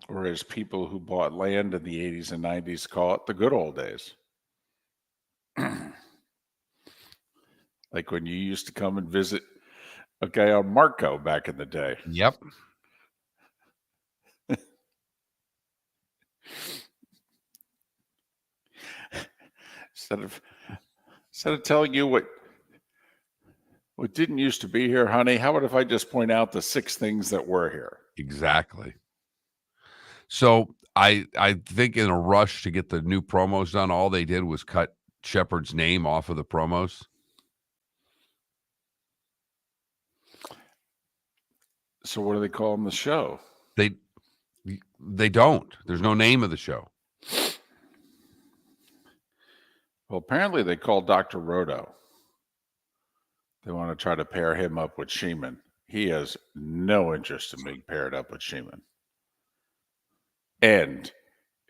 Or as people who bought land in the 80s and 90s call it, the good old days. Like when you used to come and visit a guy on Marco back in the day. Yep. Instead of telling you what didn't used to be here, honey, how about if I just point out the 6 things that were here? Exactly. So I think in a rush to get the new promos done, all they did was cut Shepard's name off of the promos. So what do they call them the show? They don't. There's no name of the show. Well, apparently they called Dr. Roto. They want to try to pair him up with Sheeman. He has no interest in being paired up with Sheeman. And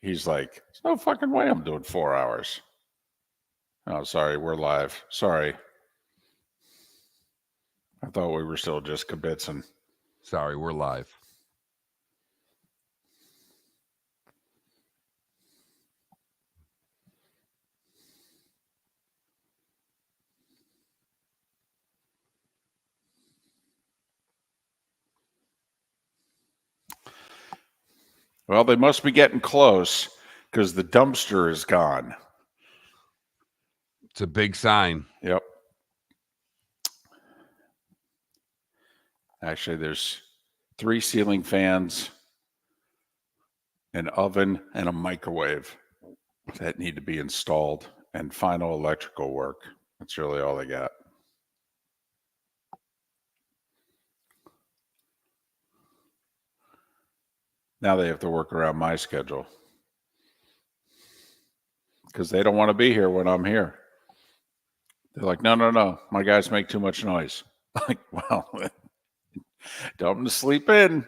he's like, there's no fucking way I'm doing 4 hours. Oh, sorry, we're live. Sorry. I thought we were still just kibitzing. Sorry, we're live. Well, they must be getting close because the dumpster is gone. It's a big sign. Yep. Actually, there's 3 ceiling fans, an oven, and a microwave that need to be installed, and final electrical work. That's really all they got. Now they have to work around my schedule because they don't want to be here when I'm here. They're like, no, my guys make too much noise. Like, well, tell them to sleep in.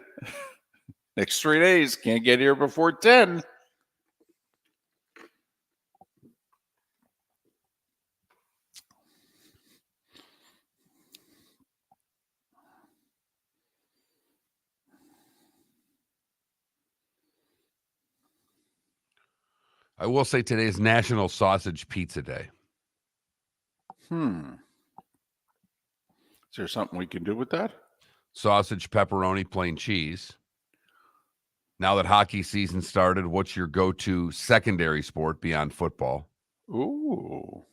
Next 3 days, can't get here before 10. I will say today is National Sausage Pizza Day. Is there something we can do with that? Sausage, pepperoni, plain cheese. Now that hockey season started, what's your go-to secondary sport beyond football? Ooh.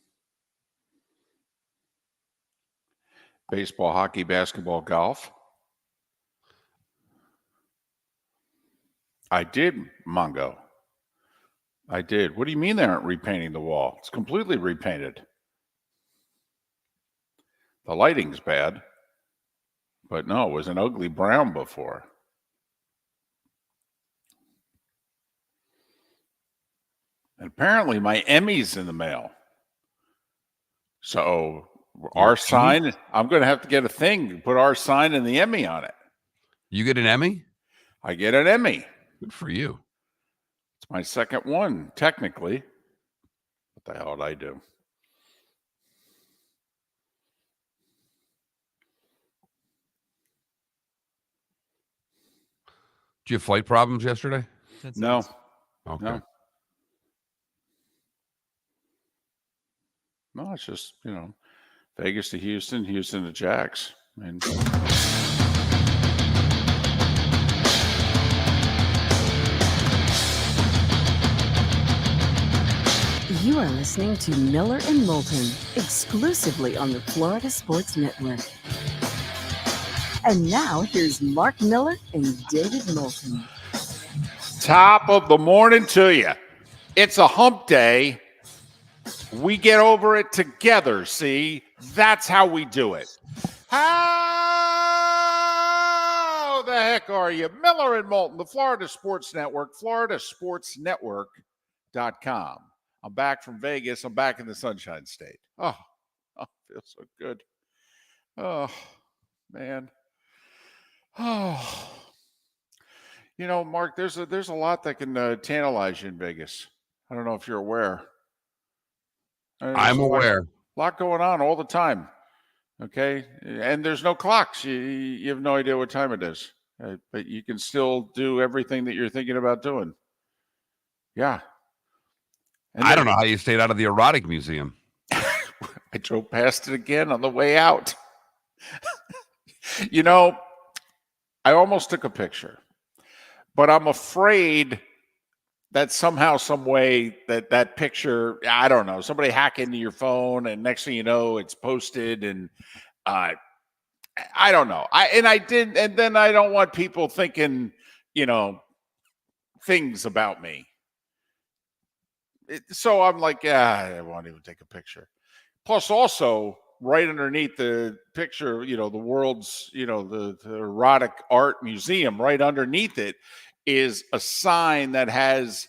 Baseball, hockey, basketball, golf. I did, Mongo. I did. What do you mean they aren't repainting the wall? It's completely repainted. The lighting's bad. But no, it was an ugly brown before. And apparently my Emmy's in the mail. So our sign, I'm going to have to get a thing to put our sign and the Emmy on it. You get an Emmy? I get an Emmy. Good for you. It's my second one, technically. What the hell did I do? Did you have flight problems yesterday? No. Okay. No, it's just, Vegas to Houston, Houston to Jax. I mean, you are listening to Miller and Moulton, exclusively on the Florida Sports Network. And now, here's Mark Miller and David Moulton. Top of the morning to you. It's a hump day. We get over it together, see? That's how we do it. How the heck are you? Miller and Moulton, the Florida Sports Network, floridasportsnetwork.com. I'm back from Vegas. I'm back in the Sunshine State. Oh, feels so good. Oh, man. Oh. Mark, there's a lot that can tantalize you in Vegas. I don't know if you're aware. I'm aware. A lot going on all the time. Okay. And there's no clocks. You have no idea what time it is. but you can still do everything that you're thinking about doing. Yeah. And I don't know how you stayed out of the erotic museum. I drove past it again on the way out. You know, I almost took a picture, but I'm afraid that somehow, some way that picture, I don't know, somebody hack into your phone and next thing you know, it's posted and I don't know. And then I don't want people thinking, things about me. So I'm like, I won't even take a picture. Plus, also, right underneath the picture, the world's, the erotic art museum, right underneath it is a sign that has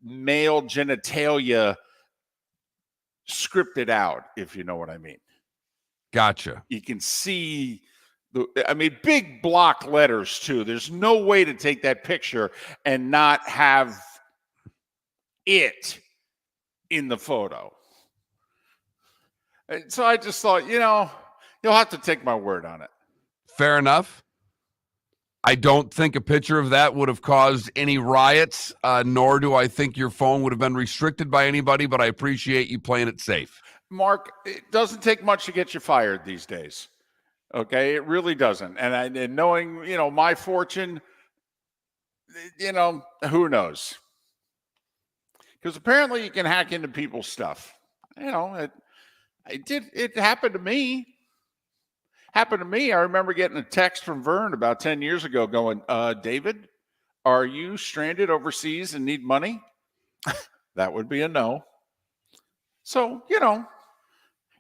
male genitalia scripted out, if you know what I mean. Gotcha. You can see big block letters too. There's no way to take that picture and not have it in the photo. So I just thought, you'll have to take my word on it. Fair enough. I don't think a picture of that would have caused any riots, nor do I think your phone would have been restricted by anybody, but I appreciate you playing it safe. Mark, it doesn't take much to get you fired these days. Okay, it really doesn't. And knowing, my fortune, who knows? Because apparently you can hack into people's stuff. It happened to me. I remember getting a text from Vern about 10 years ago going, David, are you stranded overseas and need money? That would be a no. So,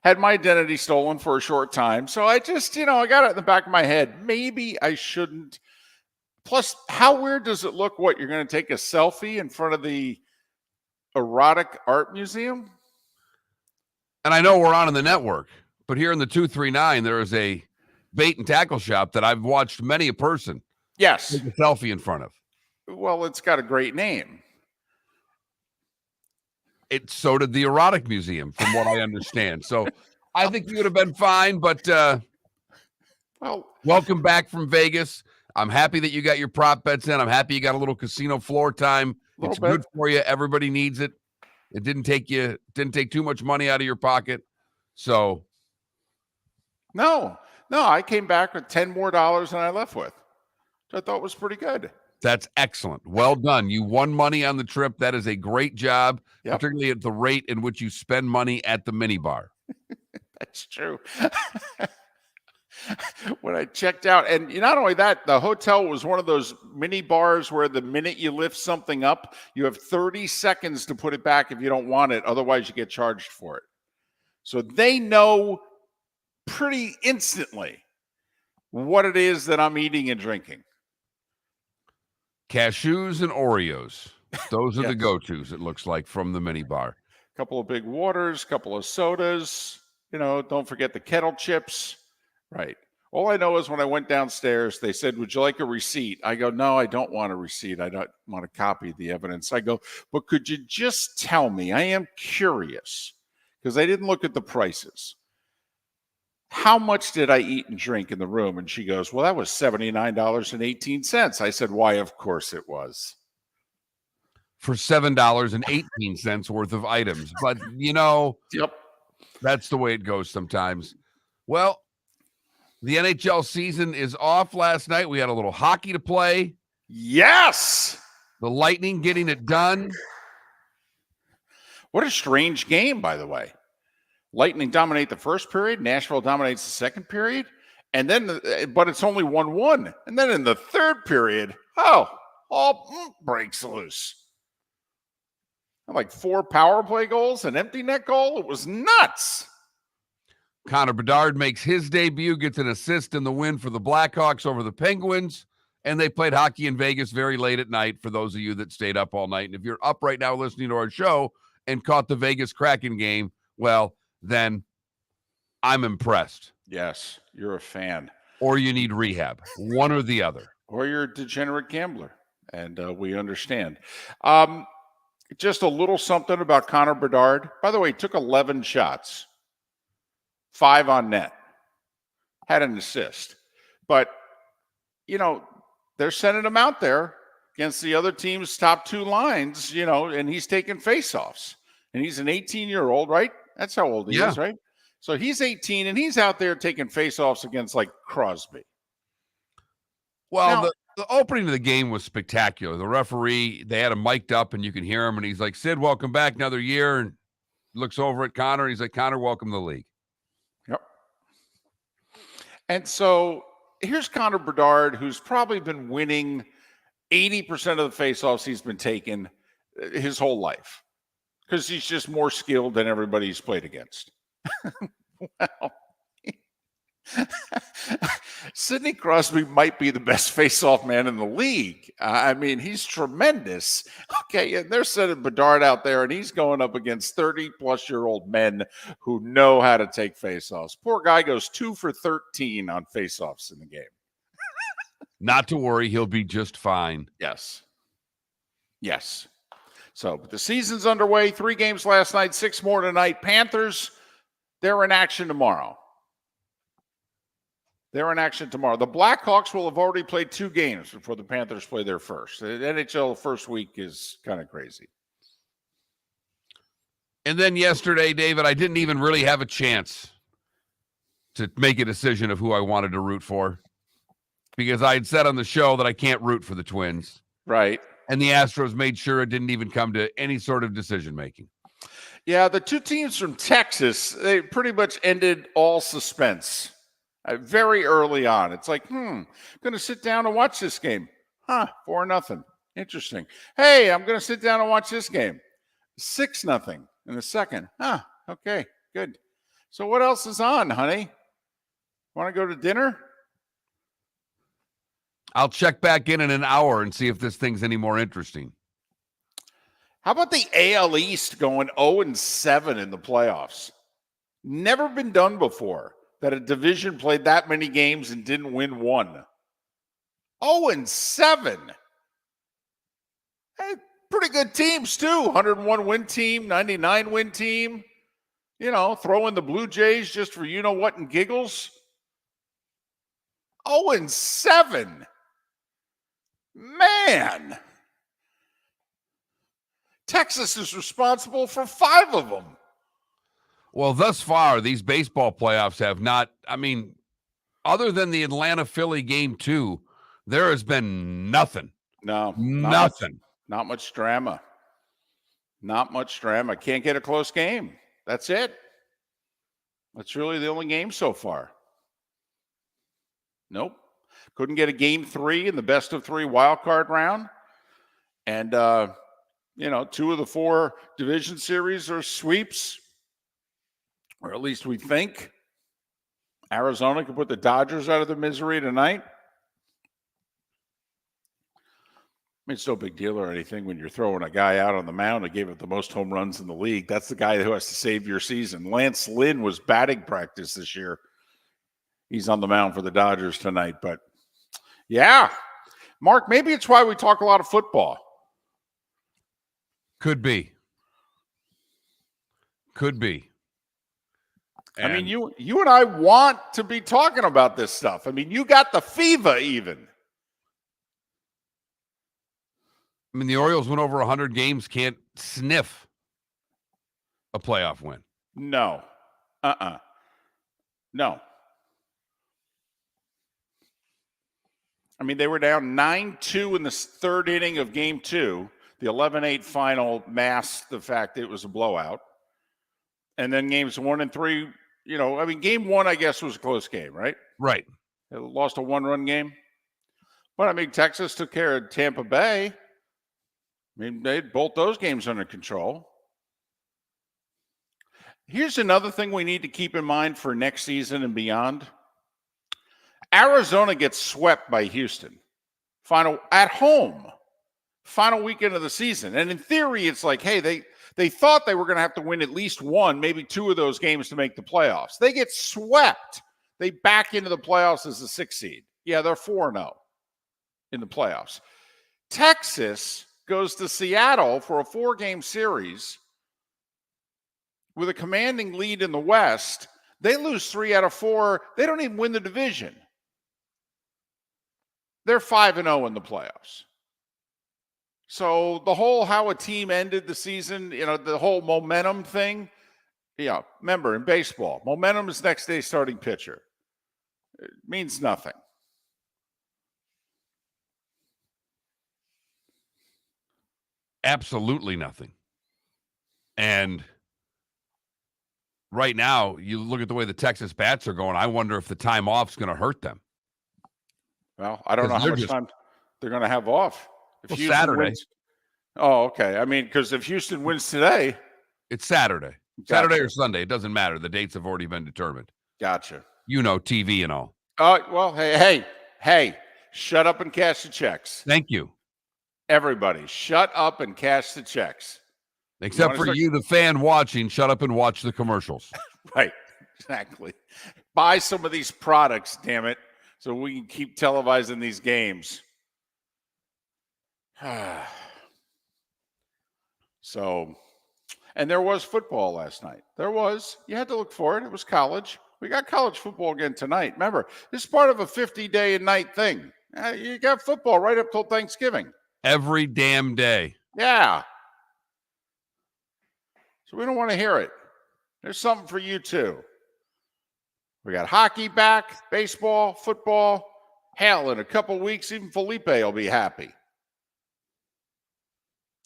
had my identity stolen for a short time. So I just, I got it in the back of my head. Maybe I shouldn't. Plus, how weird does it look? What, you're going to take a selfie in front of the erotic art museum? And I know we're on in the network, but here in the 239, there is a bait and tackle shop that I've watched many a person Yes. take a selfie in front of. Well, it's got a great name. So did the erotic museum, from what I understand. So I think you would have been fine, but welcome back from Vegas. I'm happy that you got your prop bets in. I'm happy you got a little casino floor time. It's good for you. Everybody needs it. It didn't take too much money out of your pocket. So no, I came back with $10 more than I left with, which I thought was pretty good. That's excellent. Well done. You won money on the trip. That is a great job, particularly at the rate in which you spend money at the minibar. That's true. When I checked out, and not only that, the hotel was one of those mini bars where the minute you lift something up, you have 30 seconds to put it back if you don't want it. Otherwise, you get charged for it. So they know pretty instantly what it is that I'm eating and drinking. Cashews and Oreos. Those are the go-tos, it looks like, from the minibar. A couple of big waters, couple of sodas. Don't forget the kettle chips. Right. All I know is when I went downstairs, they said, would you like a receipt? I go, no, I don't want a receipt. I don't want to copy the evidence. I go, but could you just tell me? I am curious because I didn't look at the prices. How much did I eat and drink in the room? And she goes, well, that was $79.18. I said, why, of course it was. For $7.18 worth of items. But, Yep. That's the way it goes sometimes. Well, the NHL season is off last night. We had a little hockey to play. Yes. The Lightning getting it done. What a strange game, by the way. Lightning dominate the first period. Nashville dominates the second period. And then, but it's only 1-1. And then in the third period, all breaks loose. Like 4 power play goals, an empty net goal. It was nuts. Connor Bedard makes his debut, gets an assist in the win for the Blackhawks over the Penguins. And they played hockey in Vegas very late at night for those of you that stayed up all night. And if you're up right now listening to our show and caught the Vegas Kraken game, well, then I'm impressed. Yes, you're a fan. Or you need rehab, one or the other. Or you're a degenerate gambler, and we understand. Just a little something about Connor Bedard. By the way, he took 11 shots, 5 on net, had an assist. But, they're sending him out there against the other team's top two lines, and he's taking faceoffs. And he's an 18-year-old, right? That's how old he is, right? So he's 18, and he's out there taking faceoffs against, like, Crosby. Well, the opening of the game was spectacular. The referee, they had him mic'd up, and you can hear him, and he's like, Sid, welcome back, another year, and looks over at Connor, and he's like, Connor, welcome to the league. Yep. And so here's Connor Bedard, who's probably been winning 80% of the faceoffs he's been taking his whole life because he's just more skilled than everybody he's played against. Well, Sidney Crosby might be the best faceoff man in the league. I mean, he's tremendous. Okay, and they're sending Bedard out there, and he's going up against 30-plus-year-old men who know how to take faceoffs. Poor guy goes 2 for 13 on faceoffs in the game. Not to worry, he'll be just fine. Yes. So, but the season's underway. 3 games last night, 6 more tonight. Panthers, they're in action tomorrow. The Blackhawks will have already played 2 games before the Panthers play their first. The NHL first week is kind of crazy. And then yesterday, David, I didn't even really have a chance to make a decision of who I wanted to root for because I had said on the show that I can't root for the Twins. Right. And the Astros made sure it didn't even come to any sort of decision-making. Yeah, the 2 teams from Texas, they pretty much ended all suspense. Very early on. It's like, I'm going to sit down and watch this game. 4-0. Interesting. Hey, I'm going to sit down and watch this game. 6-0 in the second. Okay, good. So what else is on, honey? Want to go to dinner? I'll check back in an hour and see if this thing's any more interesting. How about the AL East going 0-7 in the playoffs? Never been done before. That a division played that many games and didn't win one. 0-7. Hey, pretty good teams, too. 101 win team, 99 win team. Throw in the Blue Jays just for you-know-what and giggles. 0-7. Man. Texas is responsible for 5 of them. Well, thus far, these baseball playoffs have not, other than the Atlanta-Philly game 2, there has been nothing. No. Nothing. Not much drama. Can't get a close game. That's it. That's really the only game so far. Nope. Couldn't get a game 3 in the best of 3 wild card round. And, 2 of the 4 division series are sweeps. Or at least we think. Arizona can put the Dodgers out of their misery tonight. It's no big deal or anything when you're throwing a guy out on the mound that gave up the most home runs in the league. That's the guy who has to save your season. Lance Lynn was batting practice this year. He's on the mound for the Dodgers tonight. But, yeah. Mark, maybe it's why we talk a lot of football. Could be. And you and I want to be talking about this stuff. You got the fever even. The Orioles went over 100 games, can't sniff a playoff win. No. No. They were down 9-2 in the 3rd inning of game 2. The 11-8 final masked the fact that it was a blowout. And then games 1 and 3, game 1, I guess, was a close game, right? Right. They lost a 1-run game. But, Texas took care of Tampa Bay. They had both those games under control. Here's another thing we need to keep in mind for next season and beyond. Arizona gets swept by Houston. At home. Final weekend of the season. And in theory, it's like, hey, they thought they were going to have to win at least 1, maybe 2 of those games to make the playoffs. They get swept. They back into the playoffs as a 6 seed. Yeah, they're 4-0 in the playoffs. Texas goes to Seattle for a 4-game series with a commanding lead in the West. They lose 3 out of 4. They don't even win the division. They're 5-0 in the playoffs. So the whole how a team ended the season, the whole momentum thing, remember in baseball, momentum is next day starting pitcher. It means nothing. Absolutely nothing. And right now, you look at the way the Texas bats are going, I wonder if the time off is going to hurt them. Well, I don't know how much time they're going to have off. If Houston Saturday. Wins, okay. I mean, because if Houston wins today. It's Saturday. Gotcha. Saturday or Sunday. It doesn't matter. The dates have already been determined. Gotcha. TV and all. Well, hey, shut up and cash the checks. Thank you. Everybody, shut up and cash the checks. Except for you, the fan watching, shut up and watch the commercials. Right, exactly. Buy some of these products, damn it, so we can keep televising these games. So, and there was football last night. You had to look for it. It was college. We got college football again tonight. Remember, this is part of a 50-day and night thing. You got football right up till Thanksgiving. Every damn day. Yeah. So we don't want to hear it. There's something for you too. We got hockey back, baseball, football. Hell, in a couple weeks, even Felipe will be happy.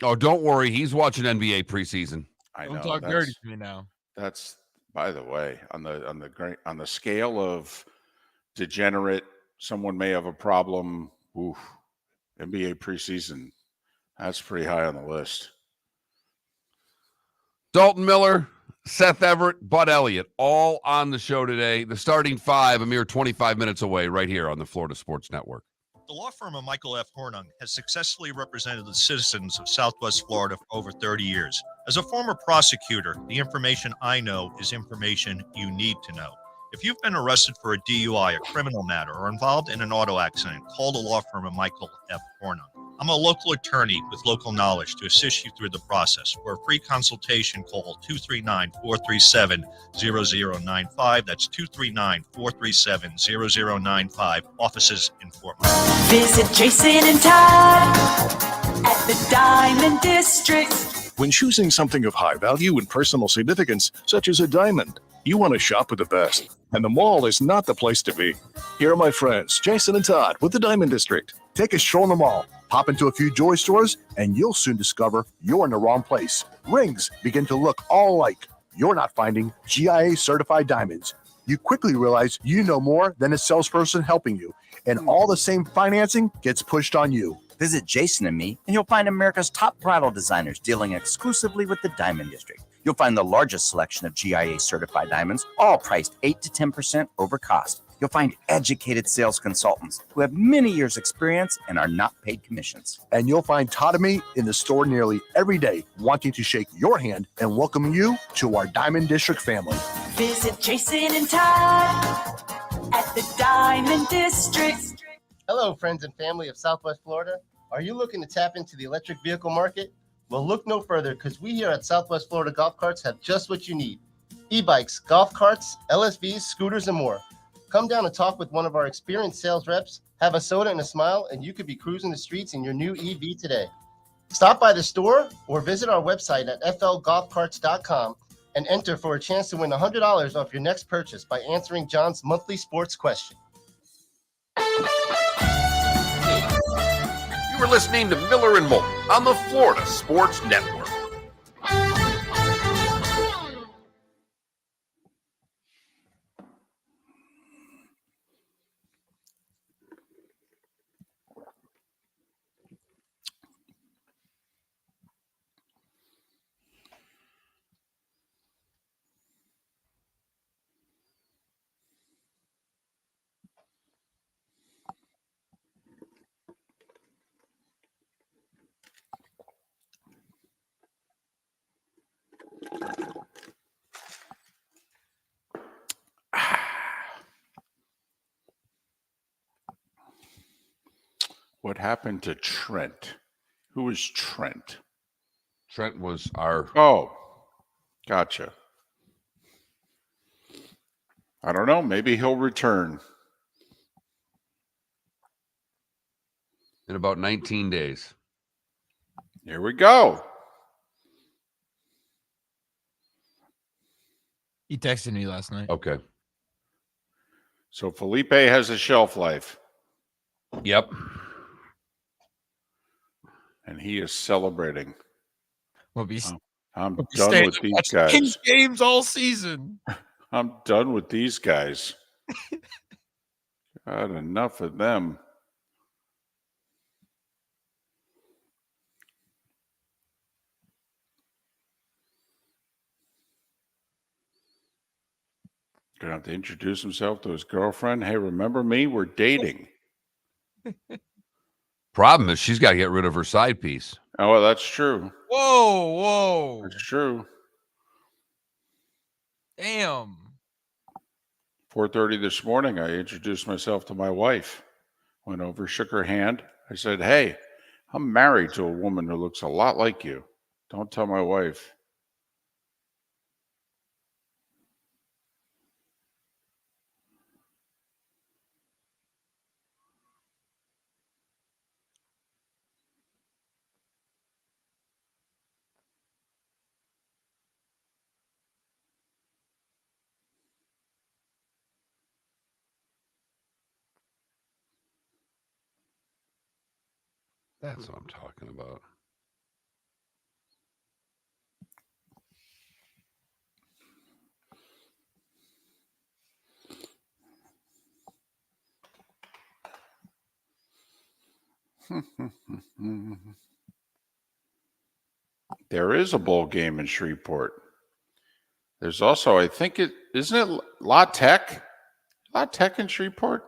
Oh, don't worry. He's watching NBA preseason. I know. Don't talk dirty to me now. That's, by the way, on the scale of degenerate, someone may have a problem. Oof, NBA preseason, that's pretty high on the list. Dalton Miller, Seth Everett, Bud Elliott, all on the show today. The starting five, a mere 25 minutes away, right here on the Florida Sports Network. The law firm of Michael F. Hornung has successfully represented the citizens of Southwest Florida for over 30 years. As a former prosecutor, the information I know is information you need to know. If you've been arrested for a DUI, a criminal matter, or involved in an auto accident, call the law firm of Michael F. Hornung. I'm a local attorney with local knowledge to assist you through the process. For a free consultation, call 239-437-0095. That's 239-437-0095. Offices in Fort Myers. Visit Jason and Todd at the Diamond District. When choosing something of high value and personal significance, such as a diamond, you want to shop with the best. And the mall is not the place to be. Here are my friends, Jason and Todd, with the Diamond District. Take a stroll in the mall. Pop into a few jewelry stores, and you'll soon discover you're in the wrong place. Rings begin to look all alike. You're not finding GIA-certified diamonds. You quickly realize you know more than a salesperson helping you, and all the same financing gets pushed on you. Visit Jason and me, and you'll find America's top bridal designers dealing exclusively with the Diamond District. You'll find the largest selection of GIA-certified diamonds, all priced 8 to 10% over cost. You'll find educated sales consultants who have many years' experience and are not paid commissions. And you'll find Todd and me in the store nearly every day, wanting to shake your hand and welcome you to our Diamond District family. Visit Jason and Todd at the Diamond District. Hello, friends and family of Southwest Florida. Are you looking to tap into the electric vehicle market? Well, look no further, because we here at Southwest Florida Golf Carts have just what you need. E-bikes, golf carts, LSVs, scooters, and more. Come down and talk with one of our experienced sales reps, have a soda and a smile, and you could be cruising the streets in your new EV today. Stop by the store or visit our website at flgolfcarts.com and enter for a chance to win $100 off your next purchase by answering John's monthly sports question. You were listening to Miller and Moulton on the Florida Sports Network. What happened to Trent? Who is Trent? Trent was our... Oh, gotcha. I don't know. Maybe he'll return. in about 19 days. Here we go. He texted me last night. Okay. So Felipe has a shelf life, Yep. and he is celebrating. We'll be, I'm we'll be done staying with and these watching guys. Kings games all season. I'm done with these guys. Got enough of them. Gonna have to introduce himself to his girlfriend. Hey, remember me? We're dating. Problem is she's got to get rid of her side piece. Oh, well, that's true. Whoa. That's true. Damn. 4:30 this morning, I introduced myself to my wife. Went over, shook her hand. I said, hey, I'm married to a woman who looks a lot like you. Don't tell my wife. That's what I'm talking about. There is a bowl game in Shreveport. There's also, I think isn't it La Tech? La Tech in Shreveport?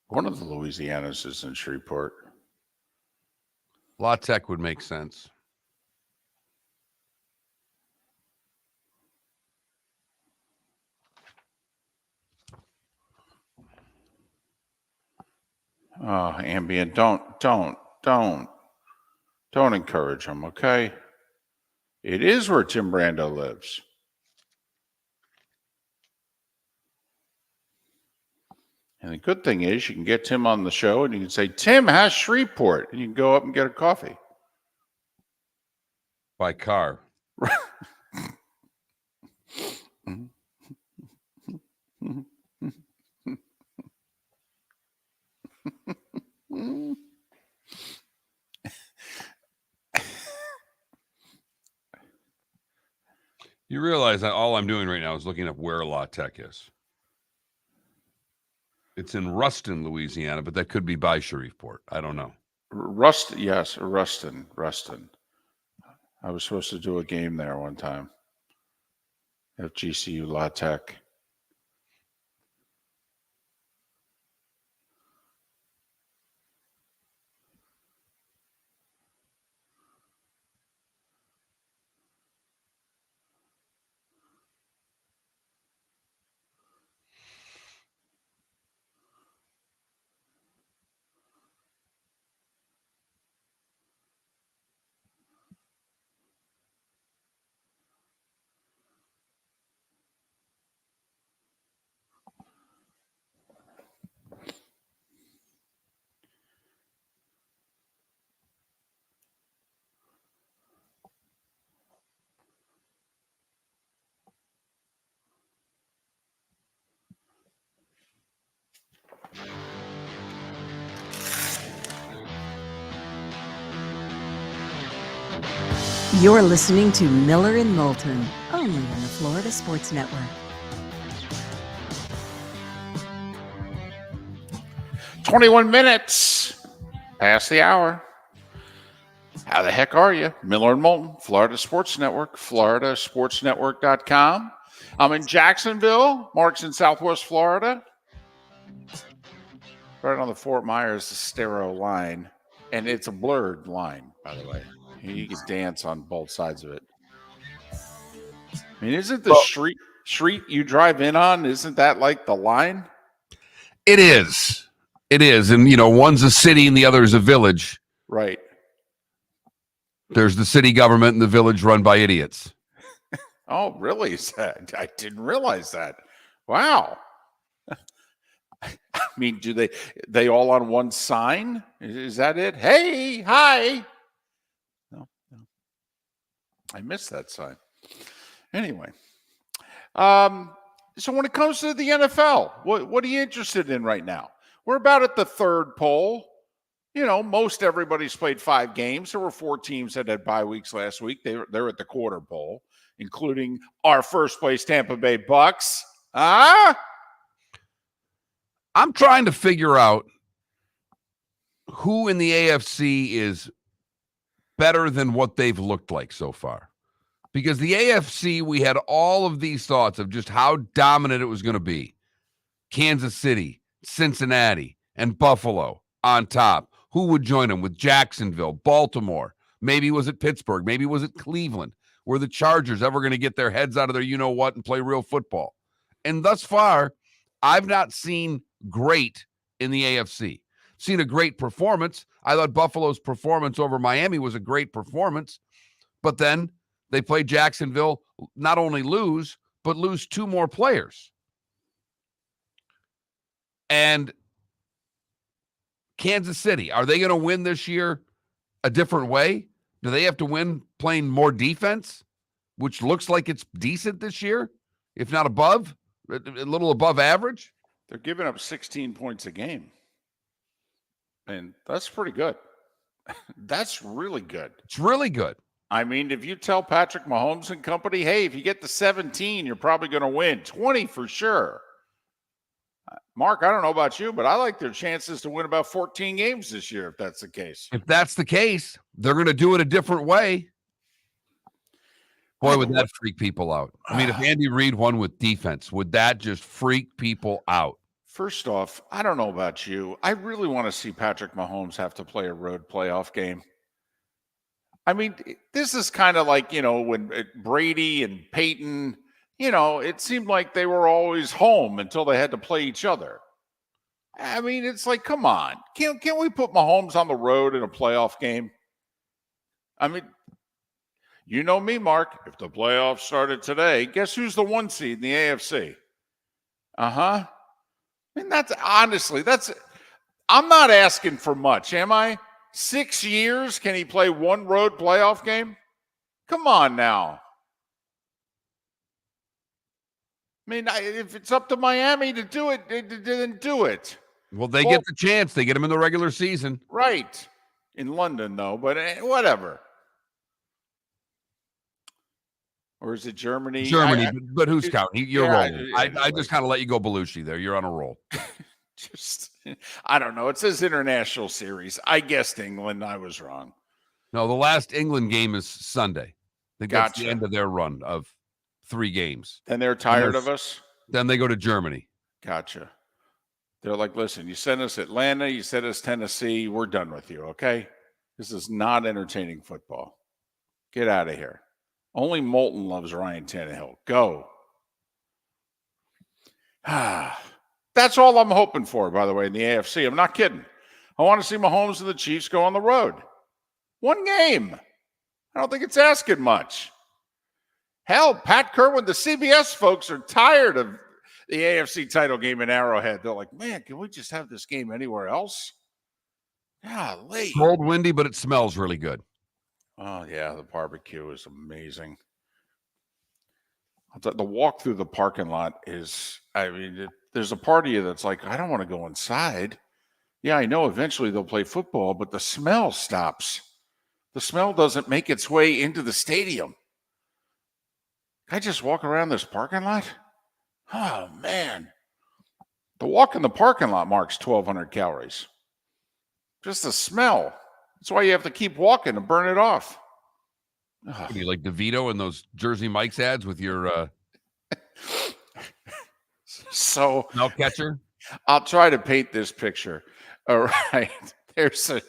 One of the Louisianas is in Shreveport. La Tech would make sense. Oh, Ambient, don't encourage him, okay? It is where Tim Brando lives. And the good thing is you can get Tim on the show and you can say, Tim, how's Shreveport? And you can go up and get a coffee. By car. You realize that all I'm doing right now is looking up where La Tech is. It's in Ruston, Louisiana, but that could be by Shreveport. I don't know. Yes, Ruston. I was supposed to do a game there one time at GCU La Tech. You're listening to Miller and Moulton, only on the Florida Sports Network. "21 minutes past the hour. How the heck are you? Miller and Moulton, Florida Sports Network, floridasportsnetwork.com. I'm in Jacksonville. Mark's in Southwest Florida. Right on the Fort Myers Estero line. And it's a blurred line, by the way. You can dance on both sides of it. I mean, isn't the street you drive in on, isn't that like the line? It is. It is. And, one's a city and the other is a village. Right. There's the city government and the village run by idiots. Oh, really? I didn't realize that. Wow. I mean, do they all on one sign? Is that it? Hey, hi. No. I missed that sign. Anyway. So when it comes to the NFL, what are you interested in right now? We're about at the third poll. Most everybody's played 5 games. There were 4 teams that had bye weeks last week. They're at the quarter poll, including our first place Tampa Bay Bucks. I'm trying to figure out who in the AFC is better than what they've looked like so far. Because the AFC, we had all of these thoughts of just how dominant it was going to be. Kansas City, Cincinnati, and Buffalo on top. Who would join them with Jacksonville, Baltimore? Maybe was it Pittsburgh? Maybe was it Cleveland? Were the Chargers ever going to get their heads out of their you-know-what and play real football? And thus far, I've not seen great in the AFC. Seen a great performance. I thought Buffalo's performance over Miami was a great performance. But then they played Jacksonville, not only lose, but lose 2 more players. And Kansas City, are they going to win this year a different way? Do they have to win playing more defense, which looks like it's decent this year, if not above, a little above average? They're giving up 16 points a game. And that's pretty good. That's really good. It's really good. I mean, if you tell Patrick Mahomes and company, hey, if you get to 17, you're probably going to win. 20 for sure. Mark, I don't know about you, but I like their chances to win about 14 games this year, if that's the case. If that's the case, they're going to do it a different way. Boy, would that freak people out. I mean, if Andy Reid won with defense, would that just freak people out? First off, I don't know about you. I really want to see Patrick Mahomes have to play a road playoff game. I mean, this is kind of like, when Brady and Peyton, it seemed like they were always home until they had to play each other. I mean, it's like, come on. Can't we put Mahomes on the road in a playoff game? I mean, you know me, Mark. If the playoffs started today, guess who's the 1 seed in the AFC? I mean, I'm not asking for much, am I? 6 years, can he play 1 road playoff game? Come on now. I mean, if it's up to Miami to do it, then do it. Well, they get the chance. They get him in the regular season. Right. In London, though, but whatever. Or is it Germany? Germany, but who's counting? You're rolling. I just kind of let you go Belushi there. You're on a roll. I don't know. It says international series. I guessed England. I was wrong. No, the last England game is Sunday. I think that's the Gotcha. end of their run of 3 games. Then they're tired of us? Then they go to Germany. Gotcha. They're like, listen, you sent us Atlanta, you sent us Tennessee, we're done with you, okay? This is not entertaining football. Get out of here. Only Moulton loves Ryan Tannehill. Go. That's all I'm hoping for, by the way, in the AFC. I'm not kidding. I want to see Mahomes and the Chiefs go on the road. 1 game. I don't think it's asking much. Hell, Pat Kerwin, the CBS folks are tired of the AFC title game in Arrowhead. They're like, man, can we just have this game anywhere else? Golly. Cold, windy, but it smells really good. Oh, yeah, the barbecue is amazing. The walk through the parking lot is, there's a part of you that's like, I don't want to go inside. Yeah, I know eventually they'll play football, but the smell stops. The smell doesn't make its way into the stadium. Can I just walk around this parking lot? Oh, man. The walk in the parking lot marks 1,200 calories. Just the smell. That's why you have to keep walking to burn it off. Ugh. You like DeVito in those Jersey Mike's ads with your smell catcher? I'll try to paint this picture. All right. There's a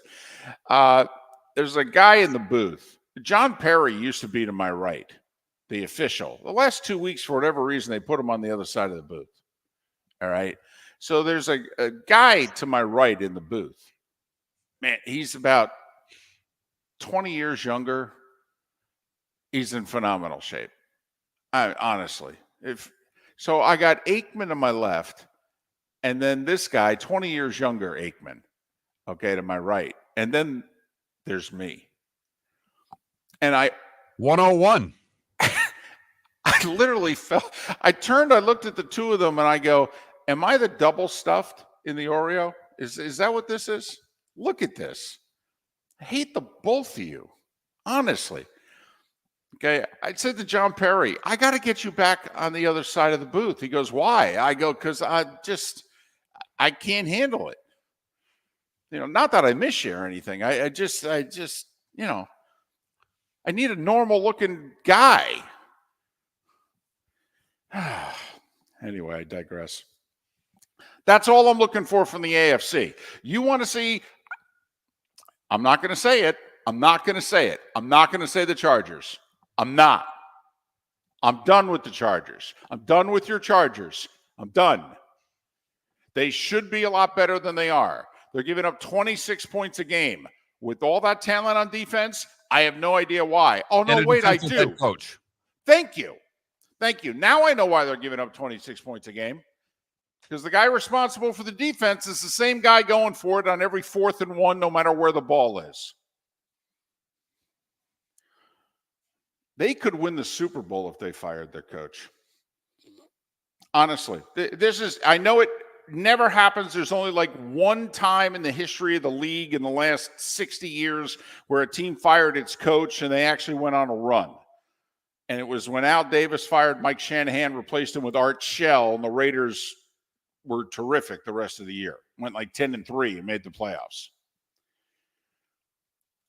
guy in the booth. John Perry used to be to my right, the official. The last 2 weeks, for whatever reason, they put him on the other side of the booth. All right. So there's a guy to my right in the booth. Man, he's about 20 years younger. He's in phenomenal shape. Honestly, so I got Aikman to my left, and then this guy, 20 years younger, Aikman, okay, to my right. And then there's me. And 101. I literally I turned, I looked at the two of them, and I go, am I the double stuffed in the Oreo? Is that what this is? Look at this. I hate the both of you, honestly. Okay, I said to John Perry, I got to get you back on the other side of the booth. He goes, why? I go, because I can't handle it. Not that I miss you or anything. I just, I need a normal looking guy. Anyway, I digress. That's all I'm looking for from the AFC. You want to see, I'm not going to say it. I'm not going to say it. I'm not going to say the Chargers. I'm not. I'm done with the Chargers. I'm done with your Chargers. I'm done. They should be a lot better than they are. They're giving up 26 points a game. With all that talent on defense, I have no idea why. Oh, no, wait, I do. Coach. Thank you. Now I know why they're giving up 26 points a game. Because the guy responsible for the defense is the same guy going for it on every 4th and 1, no matter where the ball is. They could win the Super Bowl if they fired their coach. Honestly, I know it never happens. There's only like one time in the history of the league in the last 60 years where a team fired its coach and they actually went on a run. And it was when Al Davis fired Mike Shanahan, replaced him with Art Shell, and the Raiders were terrific the rest of the year. Went like 10-3 and made the playoffs.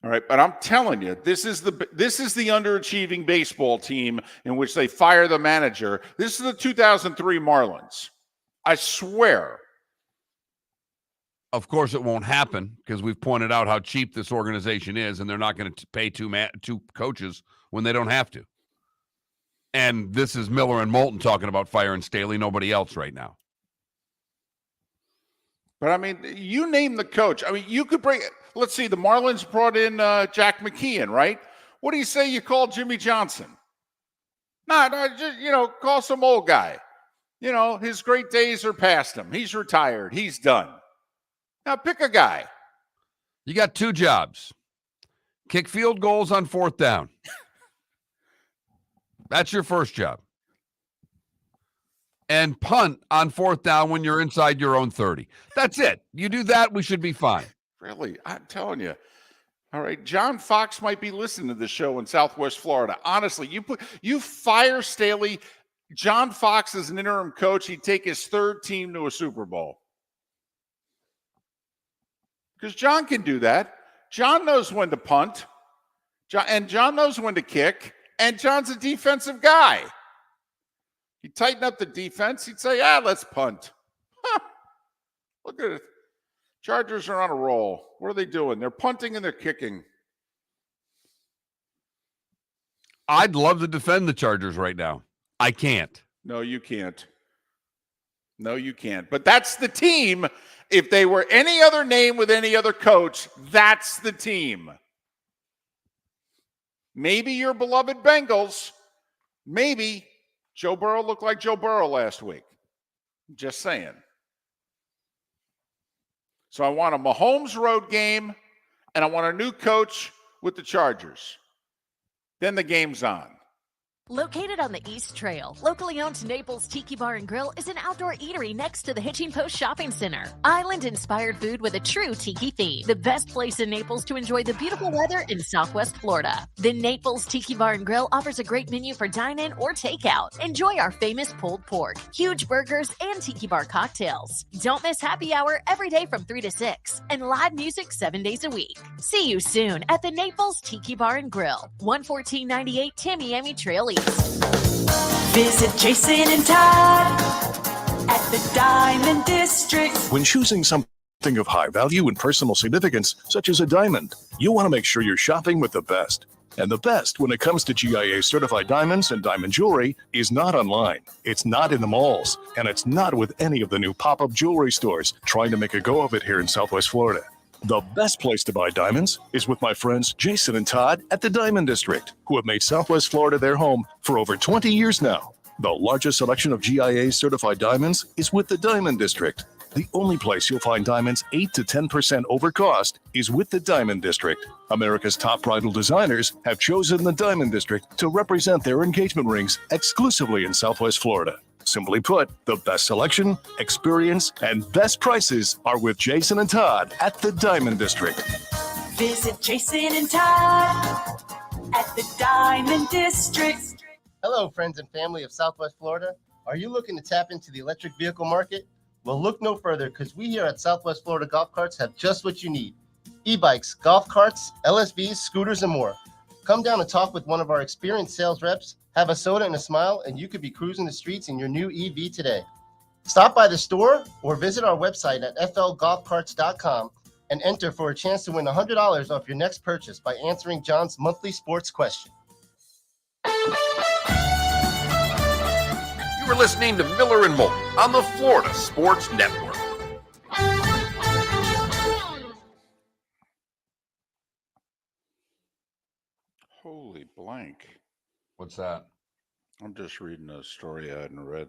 All right, but I'm telling you, this is the underachieving baseball team in which they fire the manager. This is the 2003 Marlins. I swear. Of course, it won't happen because we've pointed out how cheap this organization is, and they're not going to pay two coaches when they don't have to. And this is Miller and Moulton talking about firing Staley, nobody else right now. But, I mean, you name the coach. I mean, you could bring – let's see, the Marlins brought in Jack McKeon, right? What do you say you call Jimmy Johnson? No, just, call some old guy. His great days are past him. He's retired. He's done. Now pick a guy. You got two jobs. Kick field goals on 4th down. That's your first job. And punt on 4th down when you're inside your own 30. That's it. You do that, we should be fine. Really, I'm telling you. All right, John Fox might be listening to the show in Southwest Florida. Honestly, you fire Staley. John Fox is an interim coach. He'd take his 3rd team to a Super Bowl. Because John can do that. John knows when to punt. John knows when to kick. And John's a defensive guy. He'd tighten up the defense. He'd say, let's punt. Huh. Look at it. Chargers are on a roll. What are they doing? They're punting and they're kicking. I'd love to defend the Chargers right now. I can't. No, you can't. No, you can't. But that's the team. If they were any other name with any other coach, that's the team. Maybe your beloved Bengals. Maybe. Joe Burrow looked like Joe Burrow last week. Just saying. So I want a Mahomes road game, and I want a new coach with the Chargers. Then the game's on. Located on the East Trail, locally owned Naples Tiki Bar and Grill is an outdoor eatery next to the Hitching Post Shopping Center. Island-inspired food with a true tiki theme. The best place in Naples to enjoy the beautiful weather in Southwest Florida. The Naples Tiki Bar and Grill offers a great menu for dine-in or takeout. Enjoy our famous pulled pork, huge burgers, and tiki bar cocktails. Don't miss happy hour every day from 3 to 6 and live music 7 days a week. See you soon at the Naples Tiki Bar and Grill, 11498 Tamiami Trail East. Visit Jason and Todd at the Diamond District. When choosing something of high value and personal significance, such as a diamond, you want to make sure you're shopping with the best. And the best when it comes to GIA certified diamonds and diamond jewelry is not online. It's not in the malls. And it's not with any of the new pop-up jewelry stores trying to make a go of it here in Southwest Florida. The best place to buy diamonds is with my friends Jason and Todd at the Diamond District, who have made Southwest Florida their home for over 20 years now. The largest selection of GIA certified diamonds is with the Diamond District. The only place you'll find diamonds 8 to 10% over cost is with the Diamond District. America's top bridal designers have chosen the Diamond District to represent their engagement rings exclusively in Southwest Florida. Simply put, the best selection, experience, and best prices are with Jason and Todd at the Diamond District. Visit Jason and Todd at the Diamond District. Hello, friends and family of Southwest Florida. Are you looking to tap into the electric vehicle market? Well, look no further, because we here at Southwest Florida Golf Carts have just what you need. E-bikes, golf carts, LSVs, scooters, and more. Come down and talk with one of our experienced sales reps, have a soda and a smile, and you could be cruising the streets in your new EV today. Stop by the store or visit our website at flgolfcarts.com and enter for a chance to win $100 off your next purchase by answering John's monthly sports question. You are listening to Miller and Moulton on the Florida Sports Network. Holy blank. What's that? I'm just reading a story I hadn't read.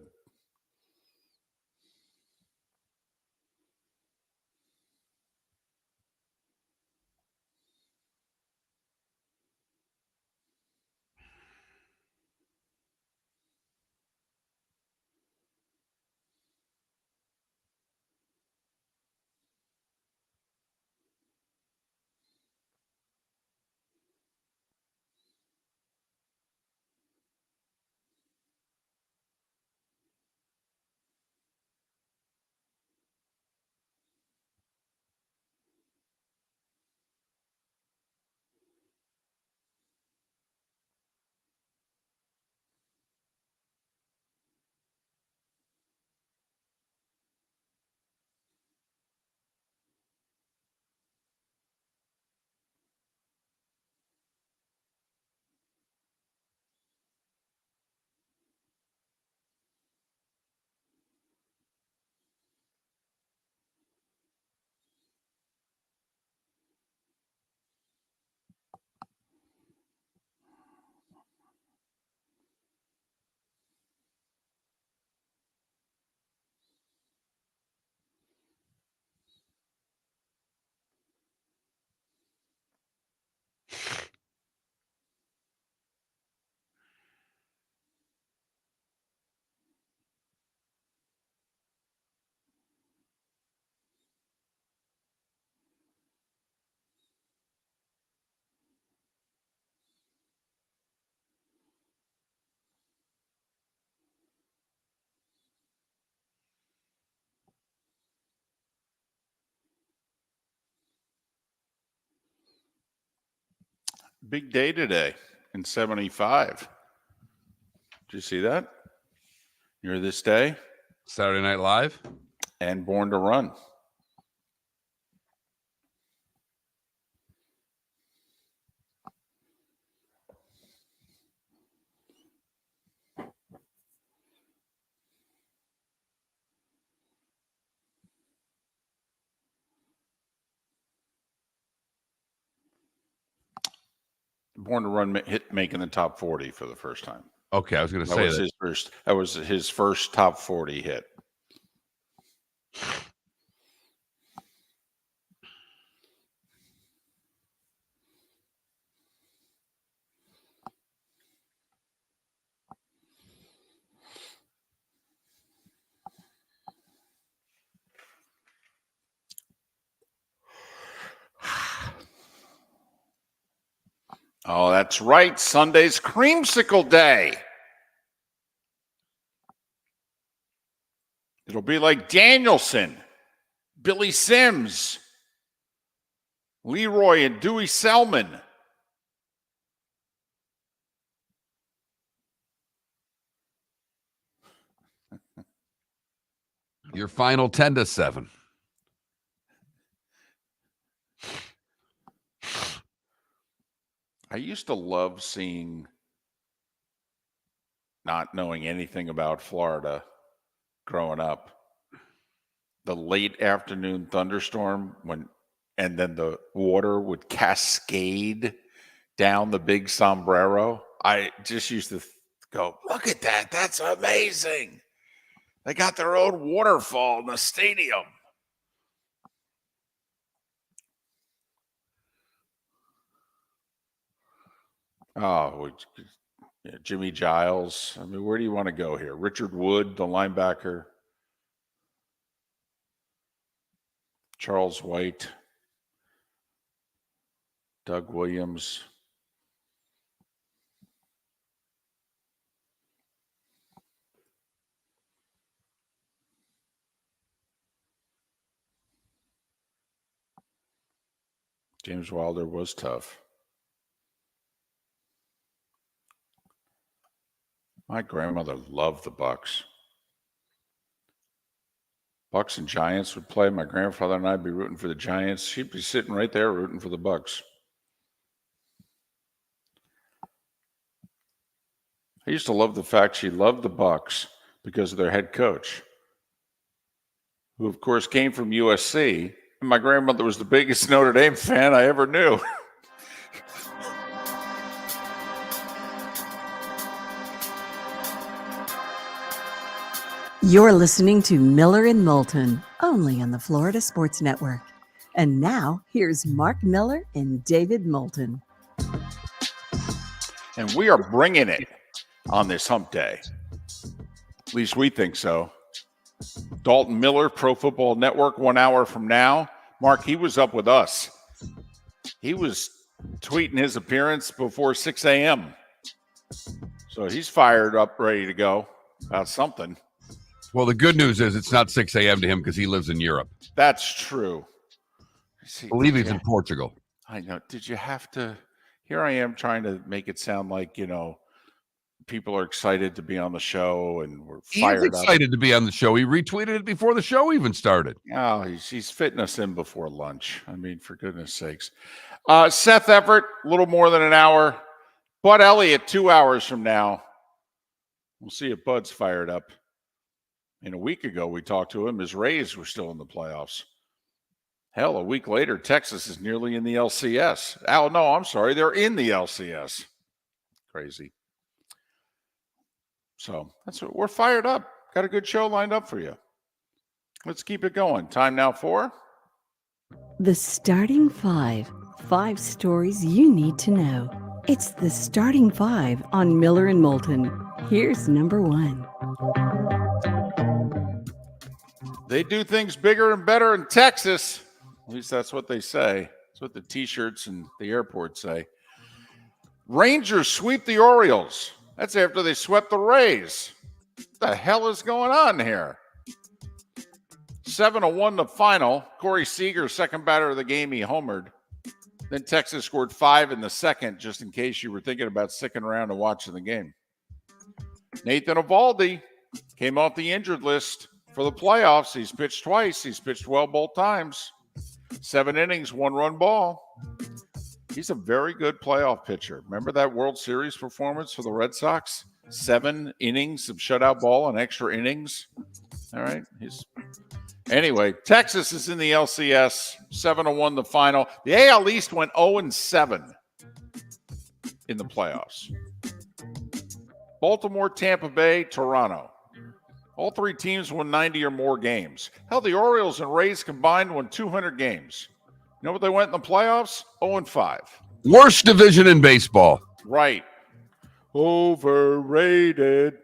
Big day today in 75. Did you see that? You're this day Saturday Night Live. and Born to Run. Born to Run making the top 40 for the first time. Okay, I was going to say was that. his first. That was his first top 40 hit. Oh, that's right. Sunday's creamsicle day. It'll be like Danielson, Billy Sims, Leroy, and Dewey Selman. Your final 10-7. I used to love seeing, not knowing anything about Florida growing up, the late afternoon thunderstorm when and then the water would cascade down the big sombrero. I just used to go, look at that. That's amazing. They got their own waterfall in the stadium. Oh, Jimmy Giles. I mean, where do you want to go here? Richard Wood, the linebacker. Charles White. Doug Williams. James Wilder was tough. My grandmother loved the Bucks. Bucks and Giants would play. My grandfather and I'd be rooting for the Giants. She'd be sitting right there rooting for the Bucks. I used to love the fact she loved the Bucks because of their head coach, who of course came from USC. And my grandmother was the biggest Notre Dame fan I ever knew. You're listening to Miller and Moulton, only on the Florida Sports Network. And now, here's Mark Miller and David Moulton. And we are bringing it on this hump day. At least we think so. Dalton Miller, Pro Football Network, 1 hour from now. Mark, he was up with us. He was tweeting his appearance before 6 a.m. So he's fired up, ready to go about something. Well, the good news is it's not 6 a.m. to him because he lives in Europe. That's true. I believe he's in Portugal. I know. Did you have to? Here I am trying to make it sound like, people are excited to be on the show and we're fired up. He's excited to be on the show. He retweeted it before the show even started. Oh, he's fitting us in before lunch. I mean, for goodness sakes. Seth Everett, a little more than an hour. Bud Elliott, 2 hours from now. We'll see if Bud's fired up. And a week ago, we talked to him. His Rays were still in the playoffs. Hell, a week later, Texas is nearly in the LCS. Oh, no, I'm sorry. They're in the LCS. Crazy. So that's what we're fired up. Got a good show lined up for you. Let's keep it going. Time now for The Starting Five. 5 stories you need to know. It's the Starting Five on Miller and Moulton. Here's number 1. They do things bigger and better in Texas. At least that's what they say. That's what the T-shirts and the airport say. Rangers sweep the Orioles. That's after they swept the Rays. What the hell is going on here? 7-1 the final. Corey Seager, second batter of the game, he homered. Then Texas scored 5 in the second, just in case you were thinking about sticking around and watching the game. Nathan Eovaldi came off the injured list for the playoffs. He's pitched twice. He's pitched well both times. 7 innings, 1-run ball. He's a very good playoff pitcher. Remember that World Series performance for the Red Sox? 7 innings of shutout ball and extra innings. All right. Anyway, Texas is in the LCS. 7-1 the final. The AL East went 0-7 in the playoffs. Baltimore, Tampa Bay, Toronto. All 3 teams won 90 or more games. Hell, the Orioles and Rays combined won 200 games. You know what they went in the playoffs? 0-5. Worst division in baseball. Right. Overrated.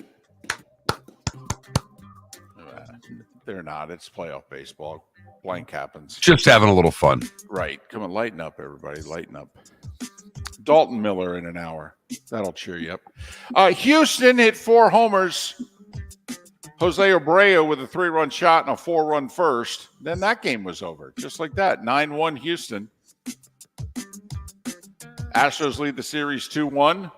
They're not. It's playoff baseball. Blank happens. Just having a little fun. Right. Come on, lighten up, everybody. Lighten up. Dalton Miller in an hour. That'll cheer you up. Houston hit 4 homers. Jose Abreu with a 3-run shot and a 4-run first. Then that game was over. Just like that. 9-1 Houston. Astros lead the series 2-1.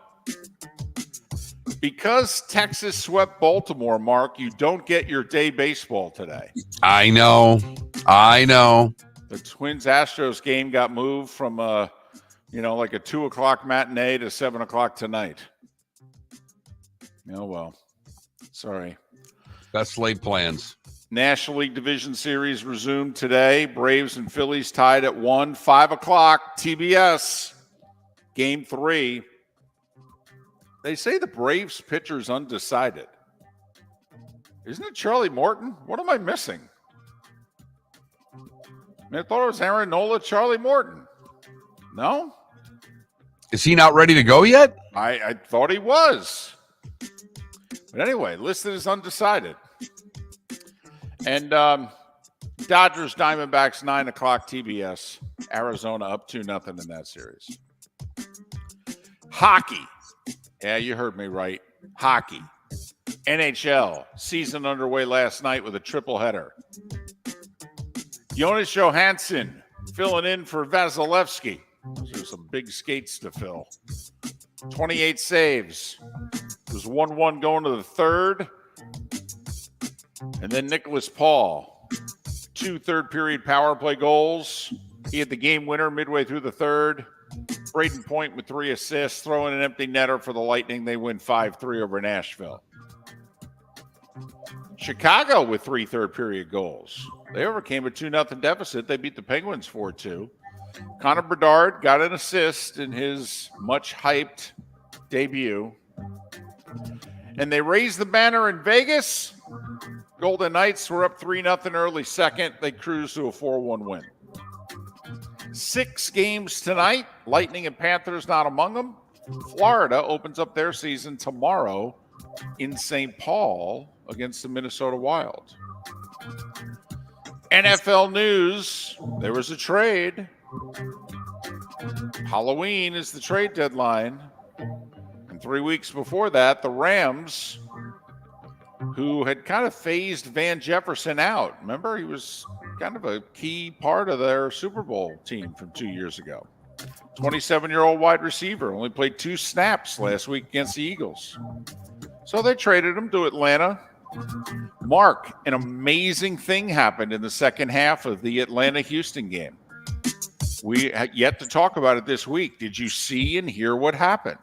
Because Texas swept Baltimore, Mark, you don't get your day baseball today. I know. The Twins-Astros game got moved from like a 2 o'clock matinee to 7 o'clock tonight. Oh, well. Sorry. Best laid plans. National League Division Series resumed today. Braves and Phillies tied at 1, 5 o'clock, TBS, Game 3. They say the Braves pitcher's undecided. Isn't it Charlie Morton? What am I missing? I thought it was Aaron Nola, Charlie Morton. No? Is he not ready to go yet? I thought he was. But anyway, listed as undecided. And Dodgers, Diamondbacks, 9 o'clock TBS. Arizona up 2-0 in that series. Hockey. Yeah, you heard me right. Hockey. NHL. Season underway last night with a triple header. Jonas Johansson filling in for Vasilevsky. Those are some big skates to fill. 28 saves. It was 1-1 going to the third. And then Nicholas Paul. 2 third-period power play goals. He had the game winner midway through the third. Braden Point with 3 assists, throwing an empty netter for the Lightning. They win 5-3 over Nashville. Chicago with 3 third-period goals. They overcame a 2-0 deficit. They beat the Penguins 4-2. Connor Bedard got an assist in his much-hyped debut. And they raised the banner in Vegas. Golden Knights were up 3-0 early second. They cruised to a 4-1 win. 6 games tonight. Lightning and Panthers not among them. Florida opens up their season tomorrow in St. Paul against the Minnesota Wild. NFL news. There was a trade. Halloween is the trade deadline. And 3 weeks before that, the Rams, who had kind of phased Van Jefferson out. Remember, he was kind of a key part of their Super Bowl team from 2 years ago. 27-year-old wide receiver, only played 2 snaps last week against the Eagles. So they traded him to Atlanta. Mark, an amazing thing happened in the second half of the Atlanta-Houston game. We have yet to talk about it this week. Did you see and hear what happened?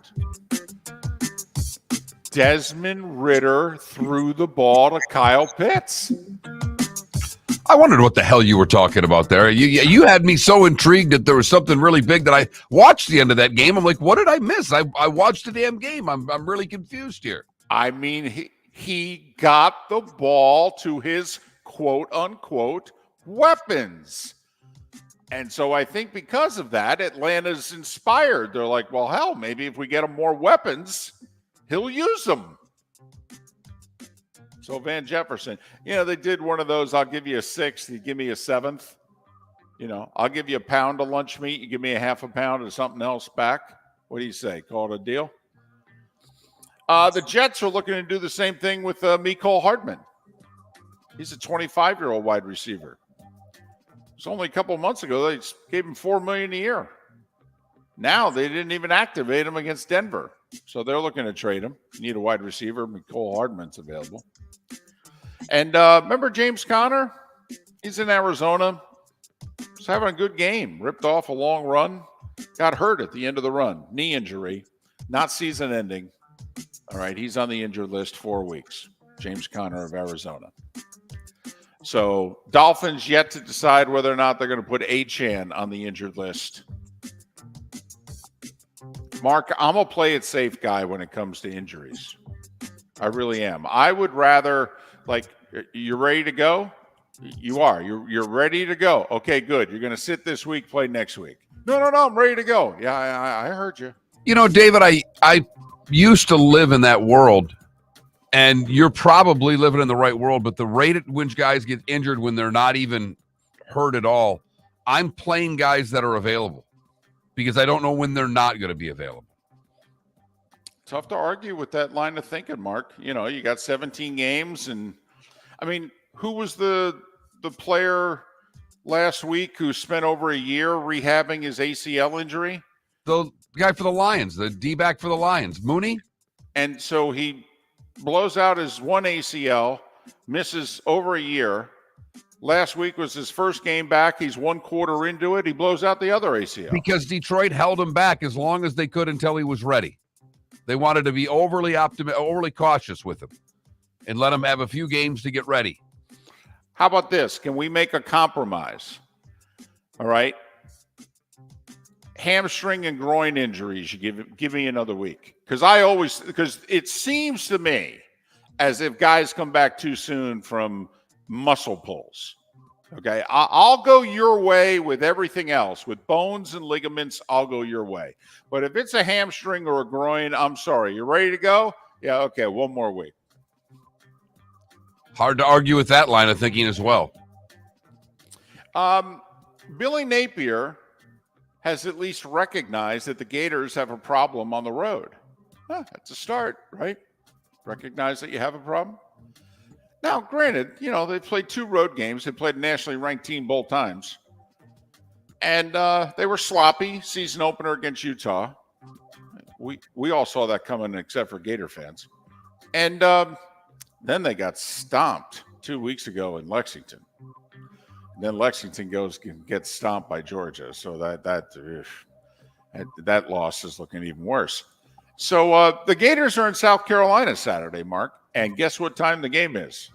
Desmond Ridder threw the ball to Kyle Pitts. I wondered what the hell you were talking about there. You had me so intrigued that there was something really big that I watched the end of that game. I'm like, what did I miss? I watched the damn game. I'm really confused here. I mean, he got the ball to his quote-unquote weapons. And so I think because of that, Atlanta's inspired. They're like, well, hell, maybe if we get him more weapons, he'll use them. So Van Jefferson, they did one of those, I'll give you a 6th, you give me a 7th. I'll give you a pound of lunch meat, you give me a half a pound of something else back. What do you say? Call it a deal? The Jets are looking to do the same thing with Mecole Hardman. He's a 25-year-old wide receiver. It was only a couple of months ago they gave him $4 million a year. Now they didn't even activate him against Denver. So they're looking to trade him. Need a wide receiver. Mecole Hardman's available. And remember James Conner? He's in Arizona. He's having a good game. Ripped off a long run. Got hurt at the end of the run. Knee injury. Not season ending. All right, he's on the injured list 4 weeks. James Conner of Arizona. So Dolphins yet to decide whether or not they're going to put Achane on the injured list. Mark, I'm a play it safe guy when it comes to injuries. I really am. I would rather, you're ready to go? You are. You're ready to go. Okay, good. You're going to sit this week, play next week. No, I'm ready to go. Yeah, I heard you. David, I used to live in that world, and you're probably living in the right world, but the rate at which guys get injured when they're not even hurt at all, I'm playing guys that are available because I don't know when they're not going to be available. Tough to argue with that line of thinking, Mark. You got 17 games, and I mean, who was the player last week who spent over a year rehabbing his ACL injury? The guy for the Lions, the D-back for the Lions, Mooney. And so he blows out his one ACL, misses over a year. Last week was his first game back. He's 1 quarter into it. He blows out the other ACL. Because Detroit held him back as long as they could until he was ready. They wanted to be overly cautious with him and let him have a few games to get ready. How about this? Can we make a compromise? All right. Hamstring and groin injuries, you give me another week. Because it seems to me as if guys come back too soon from muscle pulls. Okay. I'll go your way with everything else. With bones and ligaments, I'll go your way. But if it's a hamstring or a groin, I'm sorry. You ready to go? Yeah, okay, one more week. Hard to argue with that line of thinking as well. Billy Napier has at least recognized that the Gators have a problem on the road. That's a start, right? Recognize that you have a problem. Now, granted, they've played 2 road games. They played a nationally ranked team both times. And they were sloppy season opener against Utah. We all saw that coming except for Gator fans. And then they got stomped 2 weeks ago in Lexington. And then Lexington gets stomped by Georgia. So that loss is looking even worse. So the Gators are in South Carolina Saturday, Mark. And guess what time the game is?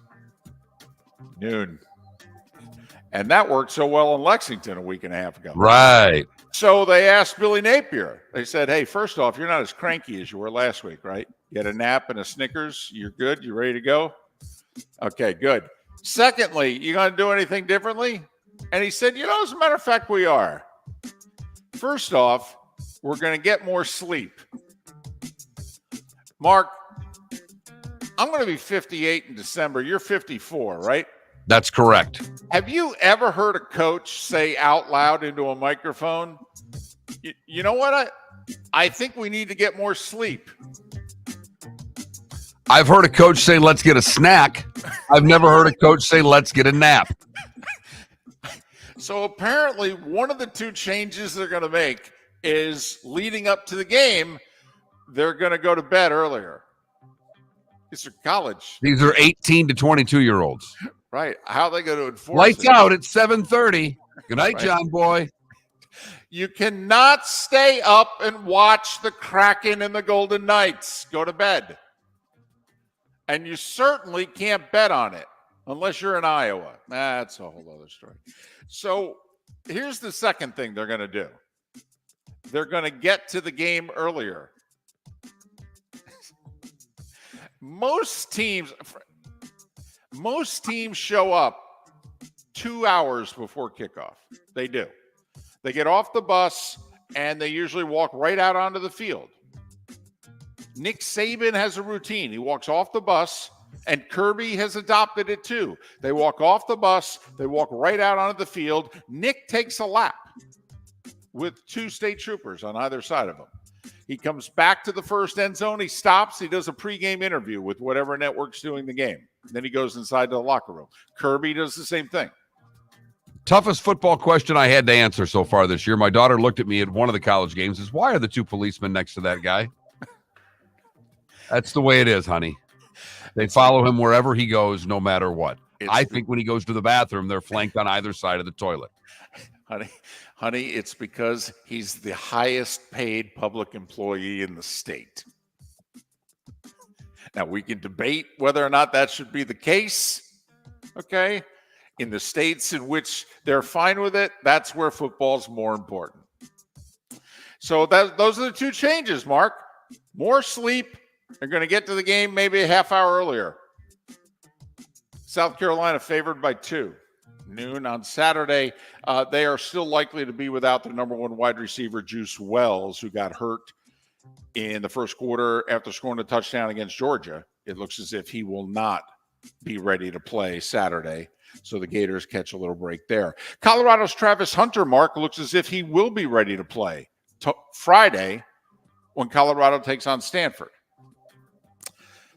Noon. And that worked so well in Lexington a week and a half ago. Right. So they asked Billy Napier. They said, hey, first off, you're not as cranky as you were last week, right? You had a nap and a Snickers. You're good? You ready to go? Okay, good. Secondly, you going to do anything differently? And he said, as a matter of fact, we are. First off, we're going to get more sleep. Mark, I'm going to be 58 in December. You're 54, right? That's correct. Have you ever heard a coach say out loud into a microphone, you know what? I think we need to get more sleep. I've heard a coach say, let's get a snack. I've never heard a coach say, let's get a nap. So apparently one of the 2 changes they're going to make is leading up to the game, they're going to go to bed earlier. These are college. These are 18 to 22-year-olds. Right. How are they going to enforce Lights it? out at 7:30. Good night, Right. John Boy. You cannot stay up and watch the Kraken and the Golden Knights. Go to bed. And you certainly can't bet on it unless you're in Iowa. That's a whole other story. So here's the second thing they're going to do. They're going to get to the game earlier. Most teams show up 2 hours before kickoff. They do. They get off the bus and they usually walk right out onto the field. Nick Saban has a routine. He walks off the bus, and Kirby has adopted it too. They walk off the bus. They walk right out onto the field. Nick takes a lap with 2 state troopers on either side of him. He comes back to the first end zone. He stops. He does a pregame interview with whatever network's doing the game. Then he goes inside to the locker room. Kirby does the same thing. Toughest football question I had to answer so far this year. My daughter looked at me at one of the college games. Is why are the 2 policemen next to that guy? That's the way it is, honey. They follow him wherever he goes, no matter what. I think when he goes to the bathroom, they're flanked on either side of the toilet. Honey, it's because he's the highest paid public employee in the state. Now, we can debate whether or not that should be the case, okay? In the states in which they're fine with it, that's where football's more important. So those are the 2 changes, Mark. More sleep. They're going to get to the game maybe a half hour earlier. South Carolina favored by 2. Noon on Saturday. They are still likely to be without their number 1 wide receiver, Juice Wells, who got hurt in the first quarter after scoring a touchdown against Georgia. It looks as if he will not be ready to play Saturday. So the Gators catch a little break there. Colorado's Travis Hunter, Mark, looks as if he will be ready to play Friday when Colorado takes on Stanford.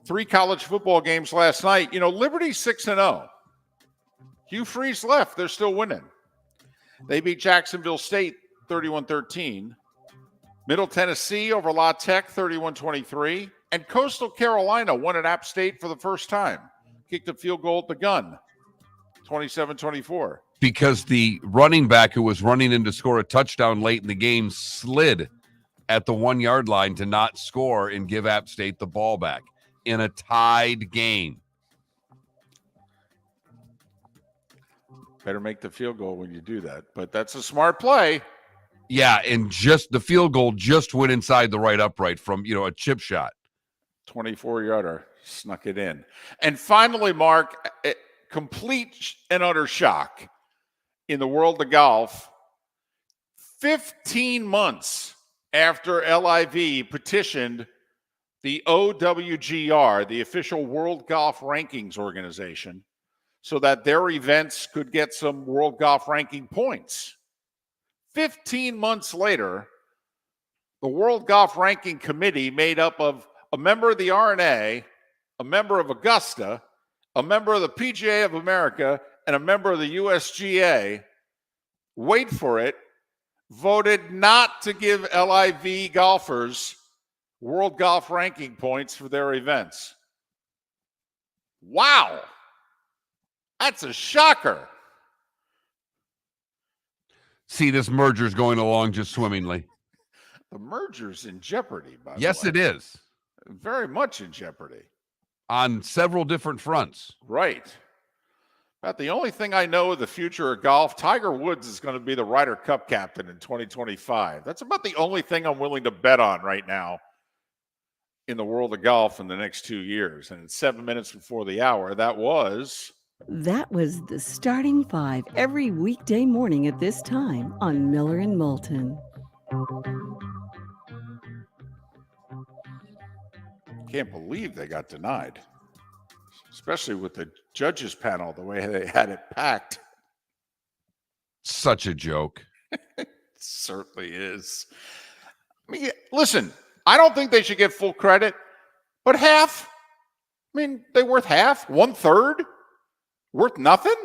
3 college football games last night. Liberty's 6-0. Hugh Freeze left. They're still winning. They beat Jacksonville State 31-13. Middle Tennessee over La Tech 31-23. And Coastal Carolina won at App State for the first time. Kicked a field goal at the gun 27-24. Because the running back who was running in to score a touchdown late in the game slid at the 1-yard line to not score and give App State the ball back in a tied game. Better make the field goal when you do that. But that's a smart play. Yeah, and just the field goal just went inside the right upright from, a chip shot. 24-yarder, snuck it in. And finally, Mark, complete and utter shock in the world of golf. 15 months after LIV petitioned the OWGR, the official World Golf Rankings organization, so that their events could get some World Golf Ranking points. 15 months later, the World Golf Ranking Committee, made up of a member of the R&A, a member of Augusta, a member of the PGA of America, and a member of the USGA, wait for it, voted not to give LIV golfers World Golf Ranking points for their events. Wow. That's a shocker. See, this merger's going along just swimmingly. The merger's in jeopardy, by the way. Yes, it is. Very much in jeopardy. On several different fronts. Right. About the only thing I know of the future of golf, Tiger Woods is going to be the Ryder Cup captain in 2025. That's about the only thing I'm willing to bet on right now in the world of golf in the next 2 years. And it's 7 minutes before the hour. That was the starting five every weekday morning at this time on Miller and Moulton. Can't believe they got denied, especially with the judges panel, the way they had it packed. Such a joke. It certainly is. I mean, listen, I don't think they should get full credit, but half. I mean, they worth half, 1/3, worth nothing.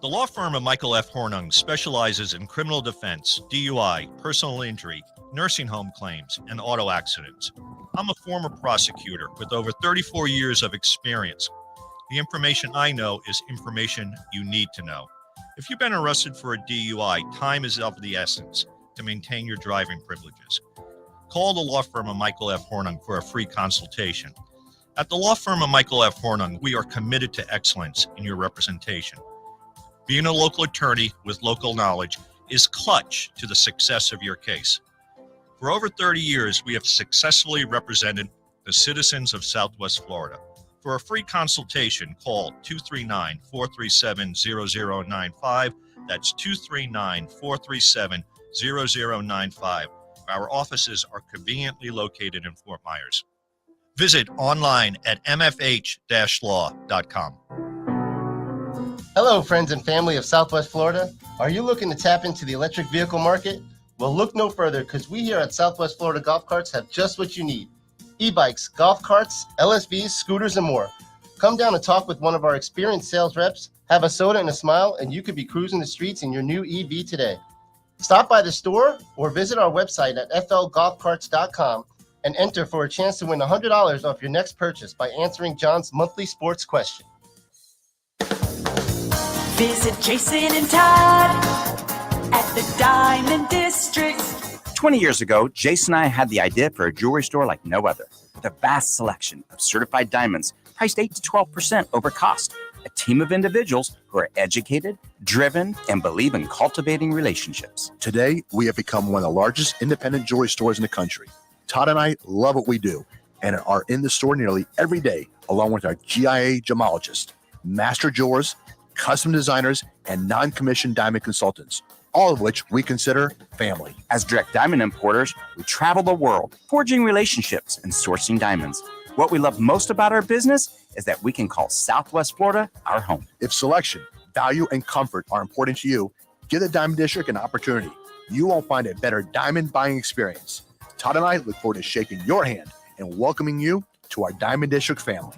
The law firm of Michael F. Hornung specializes in criminal defense, DUI, personal injury, nursing home claims, and auto accidents. I'm a former prosecutor with over 34 years of experience. The information I know is information you need to know. If you've been arrested for a DUI, time is of the essence to maintain your driving privileges. Call the law firm of Michael F. Hornung for a free consultation. At the law firm of Michael F. Hornung, we are committed to excellence in your representation. Being a local attorney with local knowledge is clutch to the success of your case. For over 30 years, we have successfully represented the citizens of Southwest Florida. For a free consultation, call 239-437-0095. That's 239-437-0095. Our offices are conveniently located in Fort Myers. Visit online at mfh-law.com. Hello, friends and family of Southwest Florida. Are you looking to tap into the electric vehicle market? Well, look no further, because we here at Southwest Florida Golf Carts have just what you need. E-bikes, golf carts, LSVs, scooters, and more. Come down and talk with one of our experienced sales reps, have a soda and a smile, and you could be cruising the streets in your new EV today. Stop by the store or visit our website at flgolfcarts.com and enter for a chance to win $100 off your next purchase by answering John's monthly sports question. Visit Jason and Todd at the Diamond District. 20 years ago, Jason and I had the idea for a jewelry store like no other, with a vast selection of certified diamonds priced 8 to 12% over cost. A team of individuals who are educated, driven, and believe in cultivating relationships. Today, we have become one of the largest independent jewelry stores in the country. Todd and I love what we do and are in the store nearly every day, along with our GIA gemologists, master jewelers, custom designers, and non-commissioned diamond consultants, all of which we consider family. As direct diamond importers, we travel the world, forging relationships and sourcing diamonds. What we love most about our business is that we can call Southwest Florida our home. If selection, value, and comfort are important to you, give the Diamond District an opportunity. You won't find a better diamond buying experience. Todd and I look forward to shaking your hand and welcoming you to our Diamond District family.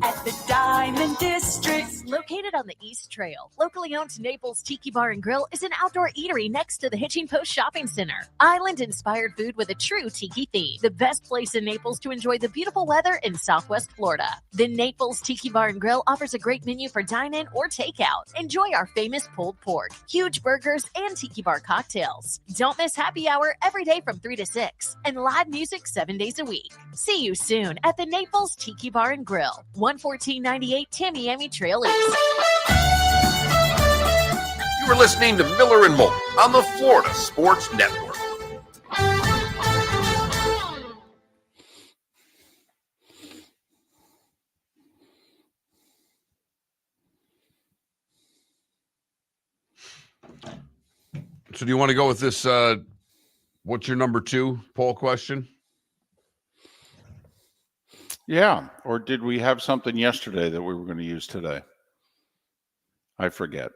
At the Diamond District. Located on the East Trail, locally owned Naples Tiki Bar and Grill is an outdoor eatery next to the Hitching Post Shopping Center. Island-inspired food with a true tiki theme. The best place in Naples to enjoy the beautiful weather in Southwest Florida. The Naples Tiki Bar and Grill offers a great menu for dine-in or takeout. Enjoy our famous pulled pork, huge burgers, and tiki bar cocktails. Don't miss happy hour every day from 3 to 6 and live music 7 days a week. See you soon at the Naples Tiki Bar and Grill, 11498 Tamiami Trail East. You are listening to Miller and Moulton on the Florida Sports Network. So do you want to go with this, what's your number 2 poll question? Yeah. Or did we have something yesterday that we were going to use today? I forget.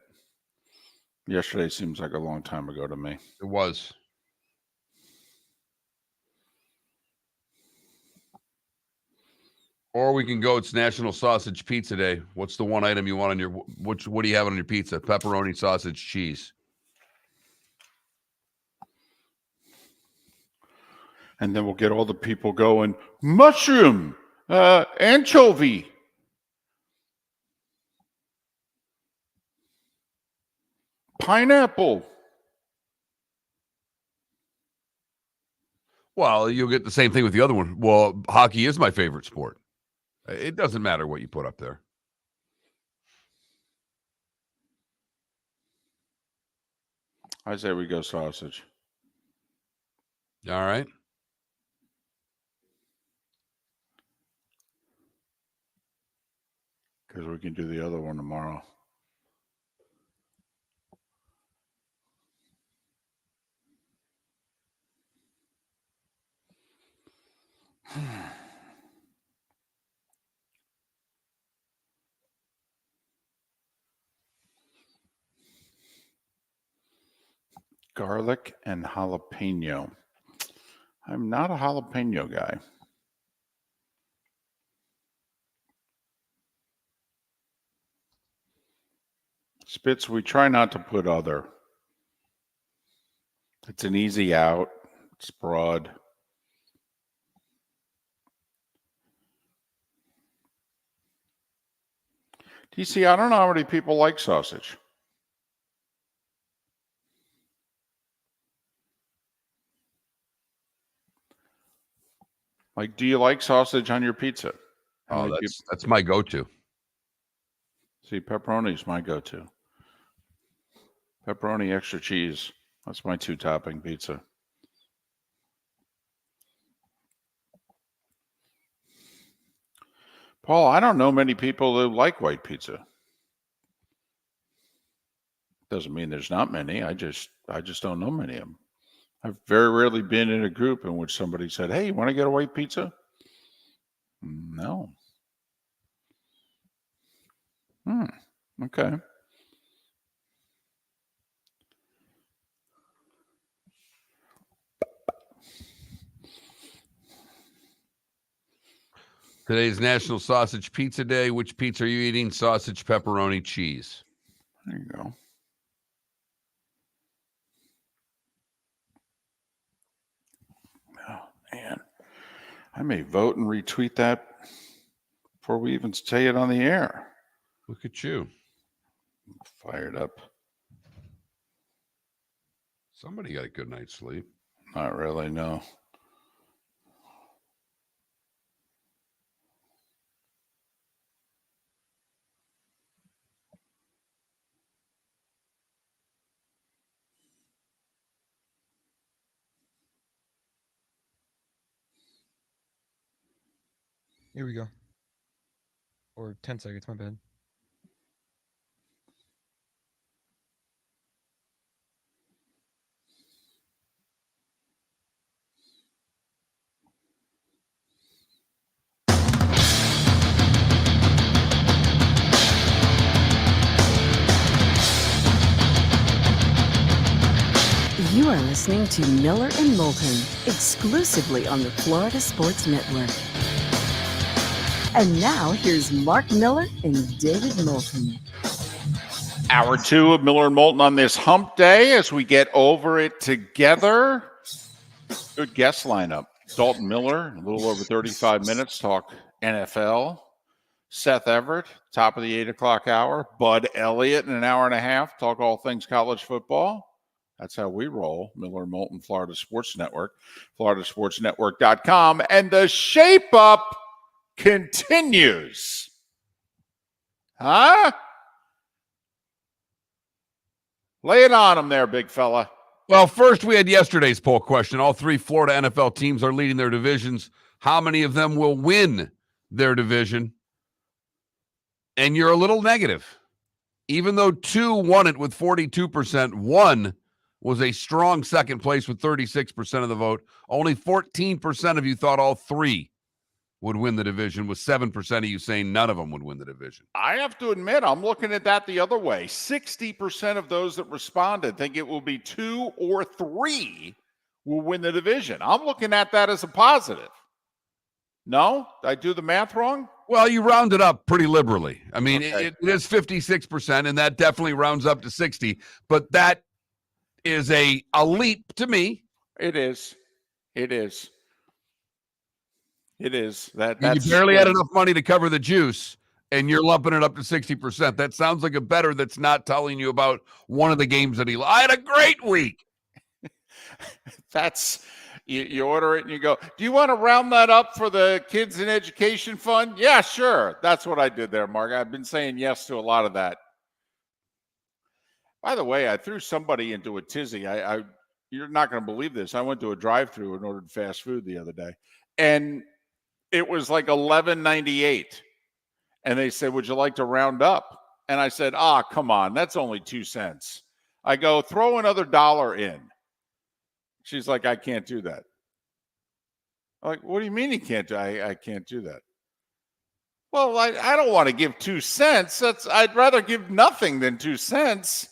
Yesterday seems like a long time ago to me. It was. Or we can go, it's National Sausage Pizza Day. What's the one item you want on your, what do you have on your pizza? Pepperoni, sausage, cheese. And then we'll get all the people going, mushroom, anchovy. Pineapple. Well, you'll get the same thing with the other one. Well, hockey is my favorite sport. It doesn't matter what you put up there. I say we go sausage. All right. Because we can do the other one tomorrow. Garlic and jalapeno. I'm not a jalapeno guy. Spitz, we try not to put other. It's an easy out. It's broad. DC, I don't know how many people like sausage. Like, do you like sausage on your pizza? Oh, that's my go-to. See, pepperoni is my go-to. Pepperoni, extra cheese. That's my 2-topping pizza. Paul, I don't know many people who like white pizza. Doesn't mean there's not many. I just don't know many of them. I've very rarely been in a group in which somebody said, "Hey, you want to get a white pizza?" No. Okay. Today's National Sausage Pizza Day. Which pizza are you eating? Sausage, pepperoni, cheese. There you go. Oh, man. I may vote and retweet that before we even say it on the air. Look at you. Fired up. Somebody got a good night's sleep. Not really, no. Here we go. Or 10 seconds, my bad. You are listening to Miller and Moulton, exclusively on the Florida Sports Network. And now, here's Mark Miller and David Moulton. Hour 2 of Miller and Moulton on this hump day as we get over it together. Good guest lineup. Dalton Miller, a little over 35 minutes, talk NFL. Seth Everett, top of the 8 o'clock hour. Bud Elliott in an hour and a half, talk all things college football. That's how we roll. Miller and Moulton, Florida Sports Network, floridasportsnetwork.com. And the shape up continues. Huh? Lay it on them there, big fella. Well, first we had yesterday's poll question. All 3 Florida NFL teams are leading their divisions. How many of them will win their division? And you're a little negative. Even though 2 won it with 42%, 1 was a strong second place with 36% of the vote. Only 14% of you thought all 3 would win the division, with 7% of you saying none of them would win the division. I have to admit, I'm looking at that the other way. 60% of those that responded think it will be 2 or 3 will win the division. I'm looking at that as a positive. No? Did I do the math wrong? Well, you round it up pretty liberally. I mean, Okay. it is 56%, and that definitely rounds up to 60. But that is a leap to me. It is. It is. It is. You That's barely had enough money to cover the juice, and you're lumping it up to 60%. That sounds like a bettor that's not telling you about one of the games that I had a great week. That's you order it and you go, do you want to round that up for the kids in education fund? Yeah, sure. That's what I did there, Mark. I've been saying yes to a lot of that. By the way, I threw somebody into a tizzy. You're not going to believe this. I went to a drive-thru and ordered fast food the other day, and it was like $11.98. And they said, would you like to round up? And I said, come on. That's only 2 cents. I go, throw another $1 in. She's like, I can't do that. I'm like, what do you mean you can't do I can't do that? Well, I don't want to give 2 cents. I'd rather give nothing than 2 cents.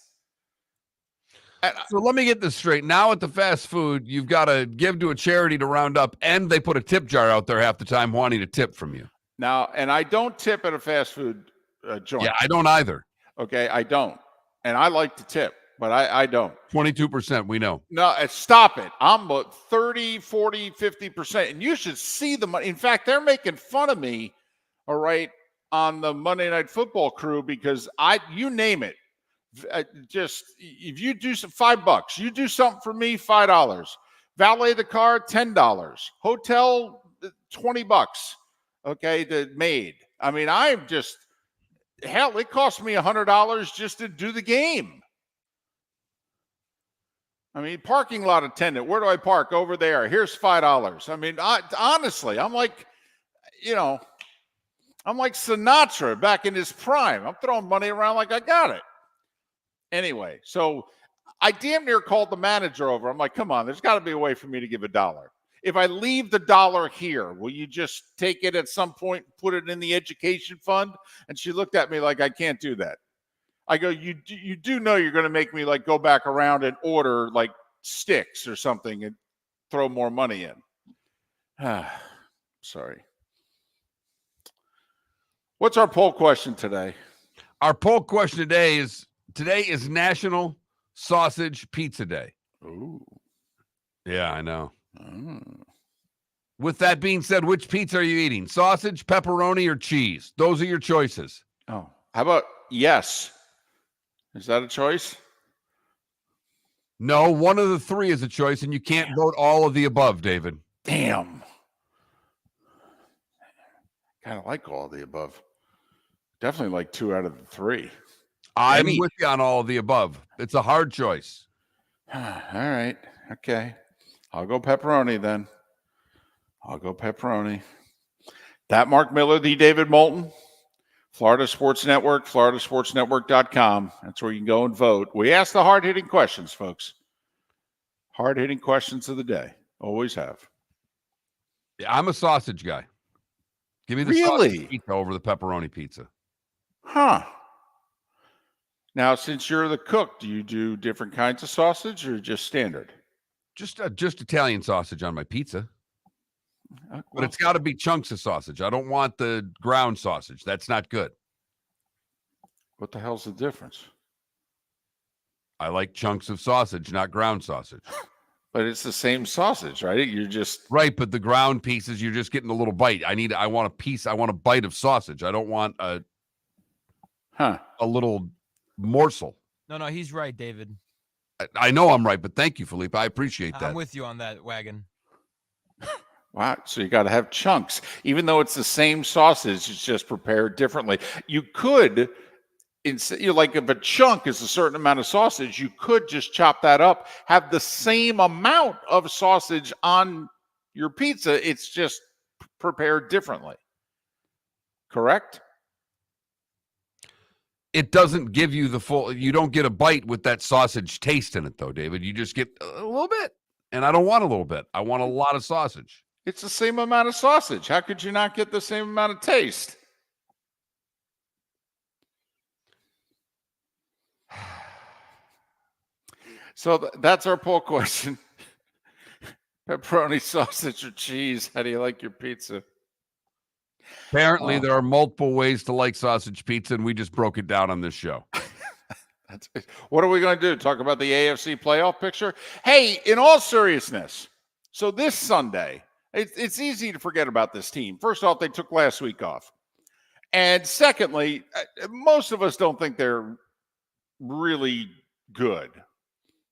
So let me get this straight. Now at the fast food, you've got to give to a charity to round up, and they put a tip jar out there half the time wanting to tip from you. Now, and I don't tip at a fast food joint. Yeah, I don't either. Okay, I don't. And I like to tip, but I don't. 22%, we know. No, stop it. I'm 30, 40, 50%. And you should see the money. In fact, they're making fun of me, all right, on the Monday Night Football crew because you name it. Just if you do $5, you do something for me, $5. Valet the car, $10. Hotel, $20. Okay, the maid. I mean, I'm just hell. It cost me $100 just to do the game. I mean, parking lot attendant. Where do I park? Over there. Here's $5. I mean, honestly, I'm like, I'm like Sinatra back in his prime. I'm throwing money around like I got it. Anyway, so I damn near called the manager over. I'm like, come on, there's got to be a way for me to give $1. If I leave the $1 here, will you just take it at some point, put it in the education fund? And she looked at me like, I can't do that. I go, you do know you're going to make me like go back around and order like sticks or something and throw more money in. Sorry. What's our poll question today? Our poll question today is National Sausage Pizza Day. Ooh. Yeah, I know. With that being said, which pizza are you eating? Sausage, pepperoni, or cheese? Those are your choices. Oh, how about yes? Is that a choice? No, one of the 3 is a choice, and you can't vote all of the above, David. Damn. Kind of like all of the above. Definitely like 2 out of the 3. I'm with you on all of the above. It's a hard choice. All right. Okay. I'll go pepperoni then. I'll go pepperoni. That Mark Miller, the David Moulton, Florida Sports Network, floridasportsnetwork.com. That's where you can go and vote. We ask the hard-hitting questions, folks. Hard-hitting questions of the day. Always have. Yeah, I'm a sausage guy. Give me the sausage pizza over the pepperoni pizza. Huh. Now, since you're the cook, do you do different kinds of sausage or just standard? Just Italian sausage on my pizza. But it's got to be chunks of sausage. I don't want the ground sausage. That's not good. What the hell's the difference? I like chunks of sausage, not ground sausage. But it's the same sausage, right? You're just right. But the ground pieces, you're just getting a little bite. I want a piece. I want a bite of sausage. I don't want a little morsel. No, he's right, David. I know I'm right, but thank you, Felipe. I appreciate that. I'm with you on that wagon. Wow. So you got to have chunks, even though it's the same sausage, it's just prepared differently. You could, like if a chunk is a certain amount of sausage, you could just chop that up, have the same amount of sausage on your pizza. It's just prepared differently. Correct? It doesn't give you the full, you don't get a bite with that sausage taste in it, though, David. You just get a little bit. And I don't want a little bit. I want a lot of sausage. It's the same amount of sausage. How could you not get the same amount of taste? So that's our poll question. Pepperoni, sausage, or cheese? How do you like your pizza? Apparently, there are multiple ways to like sausage pizza, and we just broke it down on this show. What are we going to do? Talk about the AFC playoff picture? Hey, in all seriousness, so this Sunday, it's easy to forget about this team. First off, they took last week off. And secondly, most of us don't think they're really good.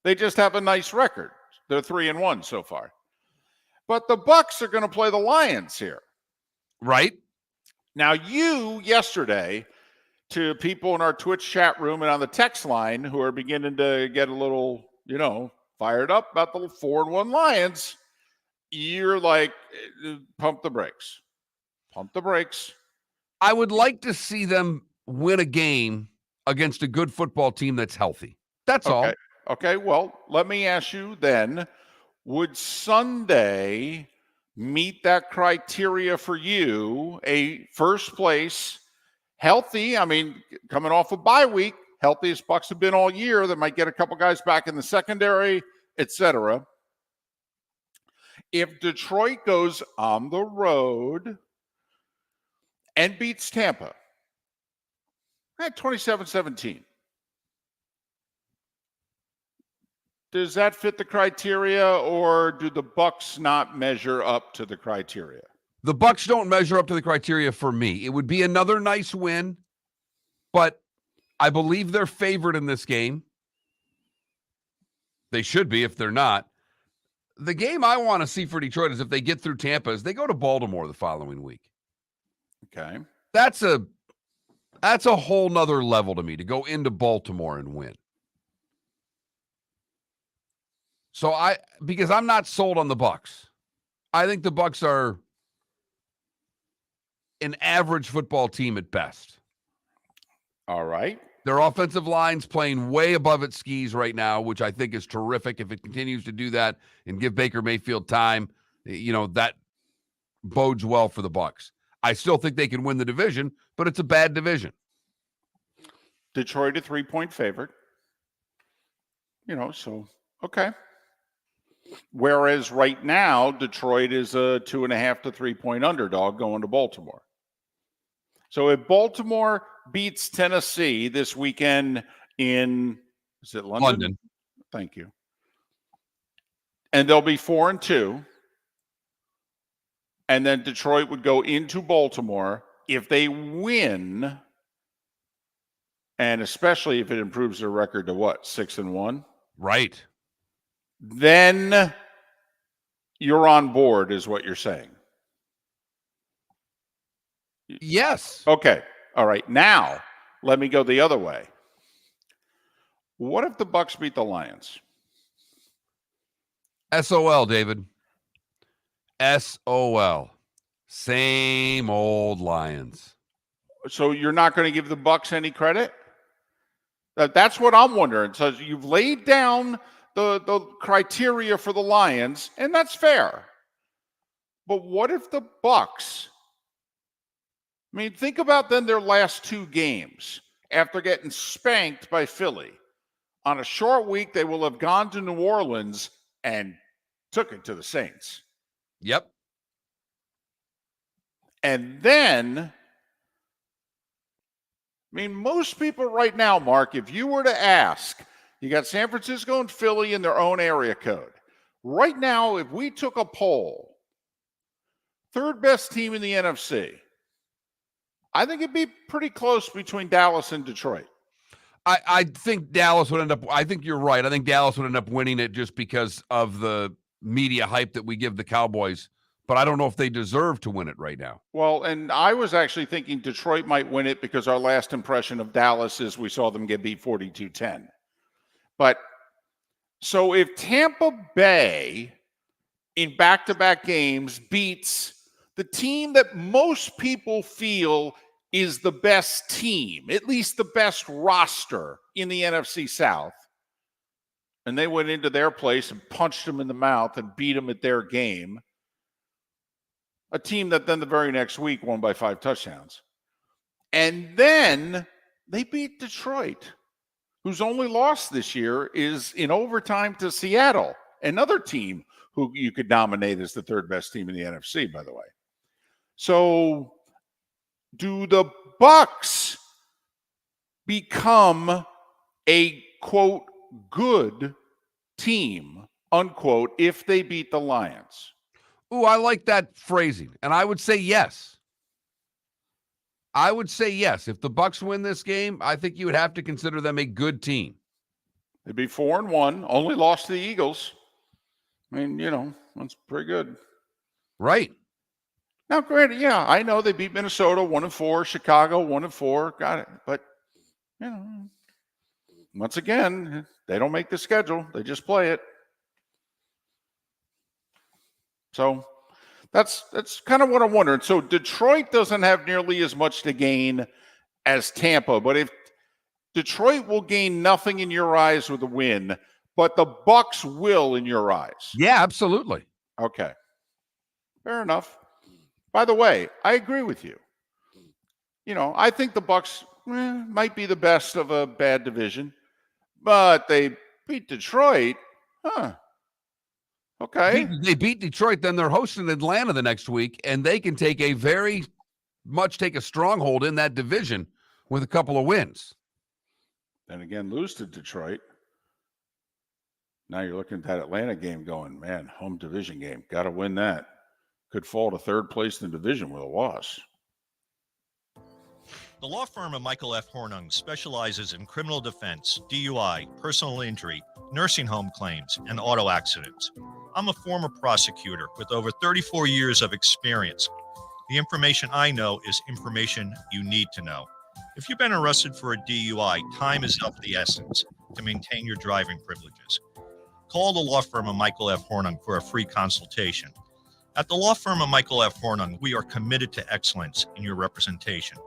They just have a nice record. They're 3-1 so far. But the Bucs are going to play the Lions here. Right. Now, you yesterday, to people in our Twitch chat room and on the text line who are beginning to get a little, fired up about the 4-1 Lions, you're like, pump the brakes. Pump the brakes. I would like to see them win a game against a good football team that's healthy. That's all. Okay, well, let me ask you then, would Sunday meet that criteria for you, a first place, healthy, coming off a bye week, healthiest Bucs have been all year, that might get a couple guys back in the secondary, etc. If Detroit goes on the road and beats Tampa at 27-17, does that fit the criteria, or do the Bucs not measure up to the criteria? The Bucs don't measure up to the criteria for me. It would be another nice win, but I believe they're favored in this game. They should be if they're not. The game I want to see for Detroit is if they get through Tampa, is they go to Baltimore the following week. Okay. That's a whole nother level to me, to go into Baltimore and win. So because I'm not sold on the Bucs. I think the Bucs are an average football team at best. All right. Their offensive line's playing way above its skis right now, which I think is terrific. If it continues to do that and give Baker Mayfield time, that bodes well for the Bucs. I still think they can win the division, but it's a bad division. Detroit a 3-point favorite. So okay. Whereas right now, Detroit is a 2.5 to 3-point underdog going to Baltimore. So if Baltimore beats Tennessee this weekend is it London? London. Thank you. And they'll be 4-2. And then Detroit would go into Baltimore. If they win, and especially if it improves their record to 6-1? Right. Then you're on board, is what you're saying. Yes. Okay. All right. Now, let me go the other way. What if the Bucs beat the Lions? SOL, David. SOL. Same old Lions. So you're not going to give the Bucs any credit? That's what I'm wondering. So you've laid down the criteria for the Lions, and that's fair. But what if the Bucs, think about then their last two games after getting spanked by Philly. On a short week, they will have gone to New Orleans and took it to the Saints. Yep. And then, most people right now, Mark, if you were to ask, you got San Francisco and Philly in their own area code. Right now, if we took a poll, third best team in the NFC, I think it'd be pretty close between Dallas and Detroit. I think Dallas would end up, I think you're right. I think Dallas would end up winning it just because of the media hype that we give the Cowboys. but I don't know if they deserve to win it right now. Well, and I was actually thinking Detroit might win it because our last impression of Dallas is we saw them get beat 42-10. But so if Tampa Bay in back-to-back games beats the team that most people feel is the best team, at least the best roster in the NFC South, and they went into their place and punched them in the mouth and beat them at their game, a team that then the very next week won by 5 touchdowns. And then they beat Detroit, whose only loss this year is in overtime to Seattle, another team who you could nominate as the third best team in the NFC, by the way. So do the Bucs become a, quote, good team, unquote, if they beat the Lions? Ooh, I like that phrasing, and I would say yes. I would say yes. If the Bucs win this game, I think you would have to consider them a good team. They'd be 4-1, only lost to the Eagles. I mean, you know, that's pretty good. Right. Now, granted, yeah, I know they beat Minnesota 1-4, Chicago 1-4, got it. But, you know, once again, they don't make the schedule. They just play it. So that's kind of what I'm wondering. So Detroit doesn't have nearly as much to gain as Tampa, but if Detroit will gain nothing in your eyes with a win, but the Bucs will in your eyes. Yeah, absolutely. Okay. Fair enough. By the way, I agree with you. You know, I think the Bucs might be the best of a bad division, but they beat Detroit. Huh. Okay. They beat Detroit, then they're hosting Atlanta the next week, and they can take a stronghold in that division with a couple of wins. Then again, lose to Detroit. Now you're looking at that Atlanta game going, man, home division game. Got to win that. Could fall to third place in the division with a loss. The law firm of Michael F. Hornung specializes in criminal defense, DUI, personal injury, nursing home claims, and auto accidents. I'm a former prosecutor with over 34 years of experience. The information I know is information you need to know. If you've been arrested for a DUI, time is of the essence to maintain your driving privileges. Call the law firm of Michael F. Hornung for a free consultation. At the law firm of Michael F. Hornung, we are committed to excellence in your representation.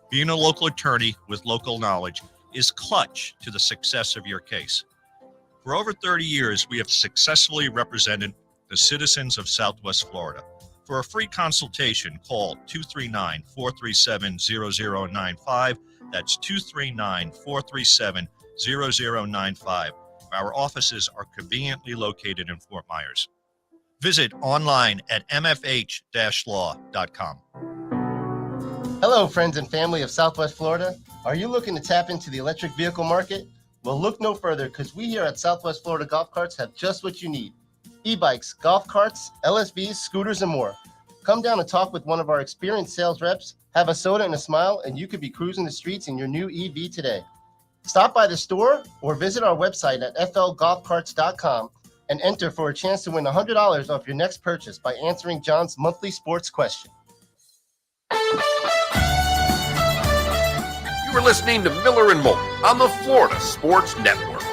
Being a local attorney with local knowledge is clutch to the success of your case. For over 30 years, we have successfully represented the citizens of Southwest Florida. For a free consultation, call 239-437-0095. That's 239-437-0095. Our offices are conveniently located in Fort Myers. Visit online at mfh-law.com. Hello, friends and family of Southwest Florida. Are you looking to tap into the electric vehicle market? Well, look no further, because we here at Southwest Florida Golf Carts have just what you need. E-bikes, golf carts, LSVs, scooters, and more. Come down and talk with one of our experienced sales reps, have a soda and a smile, and you could be cruising the streets in your new EV today. Stop by the store or visit our website at flgolfcarts.com and enter for a chance to win $100 off your next purchase by answering John's monthly sports question. You were listening to Miller and Moulton on the Florida Sports Network.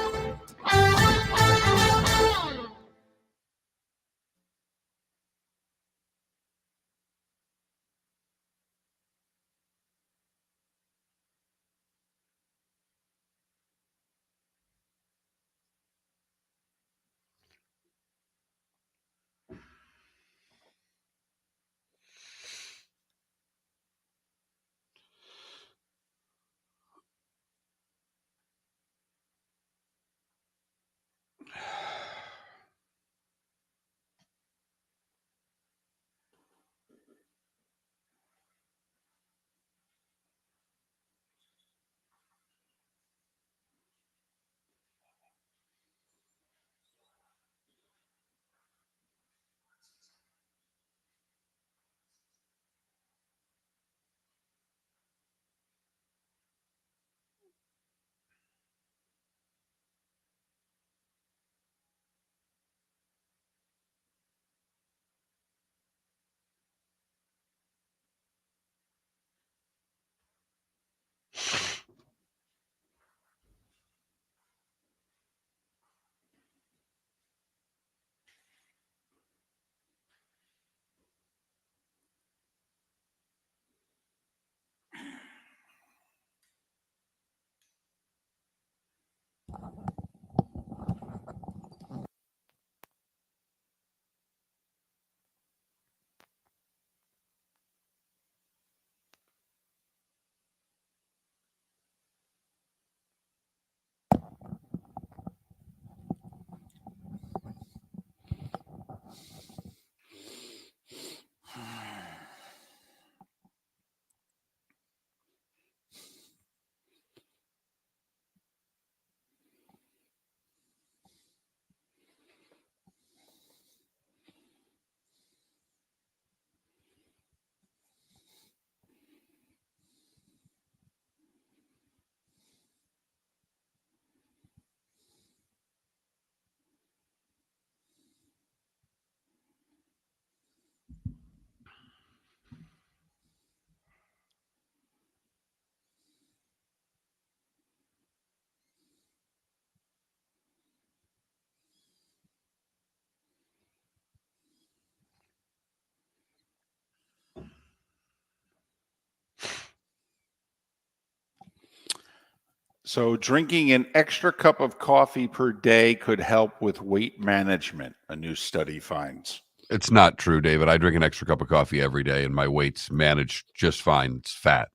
So drinking an extra cup of coffee per day could help with weight management, a new study finds. It's not true, David. I drink an extra cup of coffee every day, and my weight's managed just fine. It's fat.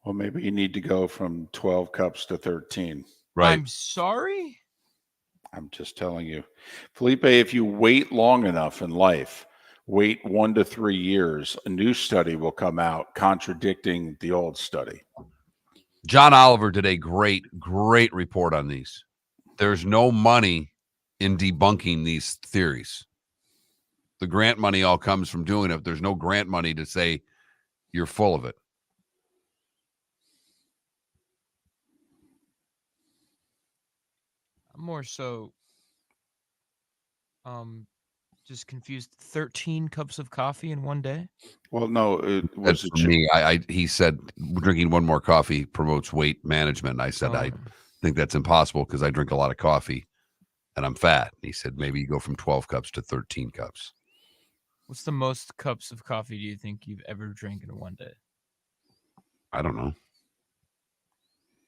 Well, maybe you need to go from 12 cups to 13. Right. I'm sorry? I'm just telling you. Felipe, if you wait long enough in life, wait 1 to 3 years, a new study will come out contradicting the old study. John Oliver did a great report on these. There's no money in debunking these theories. The grant money all comes from doing it. There's no grant money to say you're full of it. I'm more so just confused. 13 cups of coffee in one day? Well, no, it was That's for me. He said drinking one more coffee promotes weight management. I said, I think that's impossible because I drink a lot of coffee and I'm fat. He said, maybe you go from 12 cups to 13 cups. What's the most cups of coffee do you think you've ever drank in one day? I don't know.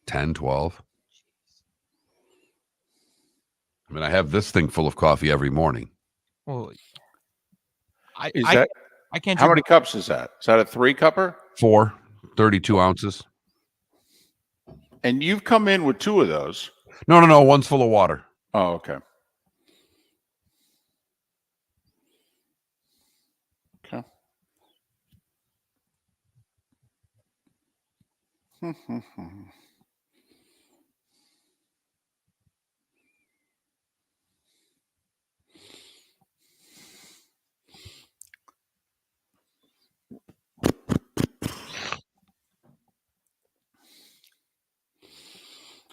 10, 12. I mean, I have this thing full of coffee every morning. Well, I can't. How many cups is that? Is that a 3-cupper? 4, 32 ounces. And you've come in with 2 of those. No. One's full of water. Oh, okay. Okay.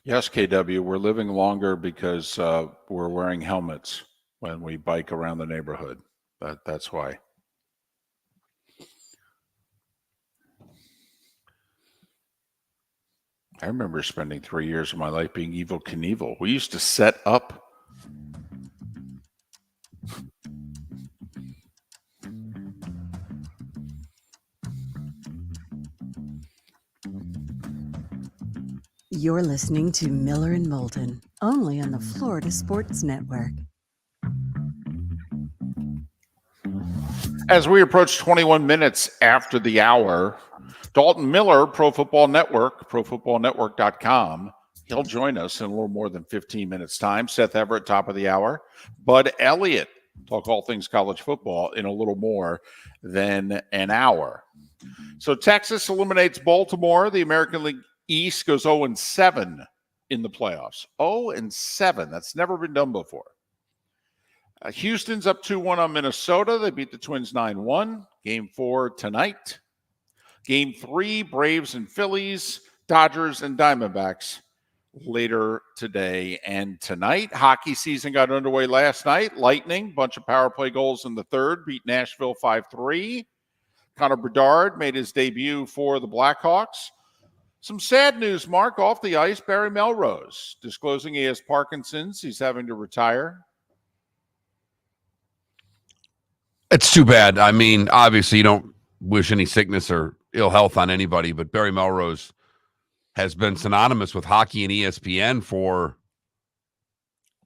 Yes, KW, we're living longer because we're wearing helmets when we bike around the neighborhood. That's why. I remember spending 3 years of my life being Evel Knievel. We used to set up. You're listening to Miller and Moulton, only on the Florida Sports Network. As we approach 21 minutes after the hour, Dalton Miller, Pro Football Network, profootballnetwork.com. He'll join us in a little more than 15 minutes' time. Seth Everett, top of the hour. Bud Elliott, talk all things college football in a little more than an hour. So Texas eliminates Baltimore. The American League East goes 0-7 in the playoffs. 0-7. That's never been done before. Houston's up 2-1 on Minnesota. They beat the Twins 9-1. Game 4 tonight. Game 3, Braves and Phillies, Dodgers and Diamondbacks later today and tonight. Hockey season got underway last night. Lightning, bunch of power play goals in the third, beat Nashville 5-3. Connor Bedard made his debut for the Blackhawks. Some sad news, Mark, off the ice. Barry Melrose disclosing he has Parkinson's. He's having to retire. It's too bad. I mean, obviously, you don't wish any sickness or ill health on anybody, but Barry Melrose has been synonymous with hockey and ESPN for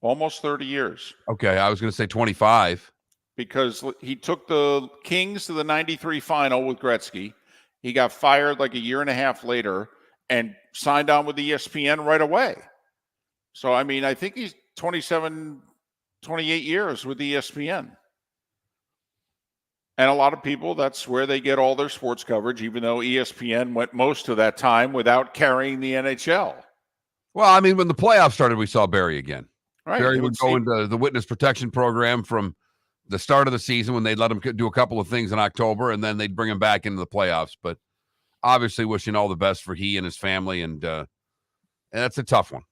almost 30 years. Okay, I was going to say 25. Because he took the Kings to the 93 final with Gretzky. He got fired like a year and a half later and signed on with ESPN right away. So, I mean, I think he's 27, 28 years with ESPN. And a lot of people, that's where they get all their sports coverage, even though ESPN went most of that time without carrying the NHL. Well, I mean, when the playoffs started, we saw Barry again. Right. Barry would go into the witness protection program from the start of the season when they'd let him do a couple of things in October, and then they'd bring him back into the playoffs. But obviously wishing all the best for he and his family, and that's a tough one.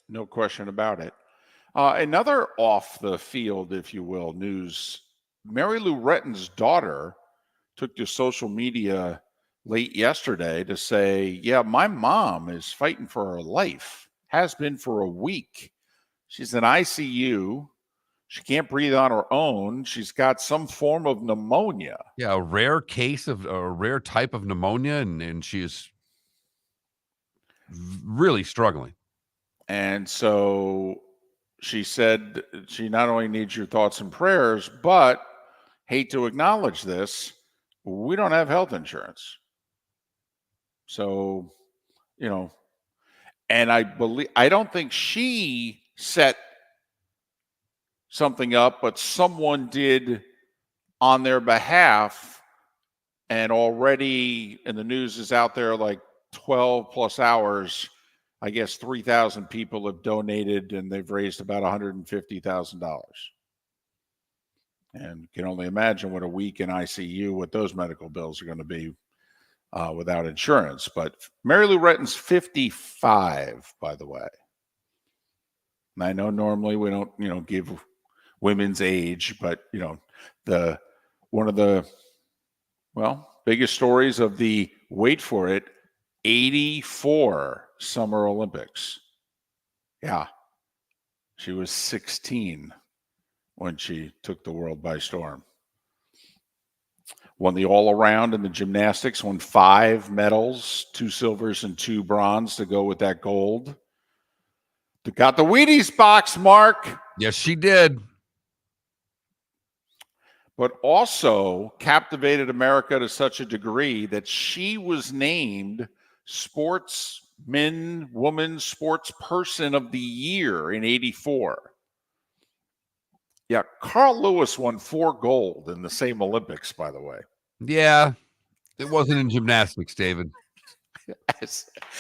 No question about it. Another off the field, if you will, news. Mary Lou Retton's daughter took to social media late yesterday to say, yeah, my mom is fighting for her life, has been for a week. She's in ICU. She can't breathe on her own. She's got some form of pneumonia. Yeah, a rare case of a rare type of pneumonia, and she is really struggling. And so she said she not only needs your thoughts and prayers, but hate to acknowledge this, we don't have health insurance. So, and I don't think she set something up, but someone did on their behalf. And already, and the news is out there, like 12 plus hours, I guess 3,000 people have donated and they've raised about $150,000. And you can only imagine what a week in ICU, what those medical bills are going to be without insurance. But Mary Lou Retton's 55, by the way. And I know normally we don't, give women's age, but one of the biggest stories of the, wait for it, 84 Summer Olympics. Yeah. She was 16 when she took the world by storm. Won the all-around in the gymnastics, won 5 medals, 2 silvers and 2 bronze to go with that gold. Got the Wheaties box, Mark. Yes, she did. But also captivated America to such a degree that she was named woman sports person of the year in 84. Yeah, Carl Lewis won 4 gold in the same Olympics, by the way. Yeah, it wasn't in gymnastics, David.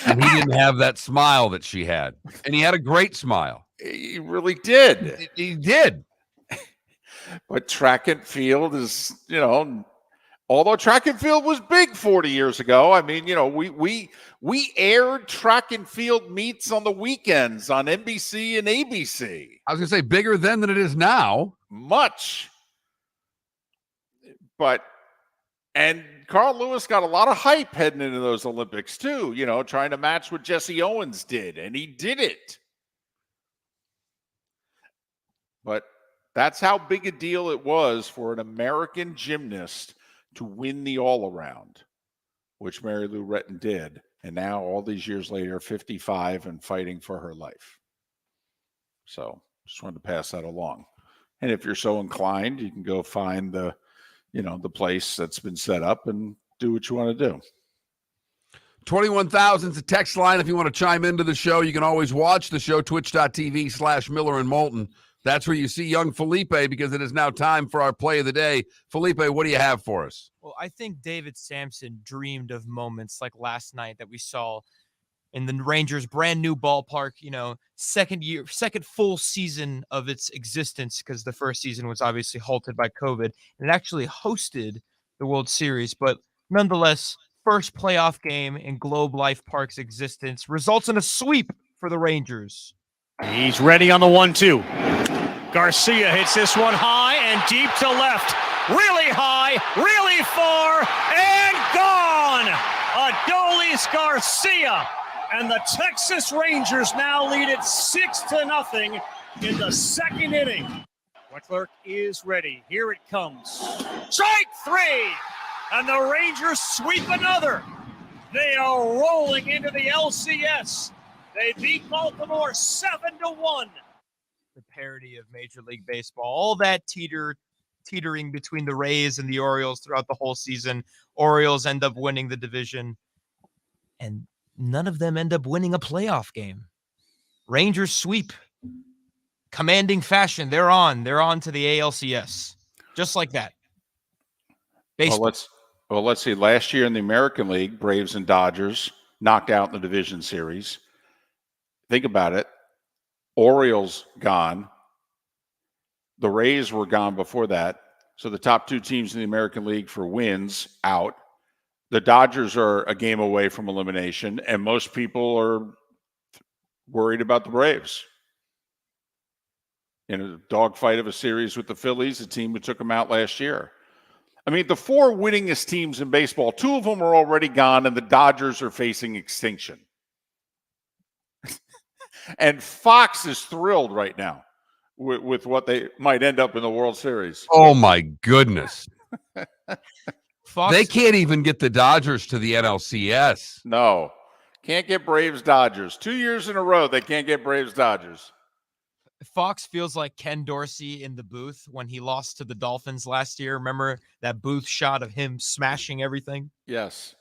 And he didn't have that smile that she had. And he had a great smile. He really did. He did. But track and field is, although track and field was big 40 years ago. I mean, we aired track and field meets on the weekends on NBC and ABC. I was going to say bigger then than it is now. Much. And Carl Lewis got a lot of hype heading into those Olympics too, trying to match what Jesse Owens did, and he did it. But that's how big a deal it was for an American gymnast to win the all-around, which Mary Lou Retton did. And now, all these years later, 55 and fighting for her life. So just wanted to pass that along. And if you're so inclined, you can go find the place that's been set up and do what you want to do. 21,000 is a text line. If you want to chime into the show, you can always watch the show, twitch.tv/Miller and Moulton. That's where you see young Felipe, because it is now time for our play of the day. Felipe, what do you have for us? Well, I think David Sampson dreamed of moments like last night that we saw in the Rangers' brand new ballpark, second full season of its existence, because the first season was obviously halted by COVID, and it actually hosted the World Series. But nonetheless, first playoff game in Globe Life Park's existence results in a sweep for the Rangers. He's ready on the 1-2. Garcia hits this one high and deep to left. Really high, really far, and gone! Adolis Garcia. And the Texas Rangers now lead it 6-0 in the second inning. Leclerc is ready. Here it comes. Strike 3! And the Rangers sweep another. They are rolling into the LCS. They beat Baltimore 7-1. The parody of Major League Baseball, all that teetering between the Rays and the Orioles throughout the whole season. Orioles end up winning the division, and none of them end up winning a playoff game. Rangers sweep, commanding fashion. They're on to the ALCS, just like that. Baseball. Well, let's see. Last year in the American League, Braves and Dodgers knocked out in the division series. Think about it. Orioles gone. The Rays were gone before that. So the top 2 teams in the American League for wins out. The Dodgers are a game away from elimination, and most people are worried about the Braves. In a dogfight of a series with the Phillies, a team who took them out last year. I mean, the 4 winningest teams in baseball, 2 of them are already gone, and the Dodgers are facing extinction. And Fox is thrilled right now with what they might end up in the World Series. Oh, my goodness. Fox, they can't even get the Dodgers to the NLCS. No. Can't get Braves Dodgers. 2 years in a row, they can't get Braves Dodgers. Fox feels like Ken Dorsey in the booth when he lost to the Dolphins last year. Remember that booth shot of him smashing everything? Yes.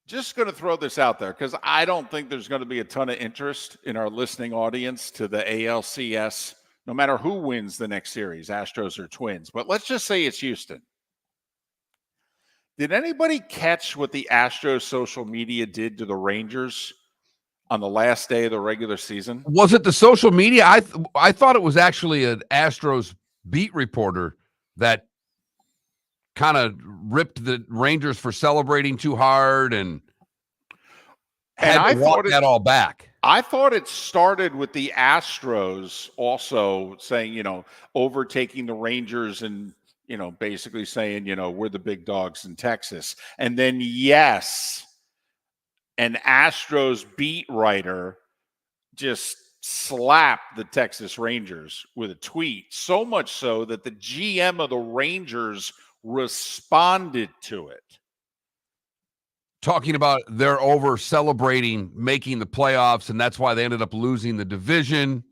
Just going to throw this out there because I don't think there's going to be a ton of interest in our listening audience to the ALCS, no matter who wins the next series, Astros or Twins. But let's just say it's Houston. Did anybody catch what the Astros social media did to the Rangers on the last day of the regular season? Was it the social media? I thought it was actually an Astros beat reporter that kind of ripped the Rangers for celebrating too hard and I walked that all back. I thought it started with the Astros also saying, overtaking the Rangers and, basically saying, we're the big dogs in Texas. And then, yes, an Astros beat writer just slapped the Texas Rangers with a tweet, so much so that the GM of the Rangers responded to it. Talking about they're over celebrating making the playoffs, and that's why they ended up losing the division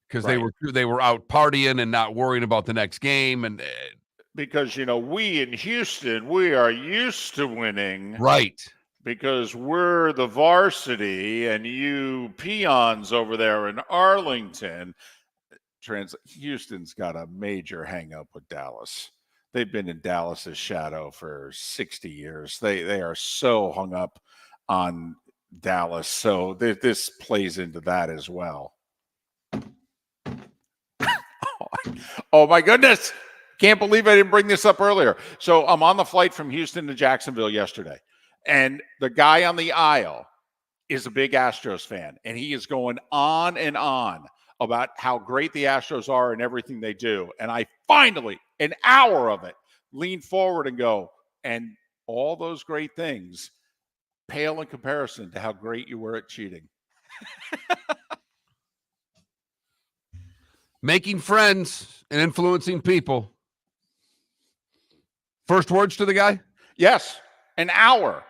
because they were out partying and not worrying about the next game. And because, we in Houston, we are used to winning. Right. Because we're the varsity and you peons over there in Arlington. Houston's got a major hang up with Dallas. They've been in Dallas's shadow for 60 years. They are so hung up on Dallas. So this plays into that as well. Oh, my goodness. Can't believe I didn't bring this up earlier. So I'm on the flight from Houston to Jacksonville yesterday. And the guy on the aisle is a big Astros fan. And he is going on and on about how great the Astros are and everything they do. And I finally, an hour of it, lean forward and go, and all those great things pale in comparison to how great you were at cheating. Making friends and influencing people. First words to the guy? Yes. An hour.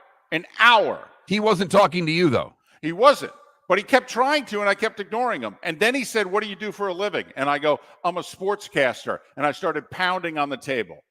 He wasn't talking to you, though. He wasn't. But he kept trying to, and I kept ignoring him. And then he said, "What do you do for a living?" And I go, "I'm a sportscaster." And I started pounding on the table.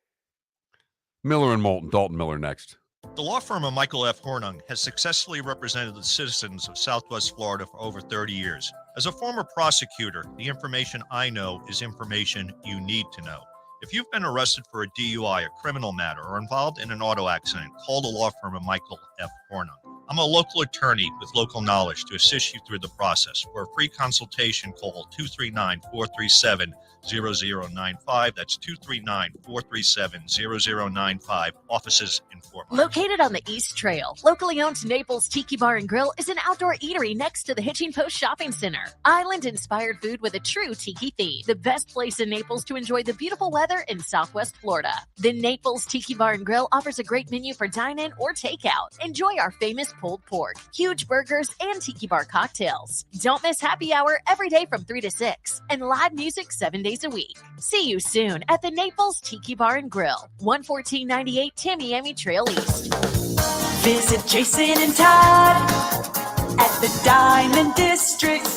Miller and Moulton. Dalton Miller next. The law firm of Michael F. Hornung has successfully represented the citizens of Southwest Florida for over 30 years. As a former prosecutor, the information I know is information you need to know. If you've been arrested for a DUI, a criminal matter, or involved in an auto accident, call the law firm of Michael F. Hornung. I'm a local attorney with local knowledge to assist you through the process. For a free consultation, call 239-437-0095. That's 239-437-0095. Offices in Fort Myers. Located on the East Trail, locally owned Naples Tiki Bar and Grill is an outdoor eatery next to the Hitching Post Shopping Center. Island-inspired food with a true tiki theme. The best place in Naples to enjoy the beautiful weather in Southwest Florida. The Naples Tiki Bar and Grill offers a great menu for dine-in or takeout. Enjoy our famous pulled pork, huge burgers, and tiki bar cocktails. Don't miss happy hour every day from 3 to 6 and live music 7 days a week. See you soon at the Naples Tiki Bar and Grill, 11498 Tamiami Trail East. Visit Jason and Todd at the Diamond District.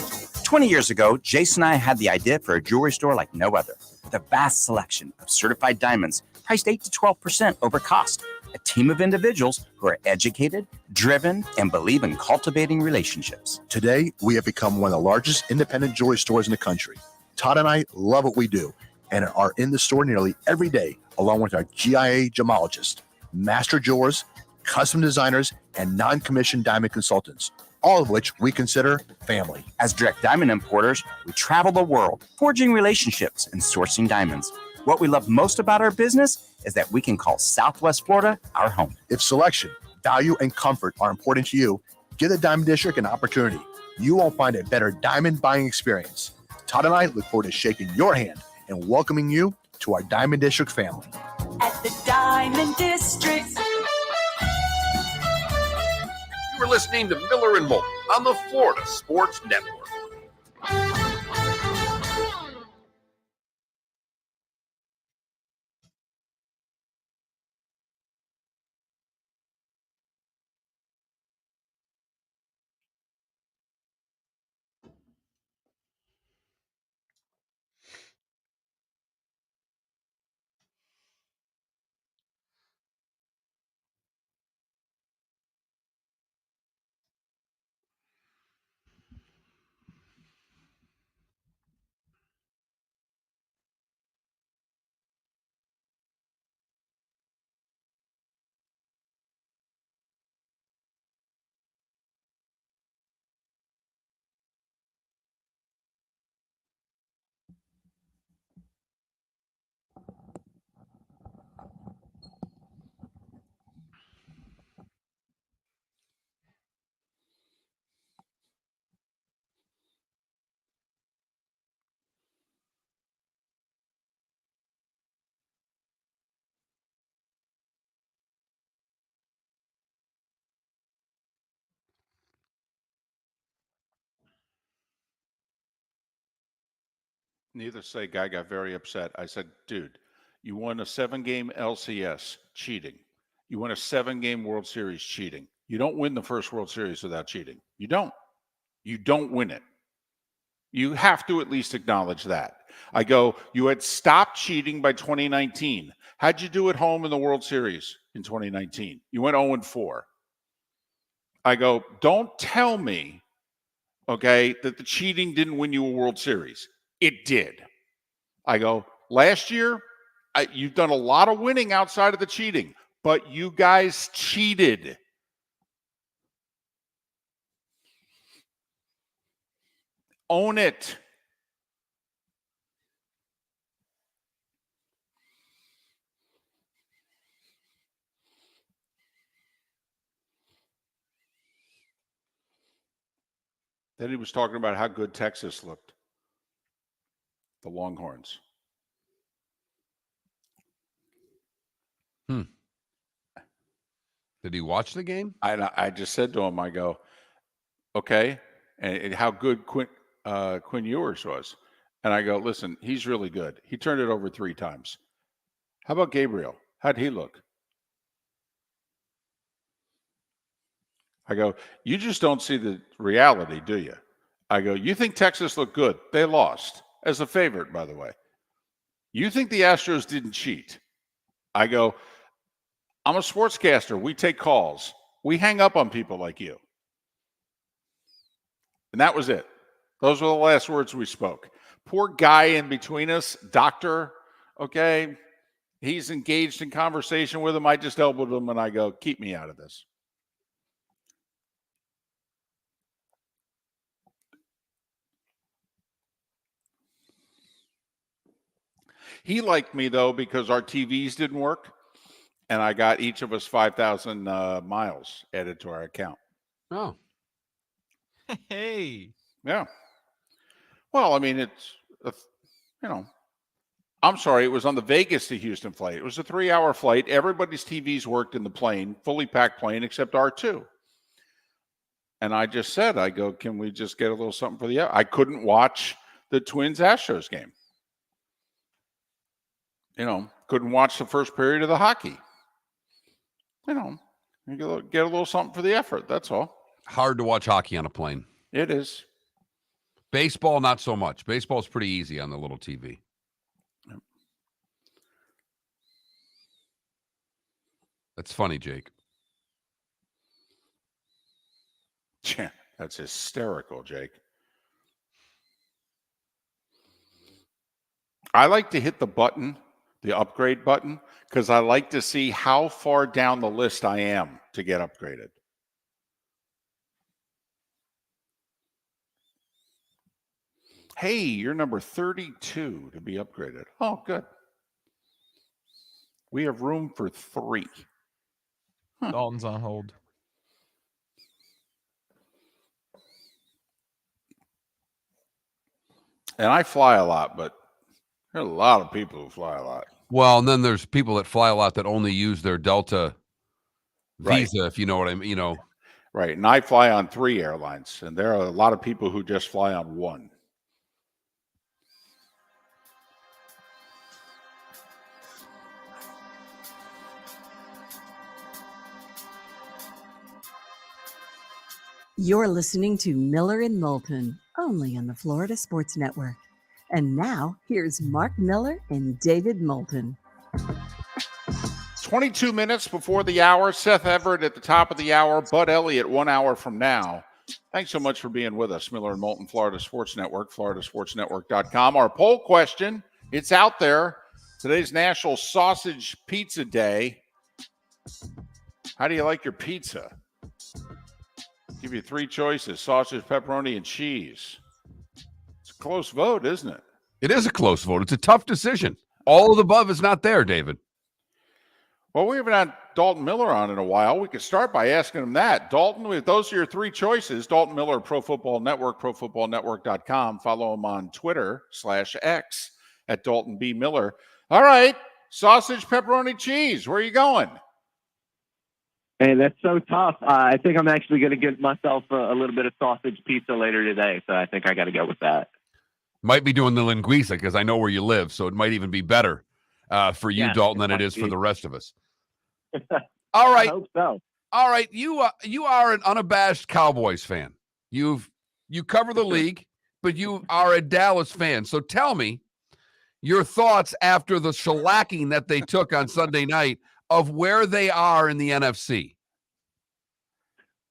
20 years ago, Jason and I had the idea for a jewelry store like no other, with a vast selection of certified diamonds priced 8 to 12% over cost. A team of individuals who are educated, driven, and believe in cultivating relationships. Today, we have become one of the largest independent jewelry stores in the country. Todd and I love what we do and are in the store nearly every day, along with our GIA gemologists, master jewelers, custom designers, and non-commissioned diamond consultants, all of which we consider family. As direct diamond importers, we travel the world, forging relationships and sourcing diamonds. What we love most about our business is that we can call Southwest Florida our home. If selection, value, and comfort are important to you, give the Diamond District an opportunity. You won't find a better diamond buying experience. Todd and I look forward to shaking your hand and welcoming you to our Diamond District family. At the Diamond District. You were listening to Miller and Moulton on the Florida Sports Network. Needless to say, guy got very upset. I said, dude, you won a 7-game LCS, cheating. You won a 7-game World Series, cheating. You don't win the first World Series without cheating. You don't. You don't win it. You have to at least acknowledge that. I go, you had stopped cheating by 2019. How'd you do at home in the World Series in 2019? You went 0-4. I go, don't tell me, okay, that the cheating didn't win you a World Series. It did. I go, last year, you've done a lot of winning outside of the cheating, but you guys cheated. Own it. Then he was talking about how good Texas looked. The Longhorns. Did he watch the game? I just said to him, I go, okay, and how good Quinn Ewers was. And I go, listen, he's really good. He turned it over 3 times. How about Gabriel? How'd he look? I go, you just don't see the reality, do you? I go, you think Texas looked good? They lost as a favorite, by the way. You think the Astros didn't cheat? I go, I'm a sportscaster. We take calls. We hang up on people like you. And that was it. Those were the last words we spoke. Poor guy in between us, doctor, okay? He's engaged in conversation with him. I just elbowed him and I go, keep me out of this. He liked me, though, because our TVs didn't work, and I got each of us 5,000 miles added to our account. Oh. Hey. Yeah. Well, I mean, it's, I'm sorry, it was on the Vegas to Houston flight. It was a 3-hour flight. Everybody's TVs worked in the plane, fully packed plane, except R2. And I just said, I go, can we just get a little something for the – I couldn't watch the Twins-Astros game. Couldn't watch the first period of the hockey. You get a little something for the effort. That's all. Hard to watch hockey on a plane. It is. Baseball, not so much. Baseball's pretty easy on the little TV. Yep. That's funny, Jake. Yeah, that's hysterical, Jake. I like to hit the button, the upgrade button, because I like to see how far down the list I am to get upgraded. Hey, you're number 32 to be upgraded. Oh, good. We have room for 3. Dalton's on hold. And I fly a lot, but there are a lot of people who fly a lot. Well, and then there's people that fly a lot that only use their Delta visa, if you know what I mean, Right, and I fly on 3 airlines, and there are a lot of people who just fly on 1. You're listening to Miller and Moulton, only on the Florida Sports Network. And now, here's Mark Miller and David Moulton. 22 minutes before the hour. Seth Everett at the top of the hour. Bud Elliott 1 hour from now. Thanks so much for being with us. Miller and Moulton, Florida Sports Network, floridasportsnetwork.com. Our poll question, it's out there. Today's National Sausage Pizza Day. How do you like your pizza? Give you 3 choices: sausage, pepperoni, and cheese. It's a close vote, isn't it? It is a close vote. It's a tough decision. All of the above is not there, David. Well, we haven't had Dalton Miller on in a while. We could start by asking him that. Dalton, if those are your 3 choices, Dalton Miller, Pro Football Network, profootballnetwork.com. Follow him on Twitter/X at Dalton B. Miller. All right, sausage, pepperoni, cheese. Where are you going? Hey, that's so tough. I think I'm actually going to get myself a little bit of sausage pizza later today, so I think I got to go with that. Might be doing the linguiça because I know where you live, so it might even be better for you, Yeah, Dalton, it than it might is for be. the rest of us. All right. I hope so. All right, you are an unabashed Cowboys fan. You cover the league, but you are a Dallas fan. So tell me your thoughts after the shellacking that they took on Sunday night of where they are in the NFC.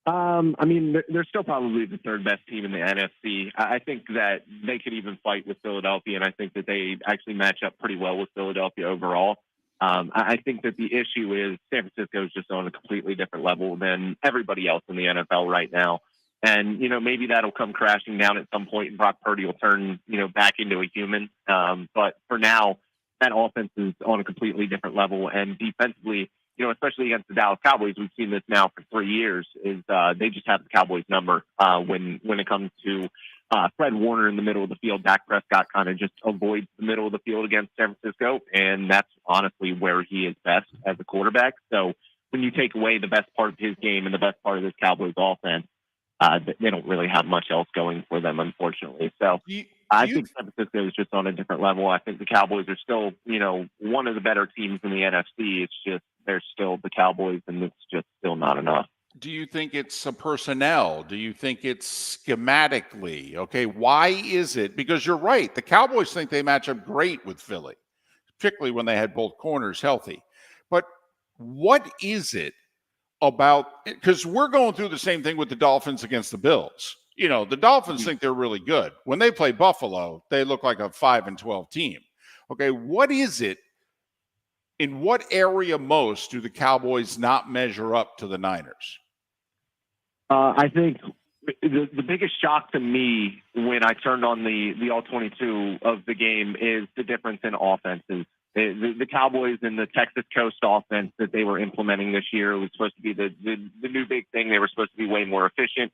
I mean, they're still probably the third best team in the NFC. I think that they could even fight with Philadelphia, and I think that they actually match up pretty well with Philadelphia overall. I think that the issue is San Francisco is just on a completely different level than everybody else in the NFL right now. And, maybe that'll come crashing down at some point and Brock Purdy will turn, back into a human. But for now, that offense is on a completely different level. And defensively, especially against the Dallas Cowboys, we've seen this now for 3 years, is they just have the Cowboys number when it comes to Fred Warner in the middle of the field. Dak Prescott kind of just avoids the middle of the field against San Francisco, and that's honestly where he is best as a quarterback. So when you take away the best part of his game and the best part of this Cowboys offense, they don't really have much else going for them, unfortunately. So I think San Francisco is just on a different level. I think the Cowboys are still, one of the better teams in the NFC. It's just they're still the Cowboys, and it's just still not enough. Do you think it's a personnel? Do you think it's schematically? Okay, why is it? Because you're right. The Cowboys think they match up great with Philly, particularly when they had both corners healthy. But what is it about? Because we're going through the same thing with the Dolphins against the Bills. The Dolphins think they're really good. When they play Buffalo, they look like a 5-12 team. Okay, what is it? In what area most do the Cowboys not measure up to the Niners? I think the biggest shock to me when I turned on the all-22 of the game is the difference in offenses. The Cowboys and the Texas Coast offense that they were implementing this year was supposed to be the new big thing. They were supposed to be way more efficient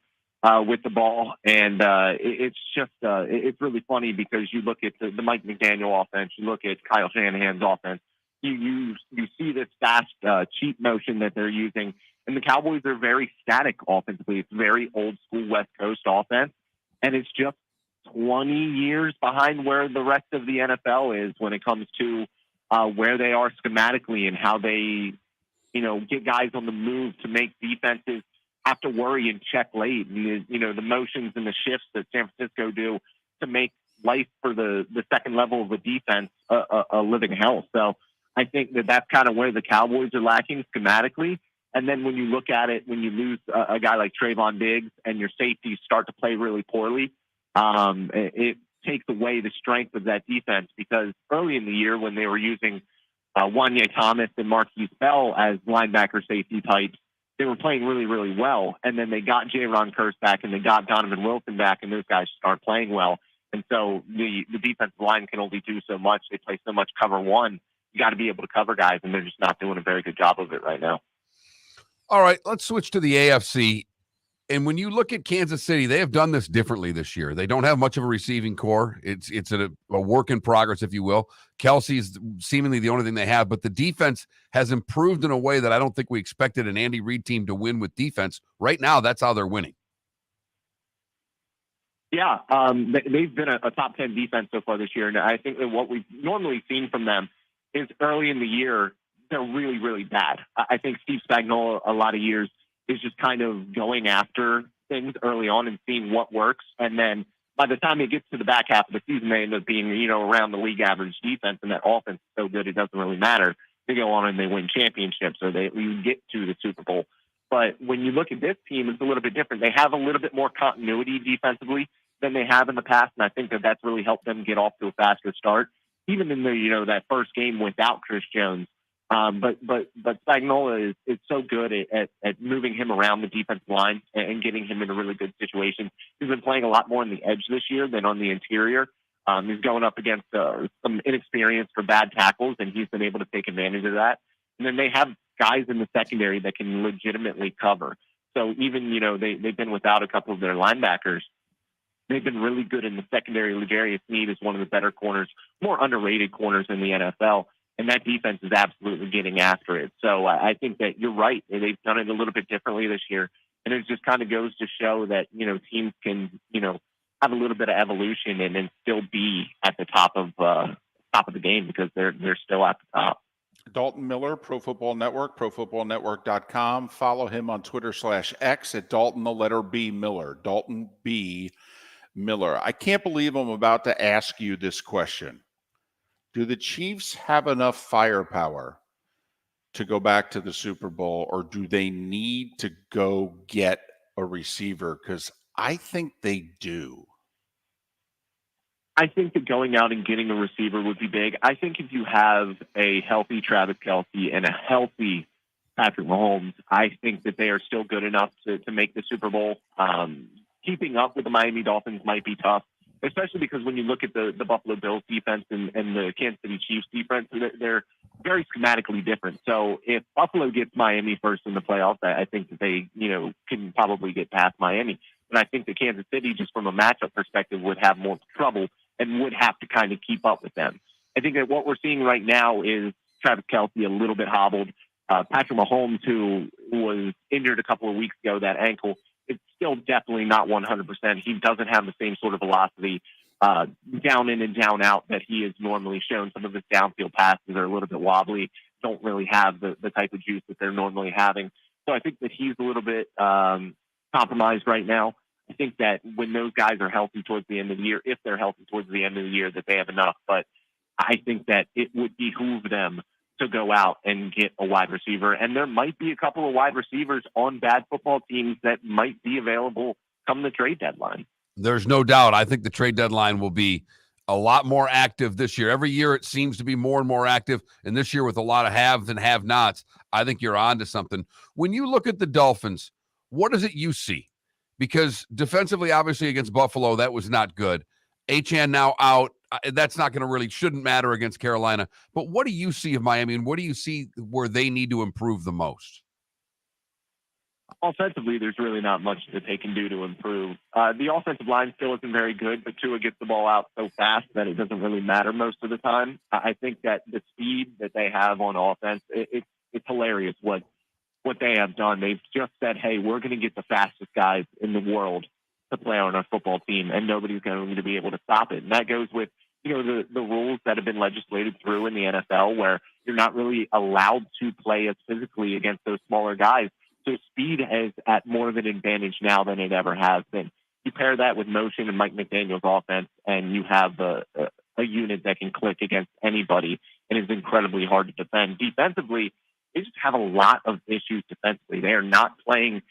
with the ball. And it's just it's really funny because you look at the Mike McDaniel offense, you look at Kyle Shanahan's offense, you see this fast cheat motion that they're using. And the Cowboys are very static offensively. It's very old school West Coast offense. And it's just 20 years behind where the rest of the NFL is when it comes to where they are schematically and how they, get guys on the move to make defenses have to worry and check late. And, the motions and the shifts that San Francisco do to make life for the second level of a defense a living hell. So I think that's kind of where the Cowboys are lacking schematically. And then when you look at it, when you lose a guy like Trayvon Diggs and your safeties start to play really poorly, it takes away the strength of that defense, because early in the year when they were using Wanye Thomas and Marquise Bell as linebacker safety types, they were playing really, really well. And then they got Jaron Kearse back and they got Donovan Wilson back, and those guys start playing well. And so the defensive line can only do so much. They play so much cover one. You got to be able to cover guys, and they're just not doing a very good job of it right now. All right, let's switch to the AFC. And when you look at Kansas City, they have done this differently this year. They don't have much of a receiving core. It's a work in progress, if you will. Kelsey's seemingly the only thing they have, but the defense has improved in a way that I don't think we expected an Andy Reid team to win with defense. Right now, that's how they're winning. Yeah, they've been a top 10 defense so far this year. And I think that what we've normally seen from them is early in the year, they're really, really bad. I think Steve Spagnuolo a lot of years is just kind of going after things early on and seeing what works. And then by the time it gets to the back half of the season, they end up being, around the league average defense, and that offense is so good it doesn't really matter. They go on and they win championships, or they get to the Super Bowl. But when you look at this team, it's a little bit different. They have a little bit more continuity defensively than they have in the past, and I think that that's really helped them get off to a faster start, even in the that first game without Chris Jones. But Spagnuolo is so good at moving him around the defensive line and getting him in a really good situation. He's been playing a lot more on the edge this year than on the interior. He's going up against some inexperienced or bad tackles, and he's been able to take advantage of that. And then they have guys in the secondary that can legitimately cover. So even, they've been without a couple of their linebackers. They've been really good in the secondary. L'Jarius Sneed is one of the better corners, more underrated corners in the NFL. And that defense is absolutely getting after it. So I think that you're right. They've done it a little bit differently this year. And it just kind of goes to show that, teams can, have a little bit of evolution and then still be at the top of the game because they're still at the top. Dalton Miller, Pro Football Network, profootballnetwork.com. Follow him on Twitter/X at Dalton, the letter B, Miller. Dalton B. Miller. I can't believe I'm about to ask you this question. Do the Chiefs have enough firepower to go back to the Super Bowl, or do they need to go get a receiver? Because I think they do. I think that going out and getting a receiver would be big. I think if you have a healthy Travis Kelce and a healthy Patrick Mahomes, I think that they are still good enough to make the Super Bowl. Keeping up with the Miami Dolphins might be tough, especially because when you look at the Buffalo Bills defense and the Kansas City Chiefs defense, they're very schematically different. So if Buffalo gets Miami first in the playoffs, I think that they, can probably get past Miami. But I think that Kansas City, just from a matchup perspective, would have more trouble and would have to kind of keep up with them. I think that what we're seeing right now is Travis Kelce a little bit hobbled. Patrick Mahomes, who was injured a couple of weeks ago, that ankle, it's still definitely not 100%. He doesn't have the same sort of velocity down in and down out that he has normally shown. Some of his downfield passes are a little bit wobbly, don't really have the type of juice that they're normally having. So I think that he's a little bit compromised right now. I think that when those guys are healthy towards the end of the year, if they're healthy towards the end of the year, that they have enough. But I think that it would behoove them to go out and get a wide receiver. And there might be a couple of wide receivers on bad football teams that might be available come the trade deadline. There's no doubt. I think the trade deadline will be a lot more active this year. Every year it seems to be more and more active. And this year with a lot of haves and have-nots, I think you're on to something. When you look at the Dolphins, what is it you see? Because defensively, obviously, against Buffalo, that was not good. Achane now out. That's not going to really, shouldn't matter against Carolina. But what do you see of Miami, and what do you see where they need to improve the most? Offensively, there's really not much that they can do to improve. The offensive line still isn't very good, but Tua gets the ball out so fast that it doesn't really matter most of the time. I think that the speed that they have on offense, it's hilarious what they have done. They've just said, hey, we're going to get the fastest guys in the world to play on our football team, and nobody's going to be able to stop it. And that goes with, the rules that have been legislated through in the NFL where you're not really allowed to play as physically against those smaller guys. So speed is at more of an advantage now than it ever has been. You pair that with motion and Mike McDaniel's offense, and you have a unit that can click against anybody and is incredibly hard to defend. Defensively, they just have a lot of issues defensively. They are not playing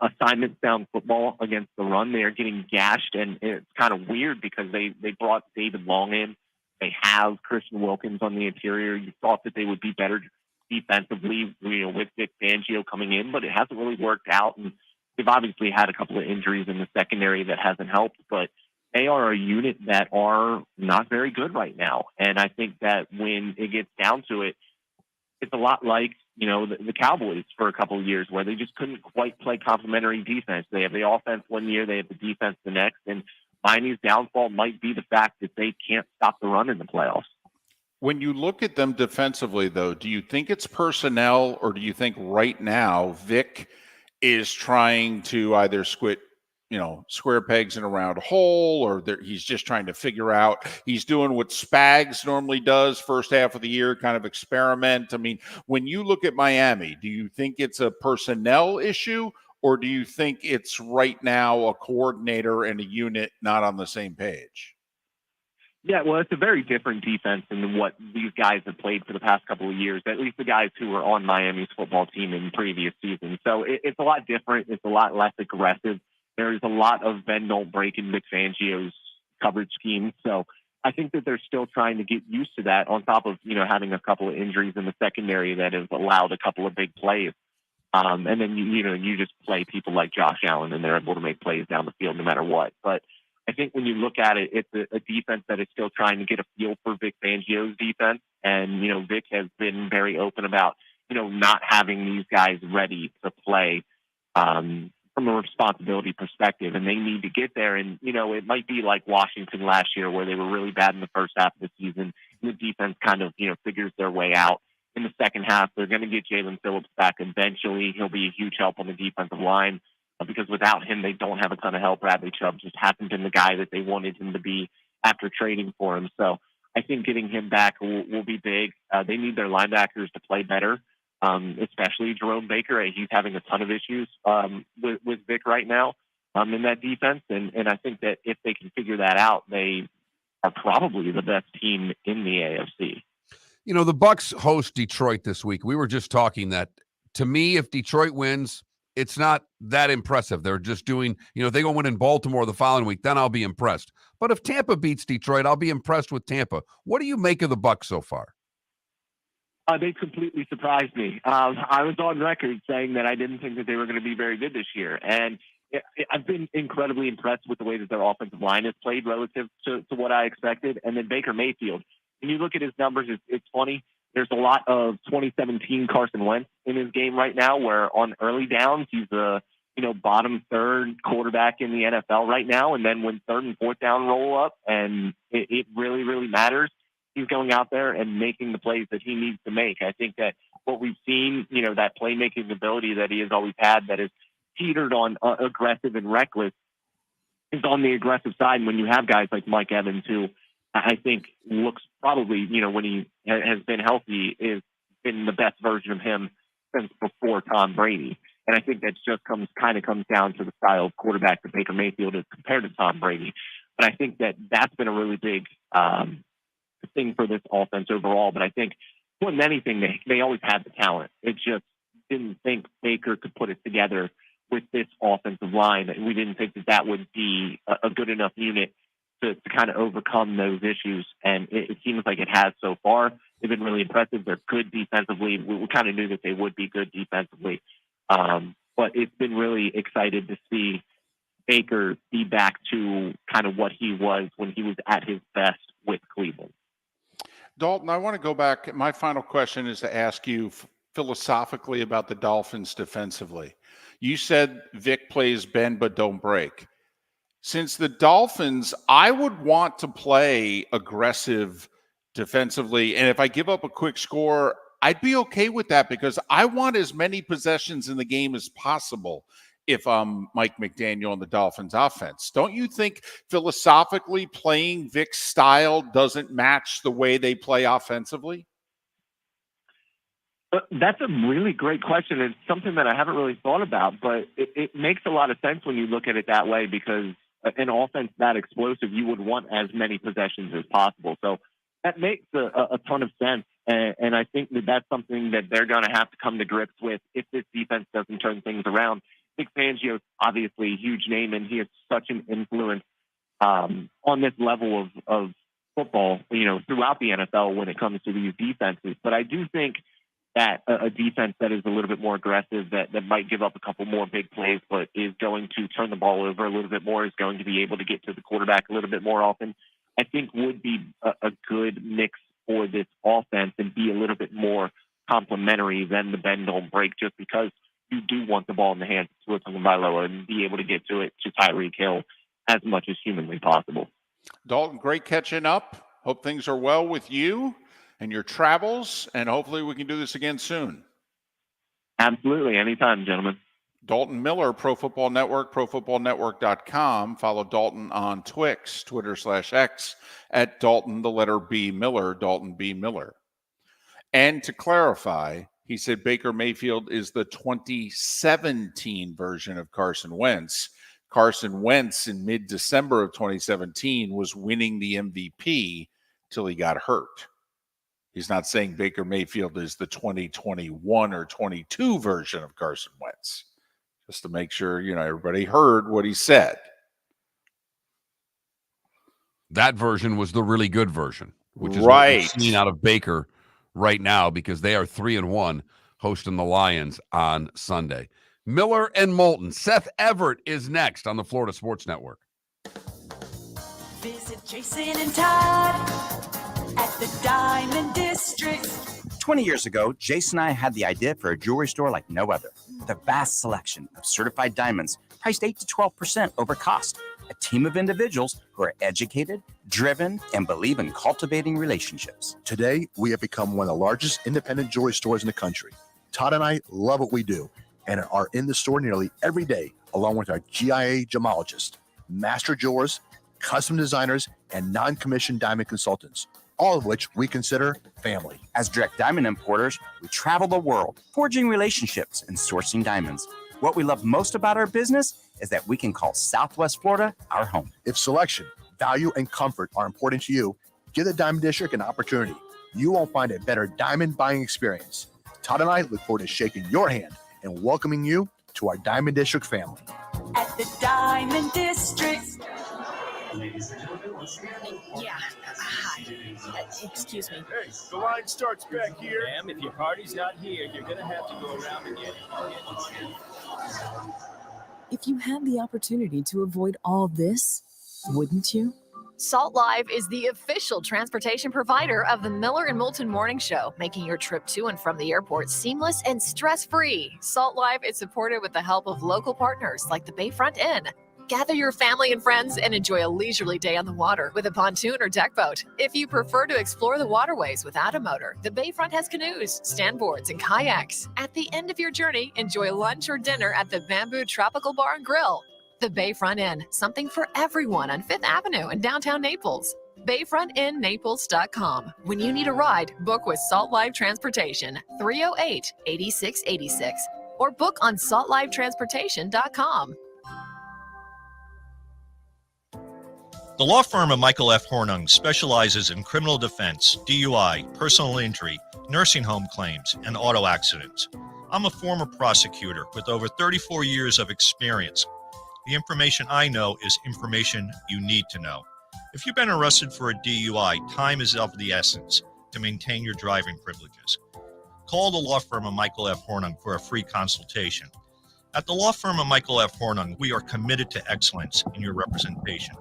assignment-down football against the run. They are getting gashed, and it's kind of weird because they brought David Long in. They have Christian Wilkins on the interior. You thought that they would be better defensively, with Vic Fangio coming in, but it hasn't really worked out. And they've obviously had a couple of injuries in the secondary that hasn't helped, but they are a unit that are not very good right now. And I think that when it gets down to it, it's a lot like, the Cowboys for a couple of years where they just couldn't quite play complementary defense. They have the offense one year, they have the defense the next, and Miami's downfall might be the fact that they can't stop the run in the playoffs. When you look at them defensively, though, do you think it's personnel, or do you think right now Vic is trying to either square pegs in a round hole, or he's just trying to figure out, he's doing what Spags normally does first half of the year, kind of experiment? I mean, when you look at Miami, do you think it's a personnel issue, or do you think it's right now a coordinator and a unit not on the same page? Yeah, well, it's a very different defense than what these guys have played for the past couple of years, at least the guys who were on Miami's football team in previous seasons. So it's a lot different. It's a lot less aggressive. There's a lot of bend don't break in Vic Fangio's coverage scheme. So I think that they're still trying to get used to that, on top of, having a couple of injuries in the secondary that have allowed a couple of big plays. And then, you just play people like Josh Allen, and they're able to make plays down the field no matter what. But I think when you look at it, it's a defense that is still trying to get a feel for Vic Fangio's defense. And, Vic has been very open about, not having these guys ready to play from a responsibility perspective. And they need to get there. And, it might be like Washington last year where they were really bad in the first half of the season. The defense kind of, figures their way out. In the second half, they're going to get Jalen Phillips back eventually. He'll be a huge help on the defensive line. because without him, they don't have a ton of help. Bradley Chubb just hasn't been the guy that they wanted him to be after trading for him. So I think getting him back will be big. They need their linebackers to play better, especially Jerome Baker. He's having a ton of issues with Vic right now in that defense. And I think that if they can figure that out, they are probably the best team in the AFC. You know, the Bucs host Detroit this week. We were just talking that, to me, if Detroit wins, it's not that impressive. They're just doing, if they go win in Baltimore the following week, then I'll be impressed. But if Tampa beats Detroit, I'll be impressed with Tampa. What do you make of the Bucs so far? They completely surprised me. I was on record saying that I didn't think that they were going to be very good this year. And I've been incredibly impressed with the way that their offensive line has played relative to what I expected. And then Baker Mayfield, when you look at his numbers, it's funny. There's a lot of 2017 Carson Wentz in his game right now, where on early downs, he's a bottom third quarterback in the NFL right now. And then when third and fourth down roll up and it really, really matters, he's going out there and making the plays that he needs to make. I think that what we've seen, that playmaking ability that he has always had that is teetered on aggressive and reckless is on the aggressive side. And when you have guys like Mike Evans, who I think looks probably, when he has been healthy, is been the best version of him since before Tom Brady. And I think that just comes down to the style of quarterback that Baker Mayfield is compared to Tom Brady. But I think that that's been a really big thing for this offense overall. But I think more than anything, they always had the talent. It just didn't think Baker could put it together with this offensive line. We didn't think that would be a good enough unit to kind of overcome those issues. And it seems like it has so far. They've been really impressive. They're good defensively. We kind of knew that they would be good defensively. But it's been really excited to see Baker be back to kind of what he was when he was at his best with Cleveland. Dalton, I want to go back. My final question is to ask you philosophically about the Dolphins defensively. You said Vic plays bend but don't break. Since the Dolphins, I would want to play aggressive defensively. And if I give up a quick score, I'd be okay with that because I want as many possessions in the game as possible if I'm Mike McDaniel and the Dolphins offense. Don't you think philosophically playing Vic's style doesn't match the way they play offensively? That's a really great question. It's something that I haven't really thought about, but it makes a lot of sense when you look at it that way, because an offense that explosive, you would want as many possessions as possible. So that makes a ton of sense. And I think that that's something that they're going to have to come to grips with if this defense doesn't turn things around. Vic Fangio is obviously a huge name, and he has such an influence on this level of football, throughout the NFL when it comes to these defenses. But I do think that a defense that is a little bit more aggressive, that might give up a couple more big plays, but is going to turn the ball over a little bit more, is going to be able to get to the quarterback a little bit more often, I think would be a good mix for this offense and be a little bit more complementary than the bend don't break, just because you do want the ball in the hands of Tua Tagovailoa and be able to get to it to Tyreek Hill as much as humanly possible. Dalton, great catching up. Hope things are well with you and your travels, and hopefully we can do this again soon. Absolutely. Anytime, gentlemen. Dalton Miller, Pro Football Network, ProFootballNetwork.com. Follow Dalton on Twix, Twitter/X, at Dalton, the letter B, Miller, Dalton B. Miller. And to clarify, he said Baker Mayfield is the 2017 version of Carson Wentz. Carson Wentz in mid-December of 2017 was winning the MVP till he got hurt. He's not saying Baker Mayfield is the 2021 or 22 version of Carson Wentz. Just to make sure, everybody heard what he said. That version was the really good version, which is right. What we're seeing out of Baker right now, because they are 3-1 hosting the Lions on Sunday. Miller and Moulton. Seth Everett is next on the Florida Sports Network. Visit Jason and Todd at the Diamond District. 20 years ago, Jason and I had the idea for a jewelry store like no other. With a vast selection of certified diamonds priced 8 to 12% over cost. A team of individuals who are educated, driven, and believe in cultivating relationships. Today, we have become one of the largest independent jewelry stores in the country. Todd and I love what we do and are in the store nearly every day, along with our GIA gemologists, master jewelers, custom designers, and non-commissioned diamond consultants, all of which we consider family. As direct diamond importers, we travel the world, forging relationships and sourcing diamonds. What we love most about our business is that we can call Southwest Florida our home. If selection, value, and comfort are important to you, give the Diamond District an opportunity. You won't find a better diamond buying experience. Todd and I look forward to shaking your hand and welcoming you to our Diamond District family. At the Diamond District. Yeah. Hi. Excuse me. Hey, the line starts back here. Ma'am, if your party's not here, you're going to have to go around and get it. If you had the opportunity to avoid all this, wouldn't you? Salt Live is the official transportation provider of the Miller and Moulton Morning Show, making your trip to and from the airport seamless and stress-free. Salt Live is supported with the help of local partners like the Bayfront Inn. Gather your family and friends and enjoy a leisurely day on the water with a pontoon or deck boat. If you prefer to explore the waterways without a motor, the Bayfront has canoes, standboards, and kayaks. At the end of your journey, enjoy lunch or dinner at the Bamboo Tropical Bar and Grill. The Bayfront Inn, something for everyone on 5th Avenue in downtown Naples. BayfrontInNaples.com. When you need a ride, book with Salt Live Transportation, 308-8686, or book on saltlivetransportation.com. The law firm of Michael F. Hornung specializes in criminal defense, DUI, personal injury, nursing home claims, and auto accidents. I'm a former prosecutor with over 34 years of experience. The information I know is information you need to know. If you've been arrested for a DUI, time is of the essence to maintain your driving privileges. Call the law firm of Michael F. Hornung for a free consultation. At the law firm of Michael F. Hornung, we are committed to excellence in your representation.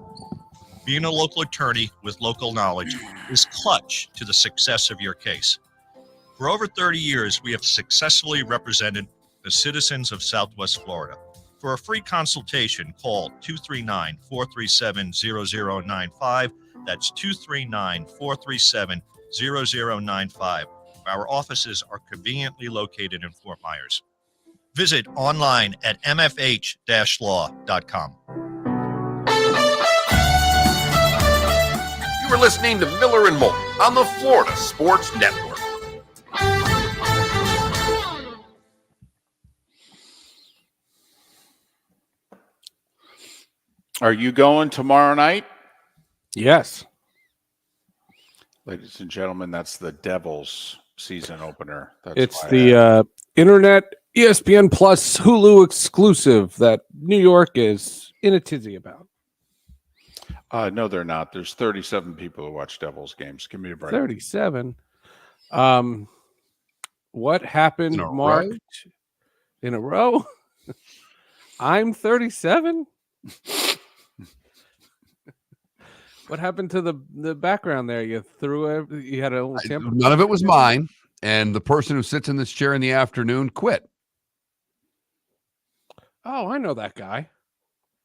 Being a local attorney with local knowledge is clutch to the success of your case. For over 30 years, we have successfully represented the citizens of Southwest Florida. For a free consultation, call 239-437-0095. That's 239-437-0095. Our offices are conveniently located in Fort Myers. Visit online at mfh-law.com. You are listening to Miller and Moulton on the Florida Sports Network. Are you going tomorrow night? Yes. Ladies and gentlemen, that's the Devils season opener. That's It's why the internet ESPN Plus Hulu exclusive that New York is in a tizzy about. no, they're not. There's 37 people who watch Devils games. Give me a break. 37. What happened, In a Mark? row? In a row? I'm 37? What happened to the background there? You had a little temper. None of it was mine. And the person who sits in this chair in the afternoon quit. Oh, I know that guy.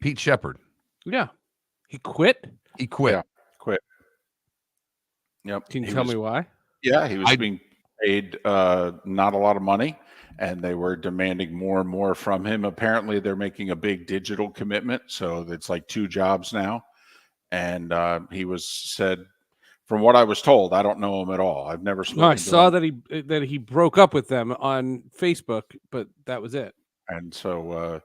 Pete Shepard. Yeah. He quit? He quit. Yeah, quit. Yep. Can you He tell was- me why? Yeah, he was being paid not a lot of money, and they were demanding more and more from him. Apparently, they're making a big digital commitment, so it's like 2 jobs now. And he said, from what I was told, I don't know him at all. I've never spoken No, I to saw him. that he broke up with them on Facebook, but that was it. And so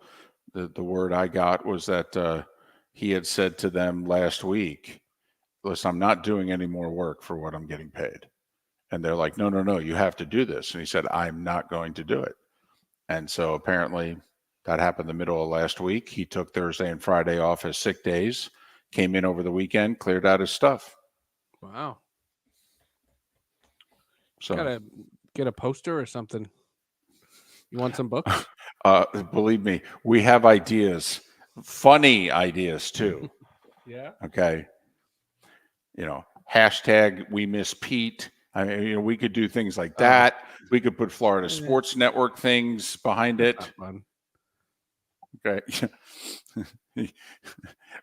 the word I got was that he had said to them last week, listen, I'm not doing any more work for what I'm getting paid. And they're like, no, you have to do this. And he said, I'm not going to do it. And so apparently that happened the middle of last week. He took Thursday and Friday off as sick days, came in over the weekend, cleared out his stuff. Wow. So Gotta get a poster or something. You want some books? believe me, we have ideas, funny ideas too. Yeah. Okay. Hashtag we miss Pete. I mean, we could do things like that. We could put Florida Sports Network things behind it. Okay.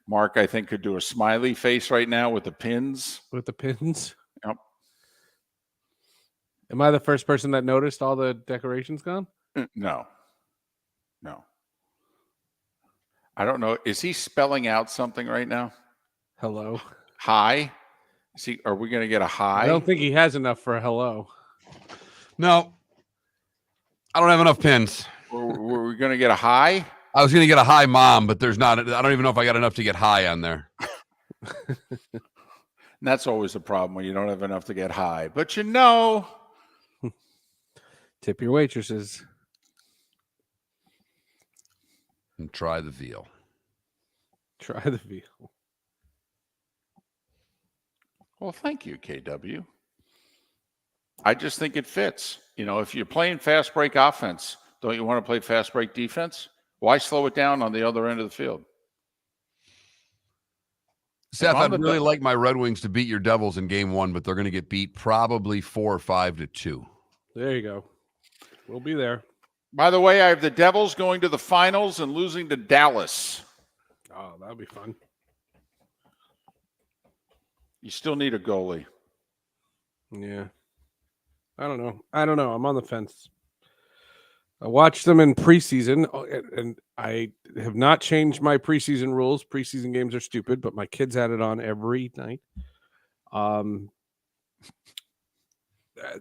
Mark, I think, could do a smiley face right now with the pins. With the pins? Yep. Am I the first person that noticed all the decorations gone? No. I don't know. Is he spelling out something right now? Hello. Hi? Are we going to get a hi? I don't think he has enough for a hello. No. I don't have enough pins. Were we going to get a hi? I was going to get a hi, Mom, but there's not. I don't even know if I got enough to get hi on there. And that's always a problem when you don't have enough to get high. But tip your waitresses. And try the veal. Try the veal. Well, thank you, KW. I just think it fits. If you're playing fast break offense, don't you want to play fast break defense? Why slow it down on the other end of the field? Seth, I'd really like my Red Wings to beat your Devils in game 1, but they're going to get beat probably 4 or 5-2. There you go. We'll be there. By the way, I have the Devils going to the finals and losing to Dallas. Oh, that'll be fun. You still need a goalie. Yeah. I don't know. I'm on the fence. I watched them in preseason, and I have not changed my preseason rules. Preseason games are stupid, but my kids had it on every night.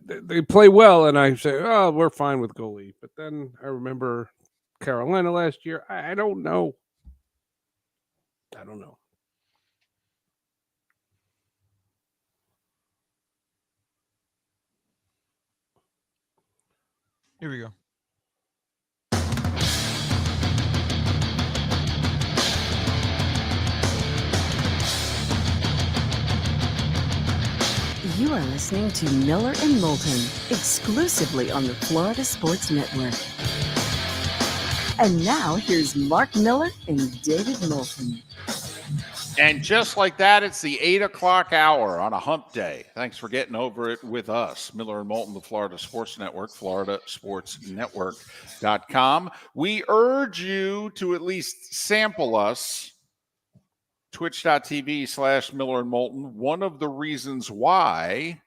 They play well, and I say, oh, we're fine with goalie. But then I remember Carolina last year. I don't know. Here we go. You are listening to Miller and Moulton, exclusively on the Florida Sports Network. And now, here's Mark Miller and David Moulton. And just like that, it's the 8 o'clock hour on a hump day. Thanks for getting over it with us. Miller and Moulton, the Florida Sports Network, floridasportsnetwork.com. We urge you to at least sample us. Twitch.tv/Miller and Moulton. One of the reasons why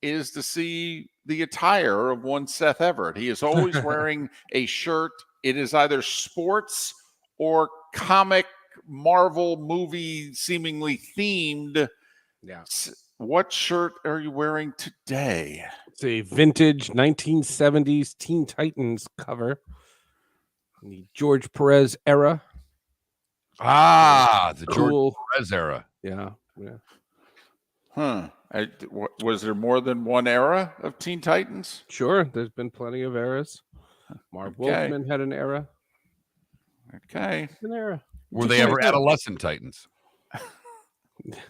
is to see the attire of one Seth Everett. He is always wearing a shirt. It is either sports or comic Marvel movie seemingly themed. Yeah. What shirt are you wearing today? It's a vintage 1970s Teen Titans cover. In the George Perez era. The George Perez era. Yeah. Was there more than one era of Teen Titans? Sure. There's been plenty of eras. Marv Wolfman had an era. Okay. An era. Were they ever adolescent Titans?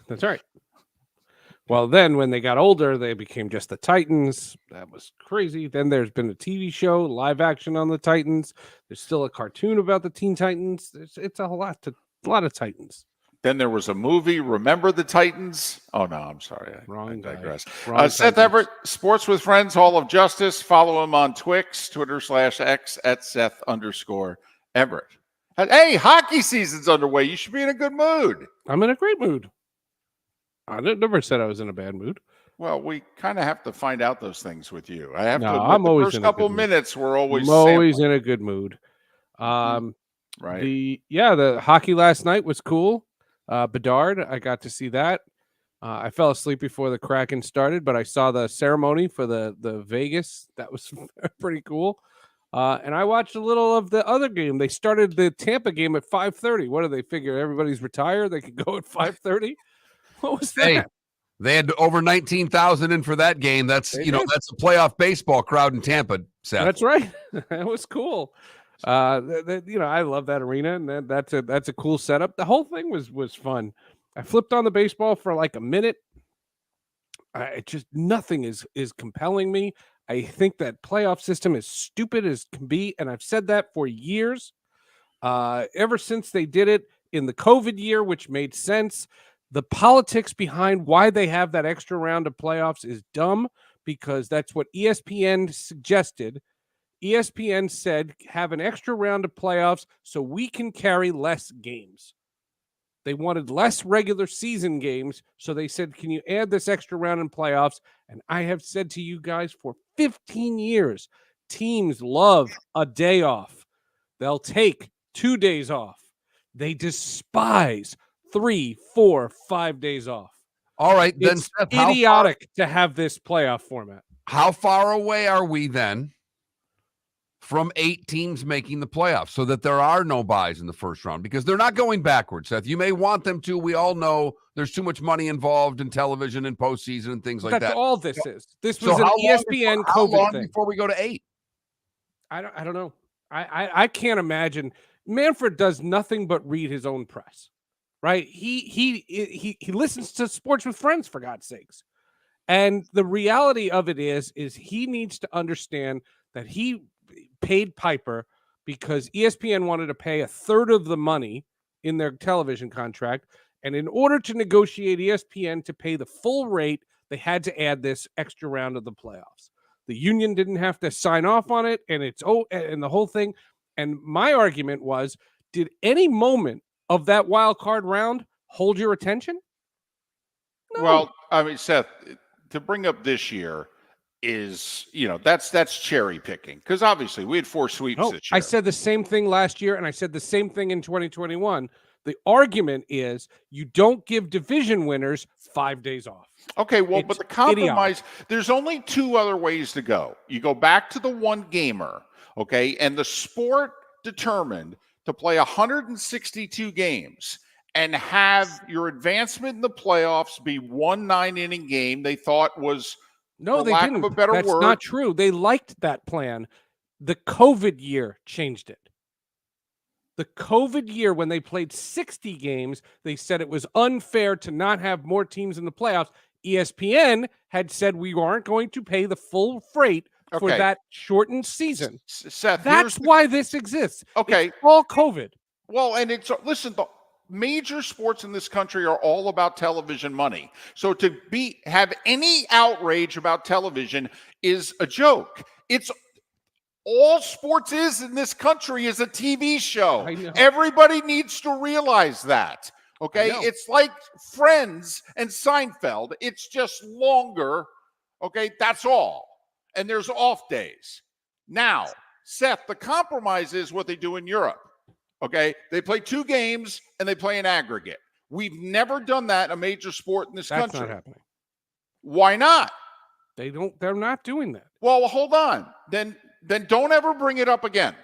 That's right. Well, then when they got older, they became just the Titans. That was crazy. Then there's been a TV show, live action on the Titans. There's still a cartoon about the Teen Titans. It's a lot of Titans. Then there was a movie, Remember the Titans? Oh, no, I'm sorry. I digress. Seth Everett, Sports with Friends, Hall of Justice. Follow him on Twix, Twitter/X @SethEverett. Hey, hockey season's underway. You should be in a good mood. I'm in a great mood. I never said I was in a bad mood. Well, we kind of have to find out those things with you. I have to admit, I'm always the first in a couple good mood. minutes, we're always in a good mood. Right. The hockey last night was cool. Bedard, I got to see that. I fell asleep before the Kraken started, but I saw the ceremony for the Vegas. That was pretty cool. And I watched a little of the other game. They started the Tampa game at 5:30. What do they figure? Everybody's retired. They could go at 5:30. What was that? Hey, they had over 19,000 in for that game. That's that's a playoff baseball crowd in Tampa, Seth. That's right. That was cool. I love that arena, and that's a cool setup. The whole thing was fun. I flipped on the baseball for like a minute. Nothing is compelling me. I think that playoff system is stupid as can be, and I've said that for years. Ever since they did it in the COVID year, which made sense. The politics behind why they have that extra round of playoffs is dumb because that's what ESPN suggested. ESPN said have an extra round of playoffs so we can carry less games. They wanted less regular season games, so they said, can you add this extra round in playoffs? And I have said to you guys for 15 years, teams love a day off. They'll take 2 days off. They despise 3, 4, 5 days off. All right, then It's Seth, idiotic to have this playoff format. How far away are we then from 8 teams making the playoffs so that there are no buys in the first round? Because they're not going backwards, Seth. You may want them to. We all know there's too much money involved in television and postseason and things like that. That's all this is. This So was an how long ESPN how COVID long thing. before we go to 8? I don't know. I can't imagine. Manfred does nothing but read his own press, right? He listens to Sports with Friends, for God's sakes. And the reality of it is he needs to understand that he paid Piper because ESPN wanted to pay a third of the money in their television contract. And in order to negotiate ESPN to pay the full rate, they had to add this extra round of the playoffs. The union didn't have to sign off on it, and and the whole thing. And my argument was, did any moment of that wild card round hold your attention? No. Well, I mean, Seth, to bring up this year is, that's cherry picking, because obviously we had 4 sweeps No, this year. I said the same thing last year, and I said the same thing in 2021. The argument is you don't give division winners 5 days off. Okay, well, but It's the compromise, idiotic. there's only 2 other ways to go. You go back to the one gamer, okay, and the sport determined to play 162 games and have your advancement in the playoffs be 1 9-inning game. They thought was, No, for they lack didn't. of a better That's word, not true. They liked that plan. The COVID year changed it. The COVID year, when they played 60 games, they said it was unfair to not have more teams in the playoffs. ESPN had said we aren't going to pay the full freight for Okay. that shortened season. Seth, That's why this exists. Okay. It's all COVID. Well, and listen, the major sports in this country are all about television money. So to have any outrage about television is a joke. It's all sports is in this country is a TV show. I know. Everybody needs to realize that. Okay. I know. It's like Friends and Seinfeld. It's just longer. Okay. That's all. And there's off days. Now, Seth, the compromise is what they do in Europe. Okay. They play 2 games and they play an aggregate. We've never done that in a major sport in this That's country. not happening. Why not? They're not doing that. Well, hold on. Then don't ever bring it up again.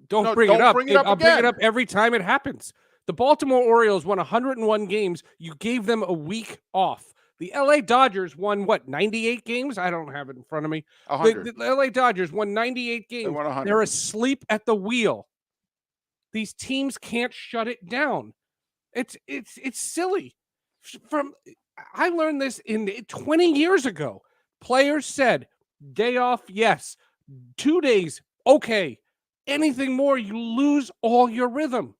Don't bring it up. I'll again. bring it up every time it happens. The Baltimore Orioles won 101 games. You gave them a week off. The LA Dodgers won 98 games? I don't have it in front of me. 100. The LA Dodgers won 98 games. won 100. They're asleep at the wheel. These teams can't shut it down. It's silly. I learned this 20 years ago. Players said, day off, yes. 2 days, okay. Anything more, you lose all your rhythm.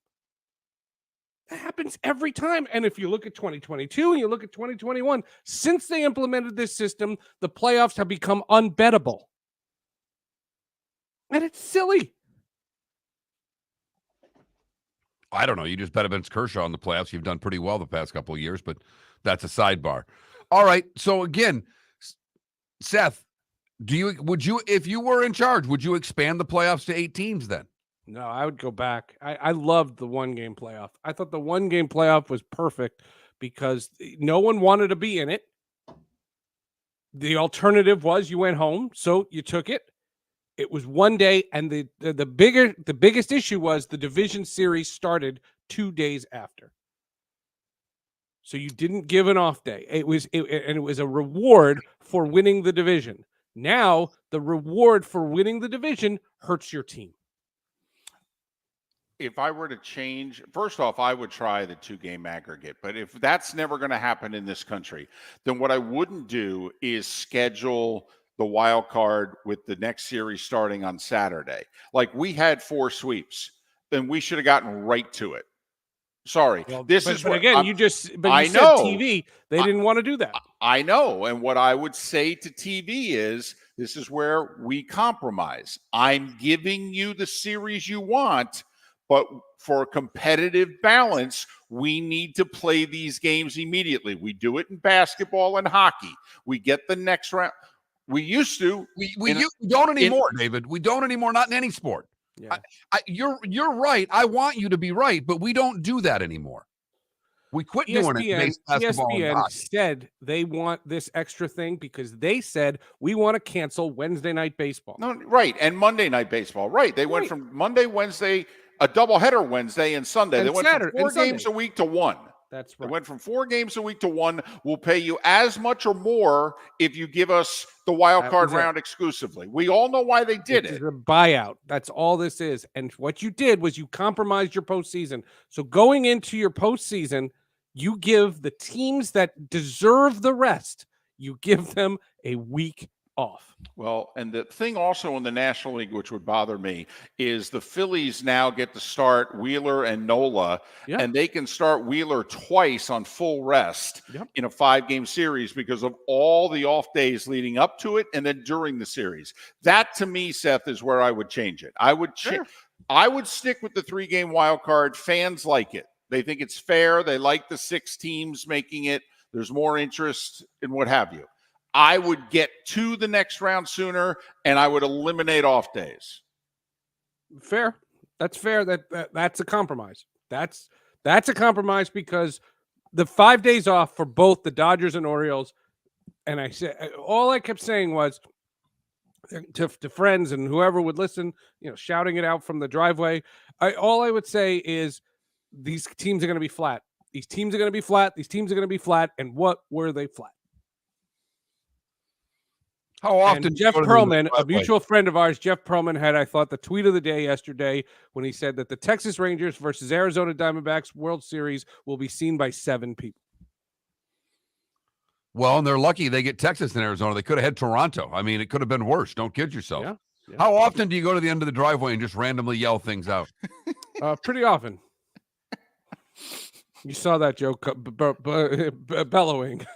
That happens every time. And if you look at 2022 and you look at 2021, since they implemented this system, the playoffs have become unbettable. And it's silly. I don't know. You just bet against Kershaw in the playoffs. You've done pretty well the past couple of years, but that's a sidebar. All right. So again, Seth, would you, if you were in charge, would you expand the playoffs to 8 teams then? No, I would go back. I loved the 1-game playoff. I thought the 1-game playoff was perfect because no one wanted to be in it. The alternative was you went home, so you took it. It was 1 day, and the biggest issue was the division series started 2 days after. So you didn't give an off day. It was a reward for winning the division. Now the reward for winning the division hurts your team. If I were to change, first off, I would try the 2-game aggregate. But if that's never going to happen in this country, then what I wouldn't do is schedule the wild card with the next series starting on Saturday. Like we had 4 sweeps, then we should have gotten right to it. Sorry. Well, but said said TV. They didn't want to do that. I know. And what I would say to TV is, this is where we compromise. I'm giving you the series you want, but for a competitive balance, we need to play these games immediately. We do it in basketball and hockey. We get the next round. We used to. We don't anymore, David. We don't anymore, not in any sport. Yeah. You're right. I want you to be right, but we don't do that anymore. We quit doing it. Based basketball and ESPN hockey. said they want this extra thing because they said we want to cancel Wednesday night baseball. No, right, and Monday night baseball. Right, they went from Monday, Wednesday, a doubleheader Wednesday and Sunday. And they went Saturday, from 4 and Sunday. games a week to 1. That's They right. went from 4 games a week to 1. We'll pay you as much or more if you give us the wild That card was it. round exclusively. We all know why they did This it. is a buyout. That's all this is. And what you did was you compromised your postseason. So going into your postseason, you give the teams that deserve the rest, you give them a week off. Well, and the thing also in the National League, which would bother me, is the Phillies now get to start Wheeler and Nola, Yep. and they can start Wheeler twice on full rest in a 5-game series because of all the off days leading up to it and then during the series. That, to me, Seth, is where I would change it. I would stick with the 3-game wild card. Fans like it. They think it's fair. They like the 6 teams making it. There's more interest in what have you. I would get to the next round sooner, and I would eliminate off days. Fair. That's fair. That's a compromise. That's a compromise because the 5 days off for both the Dodgers and Orioles, and I said all I kept saying was to friends and whoever would listen, shouting it out from the driveway. All I would say is these teams are going to be flat. These teams are going to be flat. These teams are going to be flat. And what were they flat? How often? And Jeff Perlman, a mutual friend of ours, Jeff Perlman, had, I thought, the tweet of the day yesterday when he said that the Texas Rangers versus Arizona Diamondbacks World Series will be seen by 7 people. Well, and they're lucky they get Texas and Arizona. They could have had Toronto. I mean, it could have been worse. Don't kid yourself. Yeah. How often do you go to the end of the driveway and just randomly yell things out? Pretty often. You saw that joke bellowing.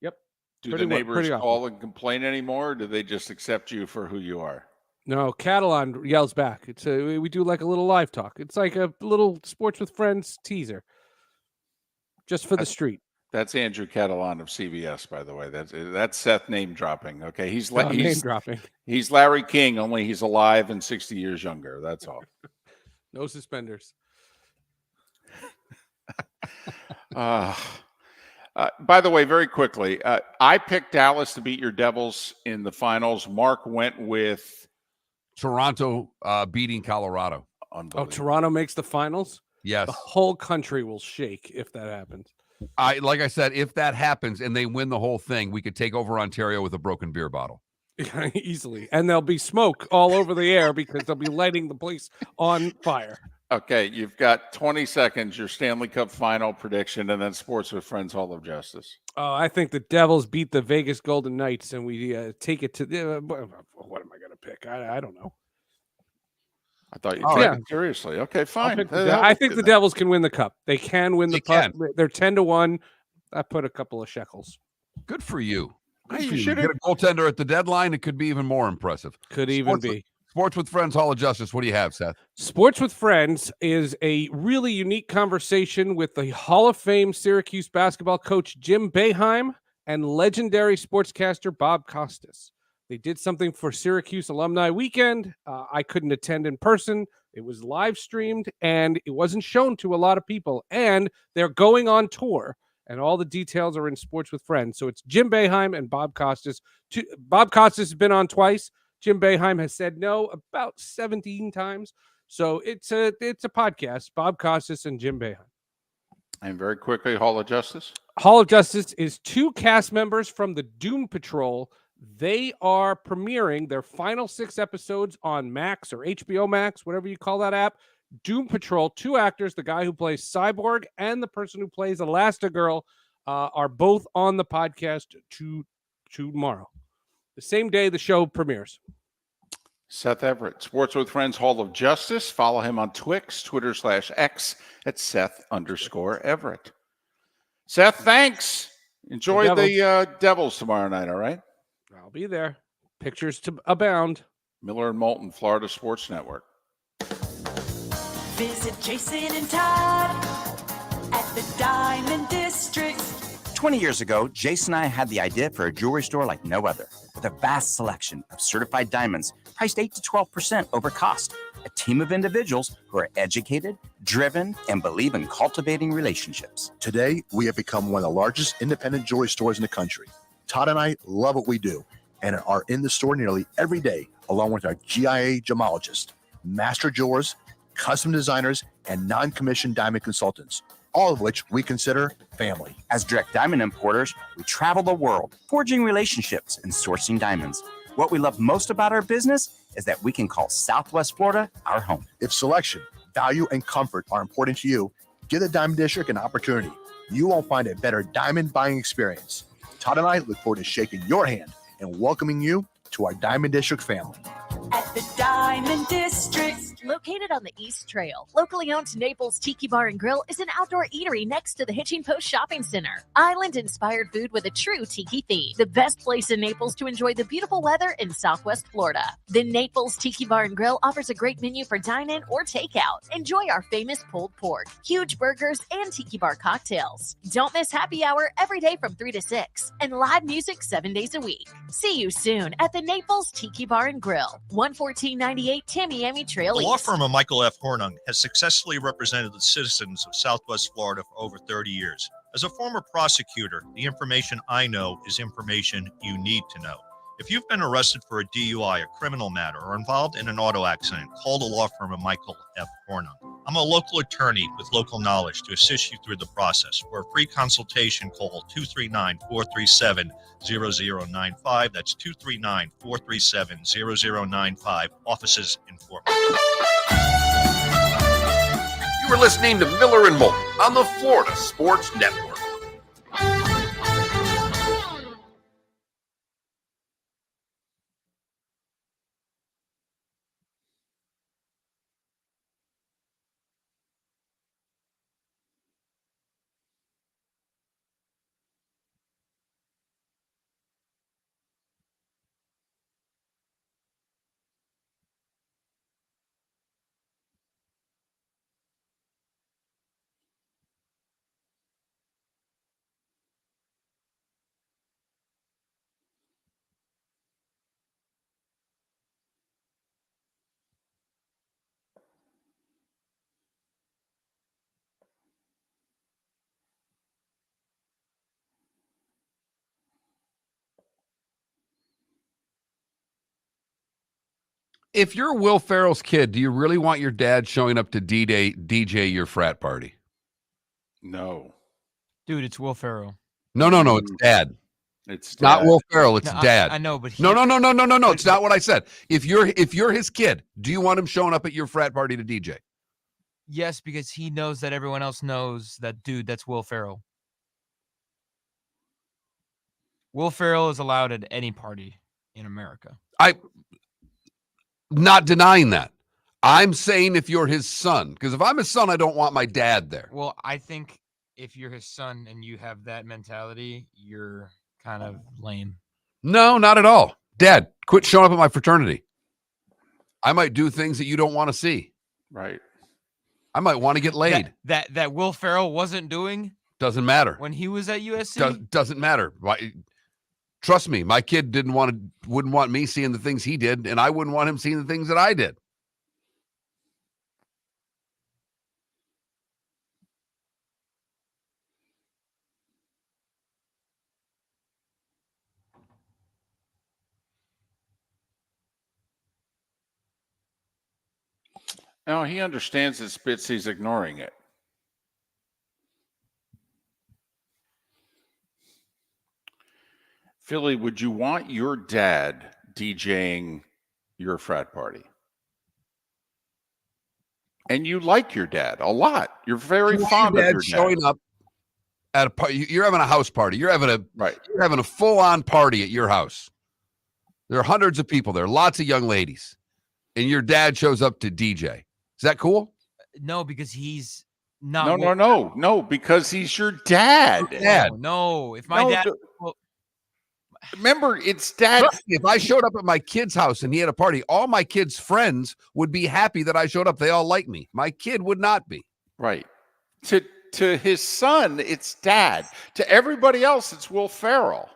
Yep. Do the neighbors call and complain anymore, or do they just accept you for who you are? No, Catalan yells back. We do like a little live talk. It's like a little Sports with Friends teaser, just for the street. That's Andrew Catalan of CBS, by the way. That's Seth name dropping. Okay, he's name dropping. He's Larry King, only he's alive and 60 years younger. That's all. No suspenders. By the way, very quickly, I picked Dallas to beat your Devils in the finals. Mark went with Toronto beating Colorado. Oh, Toronto makes the finals? Yes. The whole country will shake if that happens. Like I said, if that happens and they win the whole thing, we could take over Ontario with a broken beer bottle. Easily. And there'll be smoke all over the air because they'll be lighting the place on fire. Okay, you've got 20 seconds, your Stanley Cup final prediction, and then Sports with Friends Hall of Justice. Oh, I think the Devils beat the Vegas Golden Knights, and we take it to what am I going to pick? I don't know. I thought you took it seriously. Okay, fine. I think the Devils can win the cup. They can win the cup. They're 10-1. I put a couple of shekels. Good for you. You should get a goaltender at the deadline. It could be even more impressive. Could even be. Sports with Friends Hall of Justice. What do you have, Seth? Sports with Friends is a really unique conversation with the Hall of Fame Syracuse basketball coach Jim Boeheim and legendary sportscaster Bob Costas. They did something for Syracuse Alumni Weekend. I couldn't attend in person. It was live streamed, and it wasn't shown to a lot of people. And they're going on tour, and all the details are in Sports with Friends. So it's Jim Boeheim and Bob Costas. Bob Costas has been on twice. Jim Boeheim has said no about 17 times. So it's a podcast, Bob Costas and Jim Boeheim. And very quickly, Hall of Justice. Hall of Justice is 2 cast members from the Doom Patrol. They are premiering their final 6 episodes on Max or HBO Max, whatever you call that app. Doom Patrol, 2 actors, the guy who plays Cyborg and the person who plays Elastigirl, are both on the podcast tomorrow. The same day the show premieres. Seth Everett, Sports with Friends Hall of Justice. Follow him on Twix, Twitter/X at Seth_Everett. Seth, thanks. Enjoy the Devils tomorrow night, all right? I'll be there. Pictures to abound. Miller and Moulton, Florida Sports Network. Visit Jason and Todd at the Diamond District. 20 years ago, Jason and I had the idea for a jewelry store like no other, with a vast selection of certified diamonds priced 8 to 12% over cost. A team of individuals who are educated, driven, and believe in cultivating relationships. Today, we have become one of the largest independent jewelry stores in the country. Todd and I love what we do and are in the store nearly every day, along with our GIA gemologists, master jewelers, custom designers, and non-commissioned diamond consultants, all of which we consider family. As direct diamond importers, we travel the world, forging relationships and sourcing diamonds. What we love most about our business is that we can call Southwest Florida our home. If selection, value, and comfort are important to you, give the Diamond District an opportunity. You won't find a better diamond buying experience. Todd and I look forward to shaking your hand and welcoming you to our Diamond District family. At the Diamond District. Located on the East Trail, locally owned Naples Tiki Bar and Grill is an outdoor eatery next to the Hitching Post Shopping Center. Island-inspired food with a true tiki theme. The best place in Naples to enjoy the beautiful weather in Southwest Florida. The Naples Tiki Bar and Grill offers a great menu for dine-in or takeout. Enjoy our famous pulled pork, huge burgers, and tiki bar cocktails. Don't miss happy hour every day from 3 to 6 and live music 7 days a week. See you soon at the Naples Tiki Bar and Grill, 11498 Tamiami Trail The East. law firm of Michael F. Hornung has successfully represented the citizens of Southwest Florida for over 30 years. As a former prosecutor, the information I know is information you need to know. If you've been arrested for a DUI, a criminal matter, or involved in an auto accident, call the law firm of Michael F. Hornung. I'm a local attorney with local knowledge to assist you through the process. For a free consultation, call 239-437-0095. That's 239-437-0095. Offices in Fort Worth. You are listening to Miller and Moulton on the Florida Sports Network. If you're Will Ferrell's kid, do you really want your dad showing up to DJ your frat party? No. Dude, it's Will Ferrell. No, it's dad. It's not dad. Will Ferrell. It's No, dad. I know, but no. It's not what I said. If you're his kid, do you want him showing up at your frat party to DJ? Yes, because he knows that everyone else knows that, dude, that's Will Ferrell. Will Ferrell is allowed at any party in America. I'm not denying that. I'm saying if you're his son, because if I'm his son, I don't want my dad there. Well, I think if you're his son and you have that mentality, you're kind of lame. No, not at all. Dad, quit showing up at my fraternity. I might do things that you don't want to see. Right. I might want to get laid. That Will Ferrell wasn't doing Doesn't matter. when he was at USC. Doesn't matter. Why? Trust me, my kid wouldn't want me seeing the things he did, and I wouldn't want him seeing the things that I did. No, he understands it spits. He's ignoring it. Philly, would you want your dad DJing your frat party? And you like your dad a lot. You're very fond of your dad. Showing up at a party. You're having a house party. You're having a full-on party at your house. There are hundreds of people there, lots of young ladies, and your dad shows up to DJ. Is that cool? No, because he's not. No, because he's your dad. No, if my dad. Well, remember, it's dad. Trust me, if I showed up at my kid's house and he had a party, all my kid's friends would be happy that I showed up. They all like me. My kid would not be. Right. To his son, it's dad. To everybody else, it's Will Ferrell.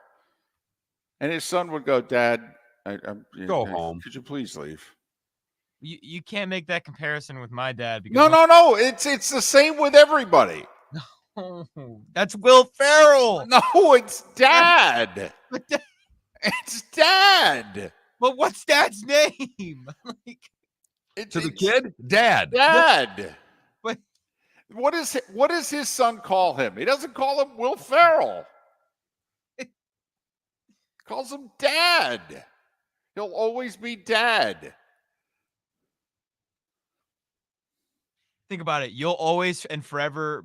And his son would go, Dad, Go home. Could you please leave? You can't make that comparison with my dad. Because No. It's the same with everybody. That's Will Ferrell. No, it's Dad. It's Dad. But what's Dad's name? To the kid, Dad. Dad. But what does his son call him? He doesn't call him Will Ferrell. Calls him Dad. He'll always be Dad. think about it. You'll always and forever,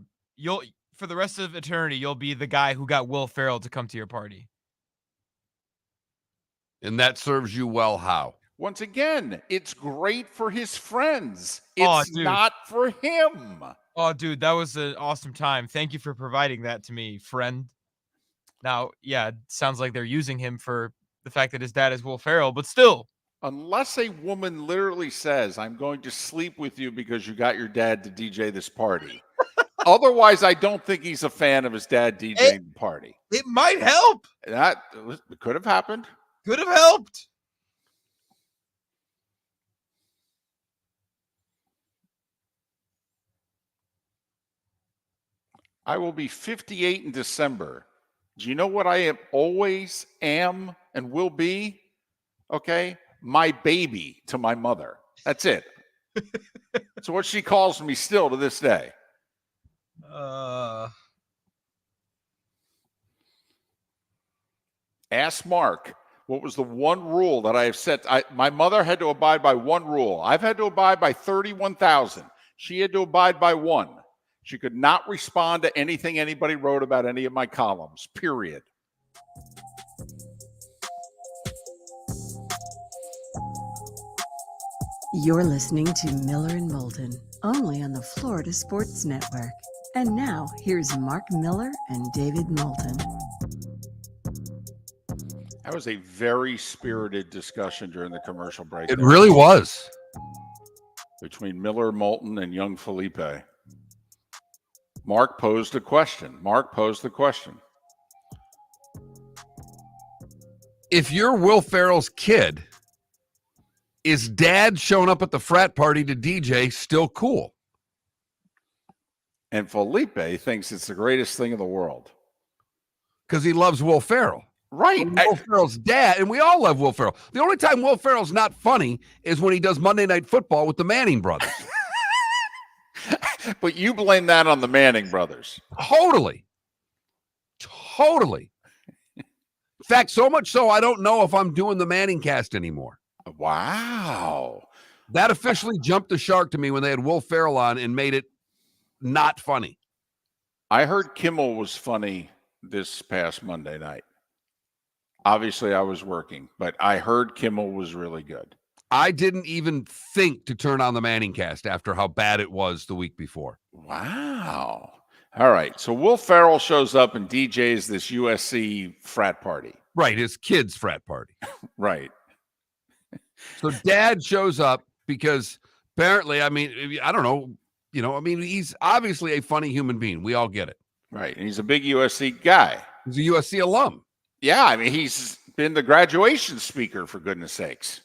for the rest of eternity, you'll be the guy who got Will Ferrell to come to your party. And that serves you well how? Once again, it's great for his friends. Oh, It's dude. not for him. Oh, dude, that was an awesome time. Thank you for providing that to me, friend. Now, yeah, it sounds like they're using him for the fact that his dad is Will Ferrell, but still. Unless a woman literally says, I'm going to sleep with you because you got your dad to DJ this party. Otherwise, I don't think he's a fan of his dad DJing the party. It might help. That could have happened. Could have helped. I will be 58 in December. Do you know what I always am and will be? Okay. My baby to my mother. That's it. That's what she calls me still to this day. Ask Mark, what was the one rule that I have set? My mother had to abide by one rule. I've had to abide by 31,000. She had to abide by one. She could not respond to anything anybody wrote about any of my columns, period. You're listening to Miller and Moulton, only on the Florida Sports Network. And now, here's Mark Miller and David Moulton. That was a very spirited discussion during the commercial break. It really was. Between Miller, Moulton, and young Felipe. Mark posed a question. If you're Will Ferrell's kid, is dad showing up at the frat party to DJ still cool? And Felipe thinks it's the greatest thing in the world. Because he loves Will Ferrell. Right. Will Ferrell's dad, and we all love Will Ferrell. The only time Will Ferrell's not funny is when he does Monday Night Football with the Manning brothers. But you blame that on the Manning brothers. Totally. In fact, so much so I don't know if I'm doing the Manning cast anymore. Wow. That officially jumped the shark to me when they had Will Ferrell on and made it not funny. I heard Kimmel was funny this past Monday night. Obviously, I was working, but I heard Kimmel was really good. I didn't even think to turn on the Manning cast after how bad it was the week before. Wow. All right. So Will Ferrell shows up and DJs this USC frat party. Right. His kid's frat party. Right. So dad shows up because apparently, I mean, I don't know, he's obviously a funny human being. We all get it. Right. And he's a big USC guy. He's a USC alum. Yeah. I mean, he's been the graduation speaker, for goodness sakes.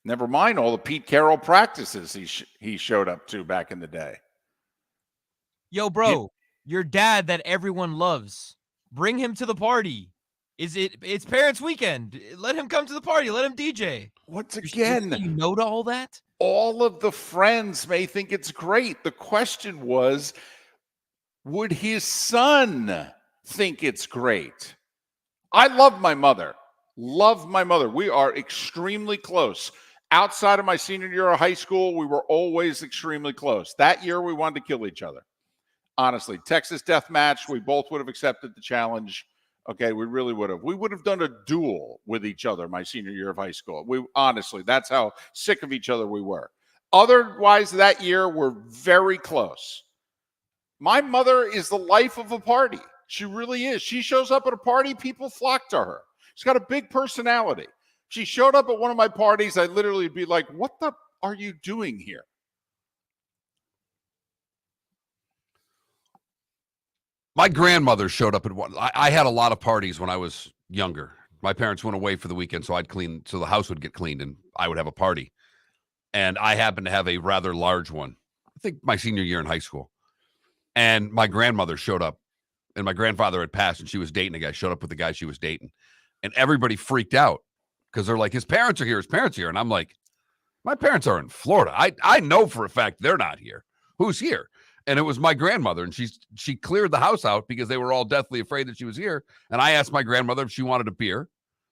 Never mind all the Pete Carroll practices he showed up to back in the day. Yo, bro, your dad that everyone loves. Bring him to the party. It's parents' weekend. Let him come to the party. Let him DJ. Once again, you know to all that? All of the friends may think it's great. The question was, would his son think it's great? I love my mother. We are extremely close. Outside of my senior year of high school, we were always extremely close. That year, we wanted to kill each other. Honestly, Texas death match, we both would have accepted the challenge. Okay, we really would have. We would have done a duel with each other my senior year of high school. Honestly, that's how sick of each other we were. Otherwise, that year, we're very close. My mother is the life of a party. She really is. She shows up at a party, people flock to her. She's got a big personality. She showed up at one of my parties, I'd literally be like, what the are you doing here? My grandmother showed up at one. I had a lot of parties when I was younger. My parents went away for the weekend, so I'd clean, so the house would get cleaned and I would have a party. And I happened to have a rather large one, I think my senior year in high school. And my grandmother showed up, and my grandfather had passed, and she was dating a guy, showed up with the guy she was dating. And everybody freaked out because they're like, his parents are here. And I'm like, my parents are in Florida. I know for a fact they're not here. Who's here? And it was my grandmother, and she cleared the house out because they were all deathly afraid that she was here. And I asked my grandmother if she wanted a beer.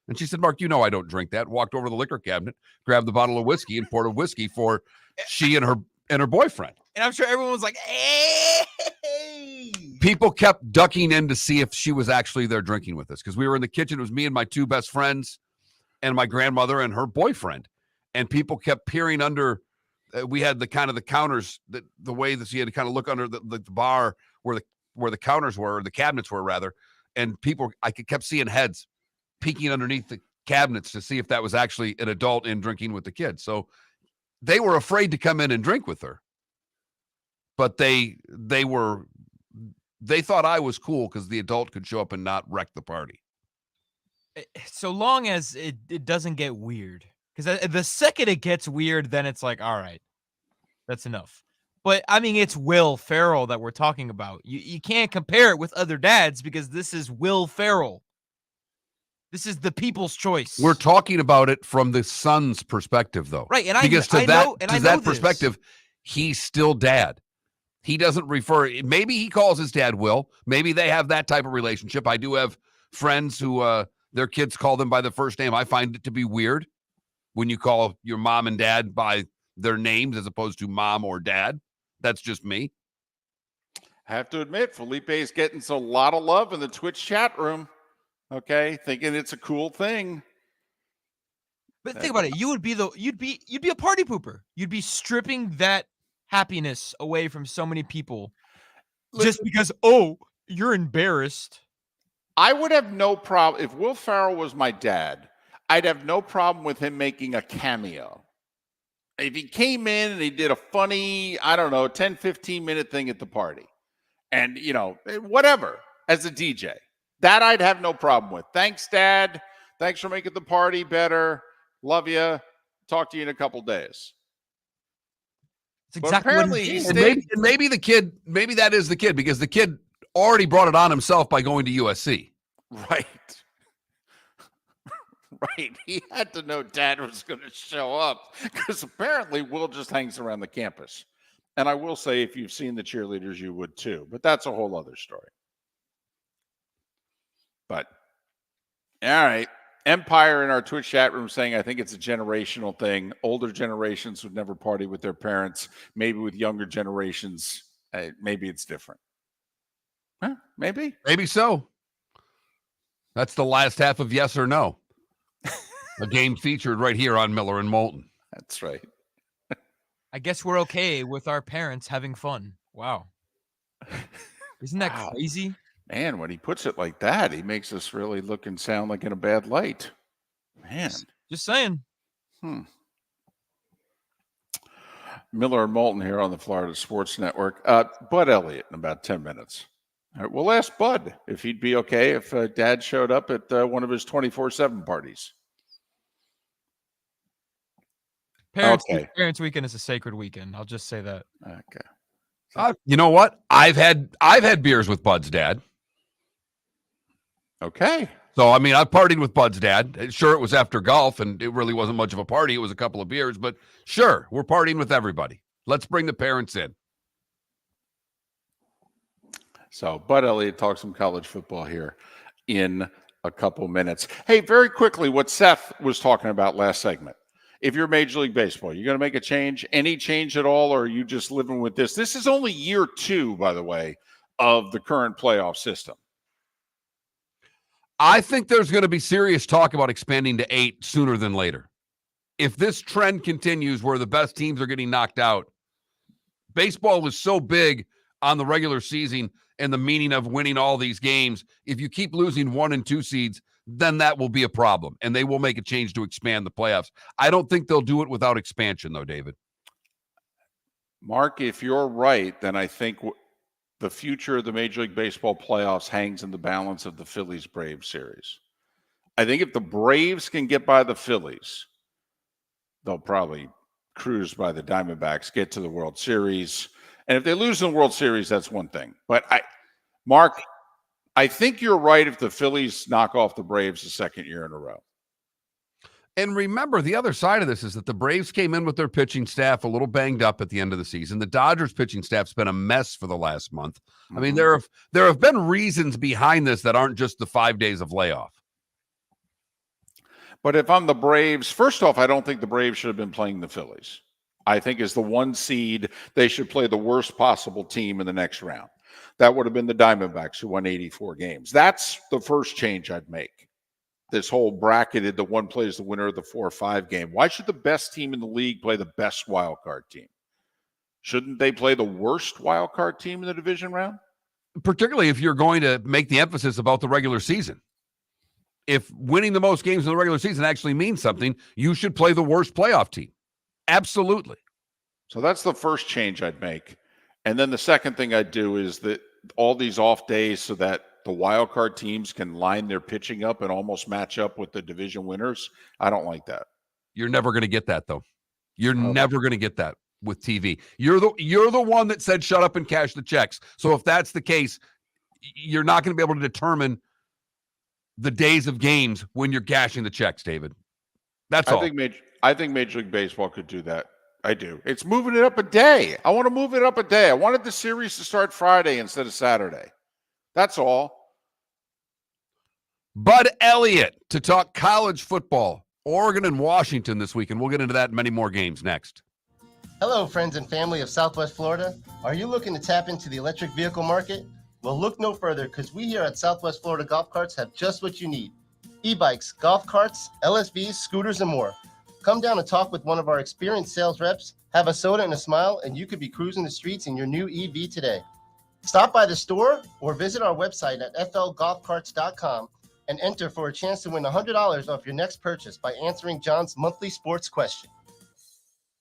And she said, Mark, you know I don't drink that. Walked over to the liquor cabinet, grabbed the bottle of whiskey, and poured a whiskey for she and her boyfriend. And I'm sure everyone was like, hey! People kept ducking in to see if she was actually there drinking with us because we were in the kitchen. It was me and my two best friends and my grandmother and her boyfriend. And people kept peering under. We had the kind of the counters, the way that you had to kind of look under the bar where the counters were, or the cabinets were rather. And I kept seeing heads peeking underneath the cabinets to see if that was actually an adult in drinking with the kids. So they were afraid to come in and drink with her. But they thought I was cool because the adult could show up and not wreck the party. So long as it doesn't get weird. Because the second it gets weird, then it's like, all right, that's enough. But, I mean, it's Will Ferrell that we're talking about. You can't compare it with other dads because this is Will Ferrell. This is the people's choice. We're talking about it from the son's perspective, though. Right, and because to that this. perspective, he's still dad. He doesn't refer. Maybe he calls his dad Will. Maybe they have that type of relationship. I do have friends who their kids call them by the first name. I find it to be weird when you call your mom and dad by their names as opposed to mom or dad. That's just me. I have to admit, Felipe is getting a lot of love in the Twitch chat room. Okay, thinking it's a cool thing. But think about it. You'd be a party pooper. You'd be stripping that happiness away from so many people just because, you're embarrassed. I would have no problem if Will Ferrell was my dad. I'd have no problem with him making a cameo. If he came in and he did a funny, 10, 15-minute thing at the party and, whatever, as a DJ, that I'd have no problem with. Thanks, Dad. Thanks for making the party better. Love you. Talk to you in a couple days. It's exactly what he did. Maybe the kid, maybe that is the kid because the kid already brought it on himself by going to USC. Right. Right. He had to know Dad was going to show up because apparently Will just hangs around the campus. And I will say, if you've seen the cheerleaders, you would too. But that's a whole other story. But, all right. Empire in our Twitch chat room saying, I think it's a generational thing. Older generations would never party with their parents. Maybe with younger generations, maybe it's different. Huh? Maybe. Maybe so. That's the last half of Yes or No. A game featured right here on Miller and Moulton. That's right. I guess we're okay with our parents having fun. Wow. Isn't that crazy? Man, when he puts it like that, he makes us really look and sound like in a bad light. Man. Just saying. Miller and Moulton here on the Florida Sports Network. Bud Elliott in about 10 minutes. All right, we'll ask Bud if he'd be okay if Dad showed up at one of his 24/7 parties. Parents weekend is a sacred weekend. I'll just say that. Okay. You know what? I've had beers with Bud's dad. Okay. So, I mean, I've partied with Bud's dad. Sure, it was after golf, and it really wasn't much of a party. It was a couple of beers, but sure, we're partying with everybody. Let's bring the parents in. So, Bud Elliott talks some college football here in a couple minutes. Hey, very quickly, what Seth was talking about last segment. If you're Major League Baseball, you're going to make a change, any change at all, or are you just living with this? This is only year 2, by the way, of the current playoff system. I think there's going to be serious talk about expanding to 8 sooner than later. If this trend continues where the best teams are getting knocked out, baseball is so big on the regular season and the meaning of winning all these games. If you keep losing 1 and 2 seeds, then that will be a problem, and they will make a change to expand the playoffs. I don't think they'll do it without expansion, though, David. Mark, if you're right, then I think the future of the Major League Baseball playoffs hangs in the balance of the Phillies-Braves series. I think if the Braves can get by the Phillies, they'll probably cruise by the Diamondbacks, get to the World Series. And if they lose in the World Series, that's one thing. But Mark, I think you're right if the Phillies knock off the Braves the second year in a row. And remember, the other side of this is that the Braves came in with their pitching staff a little banged up at the end of the season. The Dodgers pitching staff's been a mess for the last month. I mean, there have been reasons behind this that aren't just the 5 days of layoff. But if I'm the Braves, first off, I don't think the Braves should have been playing the Phillies. I think as the 1 seed, they should play the worst possible team in the next round. That would have been the Diamondbacks, who won 84 games. That's the first change I'd make. This whole bracketed, the one plays the winner of the 4 or 5 game. Why should the best team in the league play the best wild card team? Shouldn't they play the worst wild card team in the division round? Particularly if you're going to make the emphasis about the regular season. If winning the most games in the regular season actually means something, you should play the worst playoff team. Absolutely. So that's the first change I'd make. And then the second thing I'd do is that all these off days so that the wild card teams can line their pitching up and almost match up with the division winners. I don't like that. You're never going to get that, though. You're never going to get that with TV. You're the one that said shut up and cash the checks. So if that's the case, you're not going to be able to determine the days of games when you're cashing the checks, David. That's all. I think Major League Baseball could do that. I do. It's moving it up a day. I want to move it up a day. I wanted the series to start Friday instead of Saturday. That's all. Bud Elliott to talk college football, Oregon and Washington this week, and we'll get into that and many more games next. Hello, friends and family of Southwest Florida. Are you looking to tap into the electric vehicle market? Well, look no further, because we here at Southwest Florida Golf Carts have just what you need. E-bikes, golf carts, LSVs, scooters, and more. Come down and talk with one of our experienced sales reps, have a soda and a smile, and you could be cruising the streets in your new EV today. Stop by the store or visit our website at flgolfcarts.com and enter for a chance to win $100 off your next purchase by answering John's monthly sports question.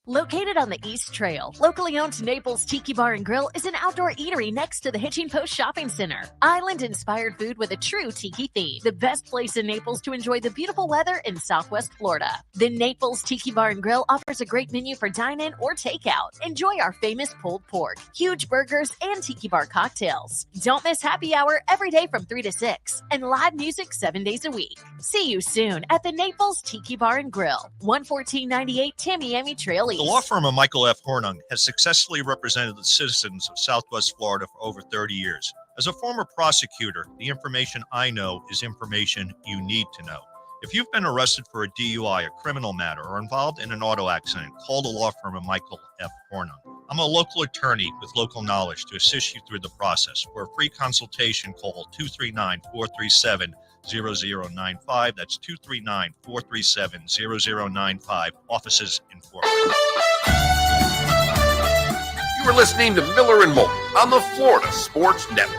Located on the East Trail, locally owned Naples Tiki Bar and Grill is an outdoor eatery next to the Hitching Post Shopping Center. Island-inspired food with a true tiki theme. The best place in Naples to enjoy the beautiful weather in Southwest Florida. The Naples Tiki Bar and Grill offers a great menu for dine-in or takeout. Enjoy our famous pulled pork, huge burgers, and tiki bar cocktails. Don't miss happy hour every day from 3 to 6 and live music 7 days a week. See you soon at the Naples Tiki Bar and Grill, 11498 Tamiami Trail. The law firm of Michael F. Hornung has successfully represented the citizens of Southwest Florida for over 30 years. As a former prosecutor, the information I know is information you need to know. If you've been arrested for a DUI, a criminal matter, or involved in an auto accident, call the law firm of Michael F. Hornung. I'm a local attorney with local knowledge to assist you through the process. For a free consultation, call 239-437-0095. That's 239-437-0095. Offices in Fort Worth. You are listening to Miller and Moulton on the Florida Sports Network.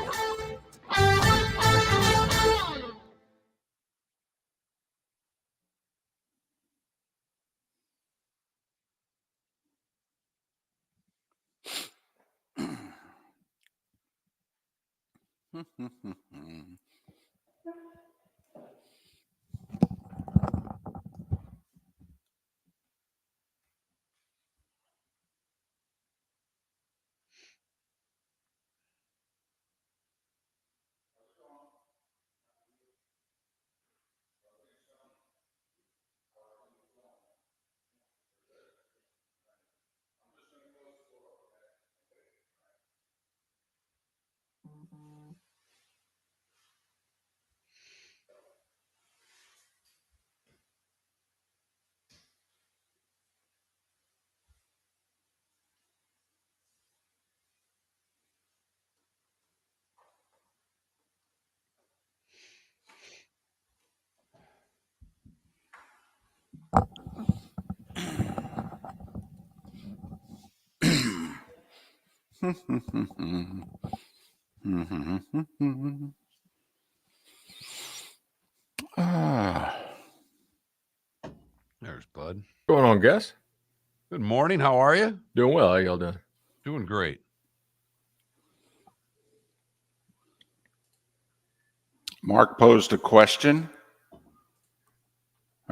There's Bud. What's going on, guys? Good morning. How are you? Doing well. How y'all doing? Doing great. Mark posed a question.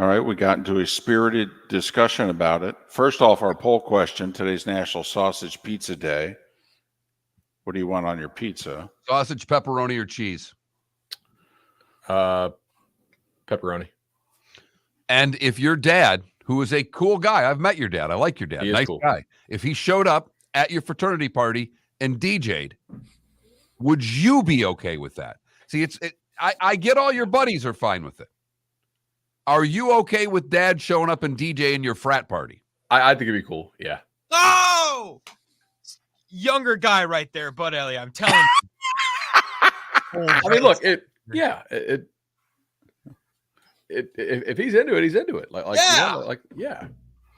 All right, we got into a spirited discussion about it. First off, our poll question, today's National Sausage Pizza Day. What do you want on your pizza? Sausage, pepperoni, or cheese? Pepperoni. And if your dad, who is a cool guy, I've met your dad. I like your dad. He is Nice cool. guy. If he showed up at your fraternity party and DJ'd, would you be okay with that? See, I get all your buddies are fine with it. Are you okay with dad showing up and DJing your frat party? I think it'd be cool. Yeah. Oh, younger guy right there, Bud Elliott. I'm telling you. I mean, look, if he's into it, he's into it. Like Yeah. you know, yeah.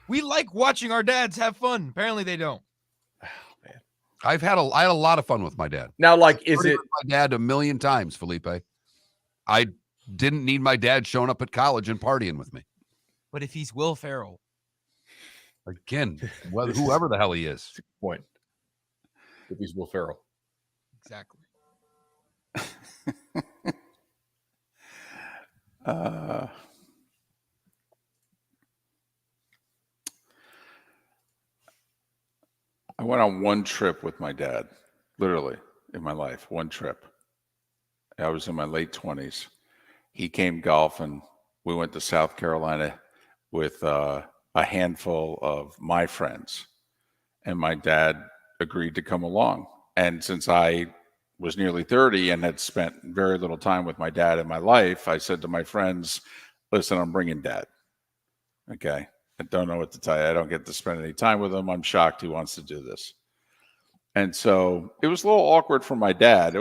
We like watching our dads have fun. Apparently they don't. I had a lot of fun with my dad. Now, like, is Party it with my dad a million times, Felipe? I didn't need my dad showing up at college and partying with me. But if he's Will Ferrell, Again, whoever the hell he is. point? If he's Will Ferrell. exactly. I went on one trip with my dad, literally in my life, one trip. I was in my late 20s. He came golfing. We went to South Carolina with a handful of my friends, and my dad agreed to come along. And since I was nearly 30 and had spent very little time with my dad in my life, I said to my friends, listen, I'm bringing dad. Okay. I don't know what to tell you. I don't get to spend any time with him. I'm shocked he wants to do this. And so it was a little awkward for my dad.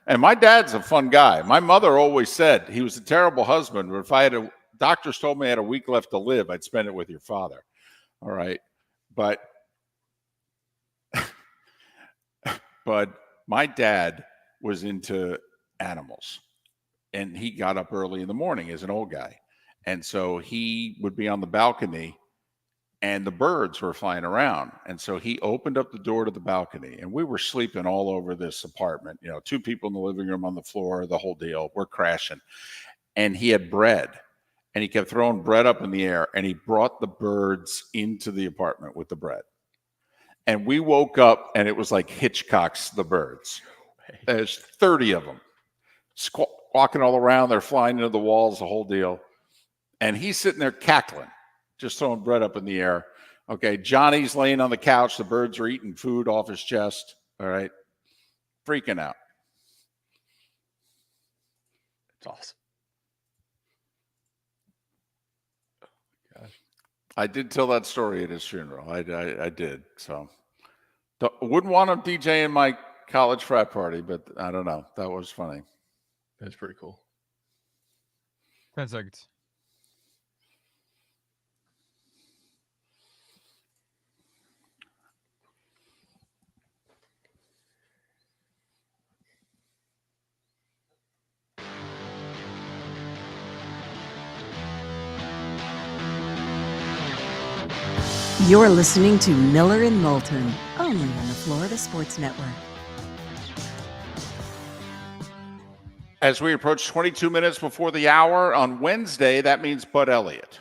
And my dad's a fun guy. My mother always said he was a terrible husband, but if doctors told me I had a week left to live, I'd spend it with your father. All right. But my dad was into animals, and he got up early in the morning as an old guy. And so he would be on the balcony, and the birds were flying around. And so he opened up the door to the balcony, and we were sleeping all over this apartment, 2 people in the living room, on the floor, the whole deal. We're crashing. And he had bread, and he kept throwing bread up in the air, and he brought the birds into the apartment with the bread. And we woke up, and it was like Hitchcock's The Birds. There's 30 of them walking all around. They're flying into the walls, the whole deal. And he's sitting there cackling, just throwing bread up in the air. Okay, Johnny's laying on the couch. The birds are eating food off his chest. All right, freaking out. It's awesome. I did tell that story at his funeral. I did. So wouldn't want him DJing my college frat party, but I don't know. That was funny. That's pretty cool. 10 seconds. You're listening to Miller and Moulton, only on the Florida Sports Network. As we approach 22 minutes before the hour on Wednesday, that means Bud Elliott.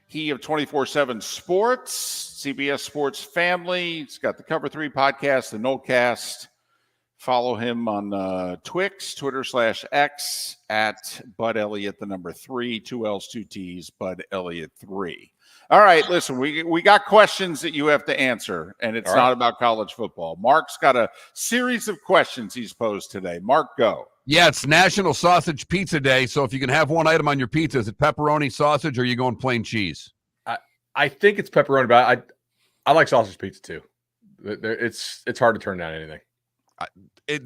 He of 24/7 Sports, CBS Sports Family. He's got the Cover 3 podcast, the Nolecast. Follow him on Twix, Twitter/X at Bud Elliott, the number 3, 2 L's, 2 T's, Bud Elliott 3. All right, listen, we got questions that you have to answer, and it's not about college football. Mark's got a series of questions he's posed today. Mark, go. Yeah, it's National Sausage Pizza Day, so if you can have one item on your pizza, is it pepperoni, sausage, or are you going plain cheese? I think it's pepperoni, but I like sausage pizza too. It's hard to turn down anything.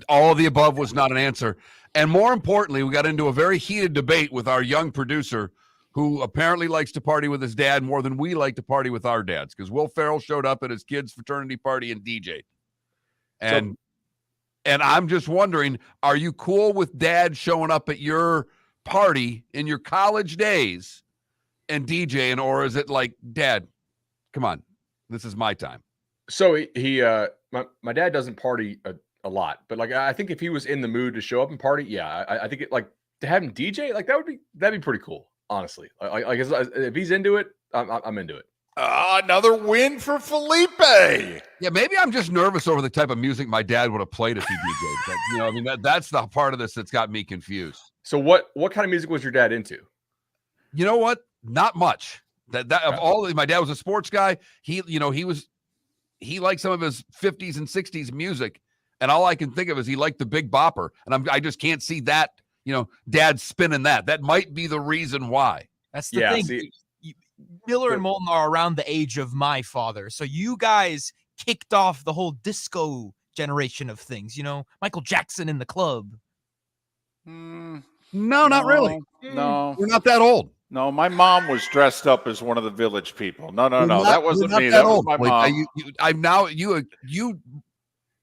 All of the above was not an answer. And more importantly, we got into a very heated debate with our young producer, who apparently likes to party with his dad more than we like to party with our dads, because Will Ferrell showed up at his kid's fraternity party and DJ'd. And I'm just wondering, are you cool with dad showing up at your party in your college days and DJing, or is it like, Dad, come on, this is my time? So my dad doesn't party a lot, but like I think if he was in the mood to show up and party, yeah, I think it, like, to have him DJ, like that'd be pretty cool. honestly. Like if he's into it, I'm into it. Another win for Felipe. Yeah, maybe I'm just nervous over the type of music my dad would have played if he DJ'd. But, I mean, that's the part of this that's got me confused. So what kind of music was your dad into? You know what? Not much. My dad was a sports guy. He liked some of his 50s and 60s music, and all I can think of is he liked the Big Bopper, and I just can't see that. Dad spinning that. That might be the reason why. That's the thing. Miller and Moulton are around the age of my father, so you guys kicked off the whole disco generation of things. Michael Jackson in the club. No, not really. No, we're not that old. No, my mom was dressed up as one of the village people. No, that wasn't me. That was my mom. You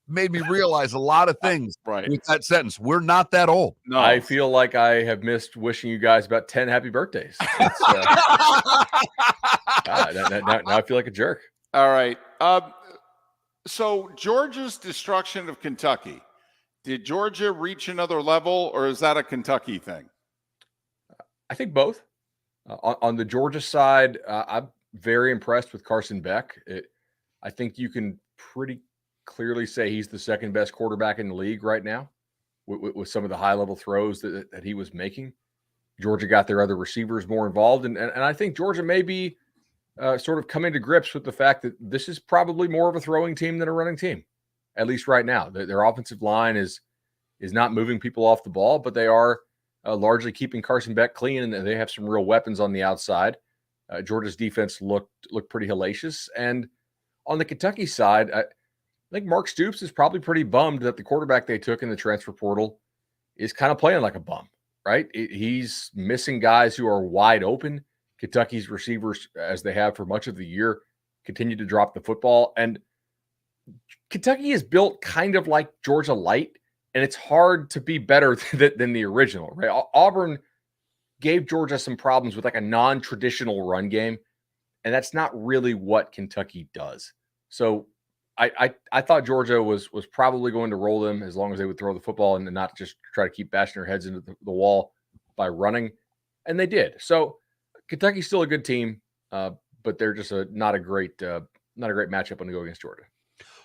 made me realize a lot of things right with that sentence. We're not that old. No, I feel like I have missed wishing you guys about 10 happy birthdays. Now I feel like a jerk. All right. So Georgia's destruction of Kentucky. Did Georgia reach another level, or is that a Kentucky thing? I think both. On the Georgia side, I'm very impressed with Carson Beck. I think you can pretty clearly say he's the second best quarterback in the league right now with some of the high-level throws that he was making. Georgia got their other receivers more involved, and I think Georgia may be sort of coming to grips with the fact that this is probably more of a throwing team than a running team, at least right now. Their offensive line is not moving people off the ball, but they are largely keeping Carson Beck clean, and they have some real weapons on the outside. Georgia's defense looked pretty hellacious. And on the Kentucky side, I think Mark Stoops is probably pretty bummed that the quarterback they took in the transfer portal is kind of playing like a bum, right? He's missing guys who are wide open. Kentucky's receivers, as they have for much of the year, continue to drop the football. And Kentucky is built kind of like Georgia light, and it's hard to be better than the original, right? Auburn gave Georgia some problems with like a non-traditional run game, and that's not really what Kentucky does. So I thought Georgia was probably going to roll them as long as they would throw the football and not just try to keep bashing their heads into the wall by running, and they did. So Kentucky's still a good team, but they're just not a great matchup when they go against Georgia.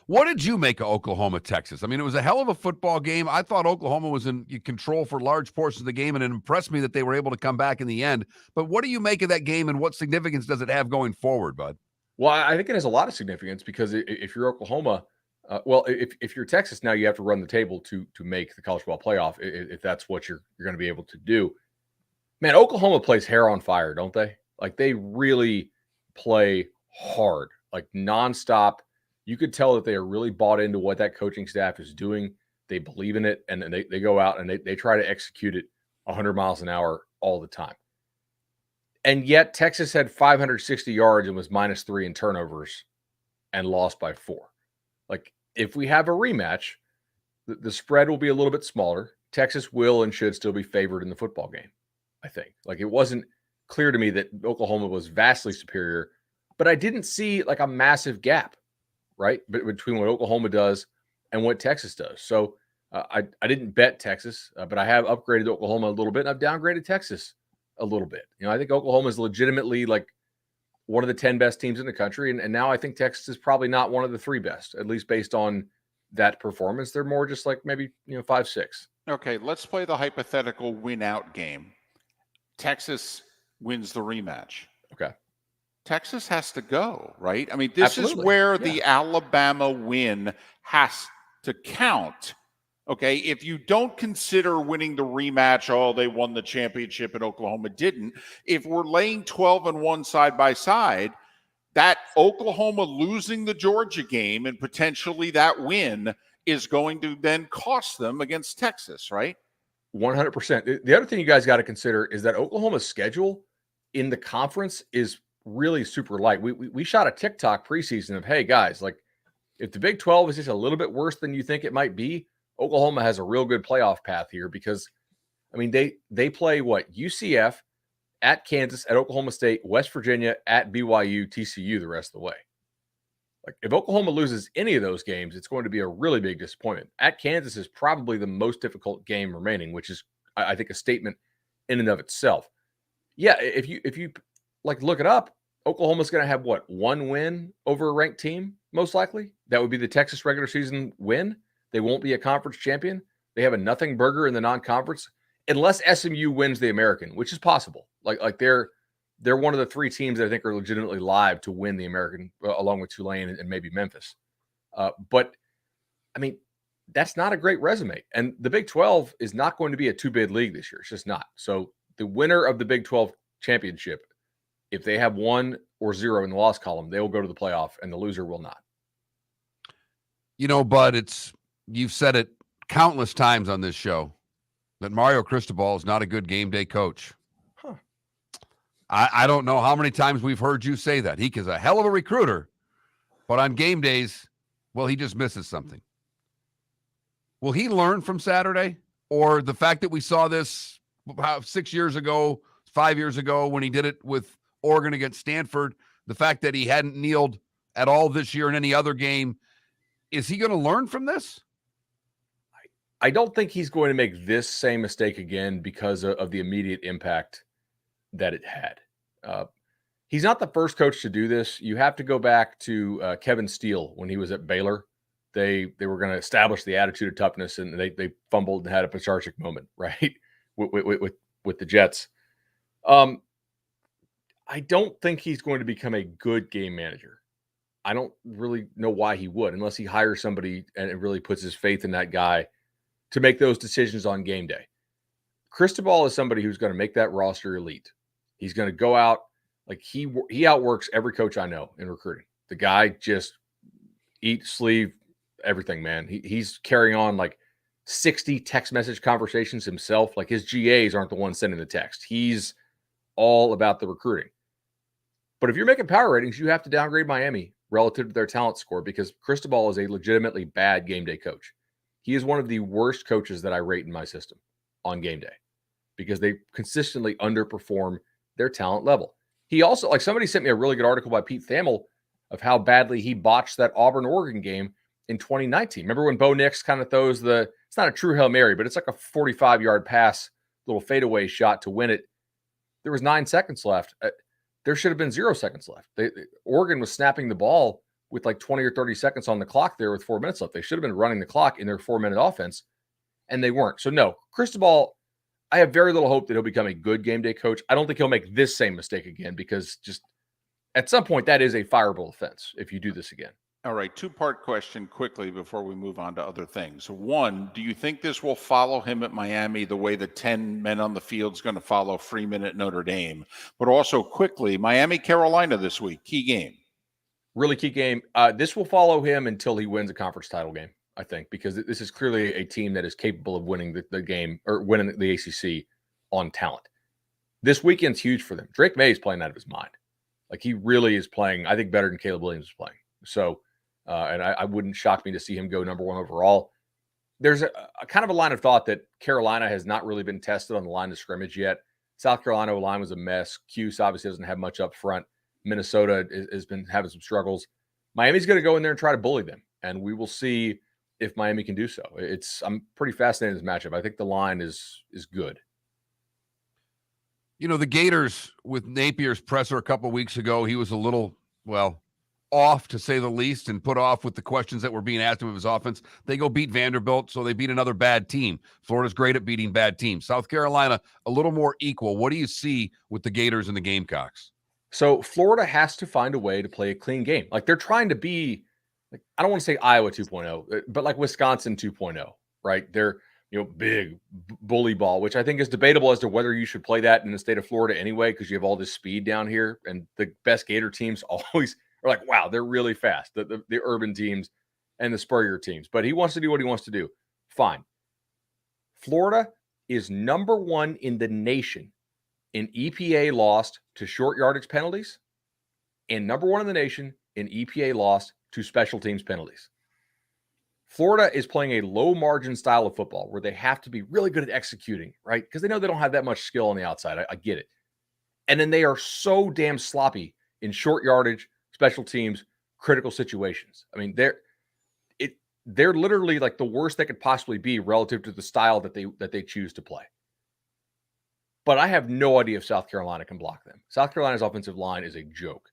What did you make of Oklahoma, Texas? I mean, it was a hell of a football game. I thought Oklahoma was in control for large portions of the game, and it impressed me that they were able to come back in the end. But what do you make of that game, and what significance does it have going forward, bud? Well, I think it has a lot of significance because if you're Oklahoma, if you're Texas now, you have to run the table to make the college football playoff if that's what you're going to be able to do. Man, Oklahoma plays hair on fire, don't they? Like they really play hard, like nonstop. You could tell that they are really bought into what that coaching staff is doing. They believe in it, and then they go out and they try to execute it 100 miles an hour all the time. And yet Texas had 560 yards and was -3 in turnovers and lost by 4. Like if we have a rematch, the spread will be a little bit smaller. Texas will and should still be favored in the football game, I think. Like it wasn't clear to me that Oklahoma was vastly superior, but I didn't see like a massive gap, right, between what Oklahoma does and what Texas does. So I didn't bet Texas, but I have upgraded Oklahoma a little bit, and I've downgraded Texas a little bit. I think Oklahoma is legitimately like one of the 10 best teams in the country, and now I think Texas is probably not one of the 3 best, at least based on that performance. They're more just like maybe 5-6. Okay, let's play the hypothetical win-out game. Texas wins the rematch. Okay. Texas has to go, right? I mean, this Absolutely. is where the Alabama win has to count. Okay, if you don't consider winning the rematch, they won the championship and Oklahoma didn't. If we're laying 12-1 side by side, that Oklahoma losing the Georgia game and potentially that win is going to then cost them against Texas, right? 100%. The other thing you guys got to consider is that Oklahoma's schedule in the conference is really super light. We shot a TikTok preseason of, hey guys, like if the Big 12 is just a little bit worse than you think it might be, Oklahoma has a real good playoff path here because, I mean, they play UCF, at Kansas, at Oklahoma State, West Virginia, at BYU, TCU the rest of the way. Like if Oklahoma loses any of those games, it's going to be a really big disappointment. At Kansas is probably the most difficult game remaining, which is, I think, a statement in and of itself. Yeah, if you like look it up, Oklahoma's going to have what, one win over a ranked team, most likely. That would be the Texas regular season win. They won't be a conference champion. They have a nothing burger in the non-conference, unless SMU wins the American, which is possible. Like they're one of the three teams that I think are legitimately live to win the American, along with Tulane and maybe Memphis. But I mean, that's not a great resume. And the Big 12 is not going to be a two-bid league this year. It's just not. So the winner of the Big 12 championship, if they have 1 or 0 in the loss column, they will go to the playoff, and the loser will not. Bud, you've said it countless times on this show that Mario Cristobal is not a good game day coach. Huh. I don't know how many times we've heard you say that. He is a hell of a recruiter, but on game days, well, he just misses something. Will he learn from Saturday? Or the fact that we saw this 6 years ago, 5 years ago, when he did it with Oregon against Stanford, the fact that he hadn't kneeled at all this year in any other game, is he going to learn from this? I don't think he's going to make this same mistake again because of the immediate impact that it had. He's not the first coach to do this. You have to go back to Kevin Steele when he was at Baylor. They were going to establish the attitude of toughness, and they fumbled and had a Pacharchik moment, right, with the Jets. I don't think he's going to become a good game manager. I don't really know why he would, unless he hires somebody and it really puts his faith in that guy to make those decisions on game day. Cristobal is somebody who's going to make that roster elite. He's going to go out like he outworks every coach I know in recruiting. The guy just eat, sleep, everything, man. He's carrying on like 60 text message conversations himself. Like his GAs aren't the ones sending the text. He's all about the recruiting. But if you're making power ratings, you have to downgrade Miami relative to their talent score because Cristobal is a legitimately bad game day coach. He is one of the worst coaches that I rate in my system on game day because they consistently underperform their talent level. He also, like somebody sent me a really good article by Pete Thamel of how badly he botched that Auburn-Oregon game in 2019. Remember when Bo Nix kind of throws it's not a true Hail Mary, but it's like a 45-yard pass, little fadeaway shot to win it. There was 9 seconds left. There should have been 0 seconds left. Oregon was snapping the ball with like 20 or 30 seconds on the clock there with 4 minutes left. They should have been running the clock in their 4-minute offense, and they weren't. So no, Cristobal, I have very little hope that he'll become a good game day coach. I don't think he'll make this same mistake again because just at some point that is a fireable offense if you do this again. All right, two-part question quickly before we move on to other things. One, do you think this will follow him at Miami the way the 10 men on the field is going to follow Freeman at Notre Dame? But also quickly, Miami-Carolina this week, key game. Really key game. This will follow him until he wins a conference title game, I think, because this is clearly a team that is capable of winning the game or winning the ACC on talent. This weekend's huge for them. Drake May is playing out of his mind. Like he really is playing, I think, better than Caleb Williams is playing. So, and I wouldn't shock me to see him go number 1 overall. There's a kind of a line of thought that Carolina has not really been tested on the line of scrimmage yet. South Carolina line was a mess. Cuse obviously doesn't have much up front. Minnesota has been having some struggles. Miami's going to go in there and try to bully them, and we will see if Miami can do so. I'm pretty fascinated in this matchup. I think the line is good. The Gators with Napier's presser a couple weeks ago, he was a little, off to say the least and put off with the questions that were being asked of his offense. They go beat Vanderbilt, so they beat another bad team. Florida's great at beating bad teams. South Carolina, a little more equal. What do you see with the Gators and the Gamecocks? So Florida has to find a way to play a clean game. Like they're trying to be, like, I don't want to say Iowa 2.0, but like Wisconsin 2.0, right? They're, big bully ball, which I think is debatable as to whether you should play that in the state of Florida anyway, because you have all this speed down here and the best Gator teams always are like, wow, they're really fast. The urban teams and the Spurrier teams, but he wants to do what he wants to do. Fine. Florida is number 1 in the nation in EPA lost to short yardage penalties and number 1 in the nation in EPA lost to special teams penalties. Florida is playing a low margin style of football where they have to be really good at executing, right? Because they know they don't have that much skill on the outside. I get it. And then they are so damn sloppy in short yardage, special teams, critical situations. I mean, they're literally like the worst they could possibly be relative to the style that they choose to play. but I have no idea if South Carolina can block them. South Carolina's offensive line is a joke.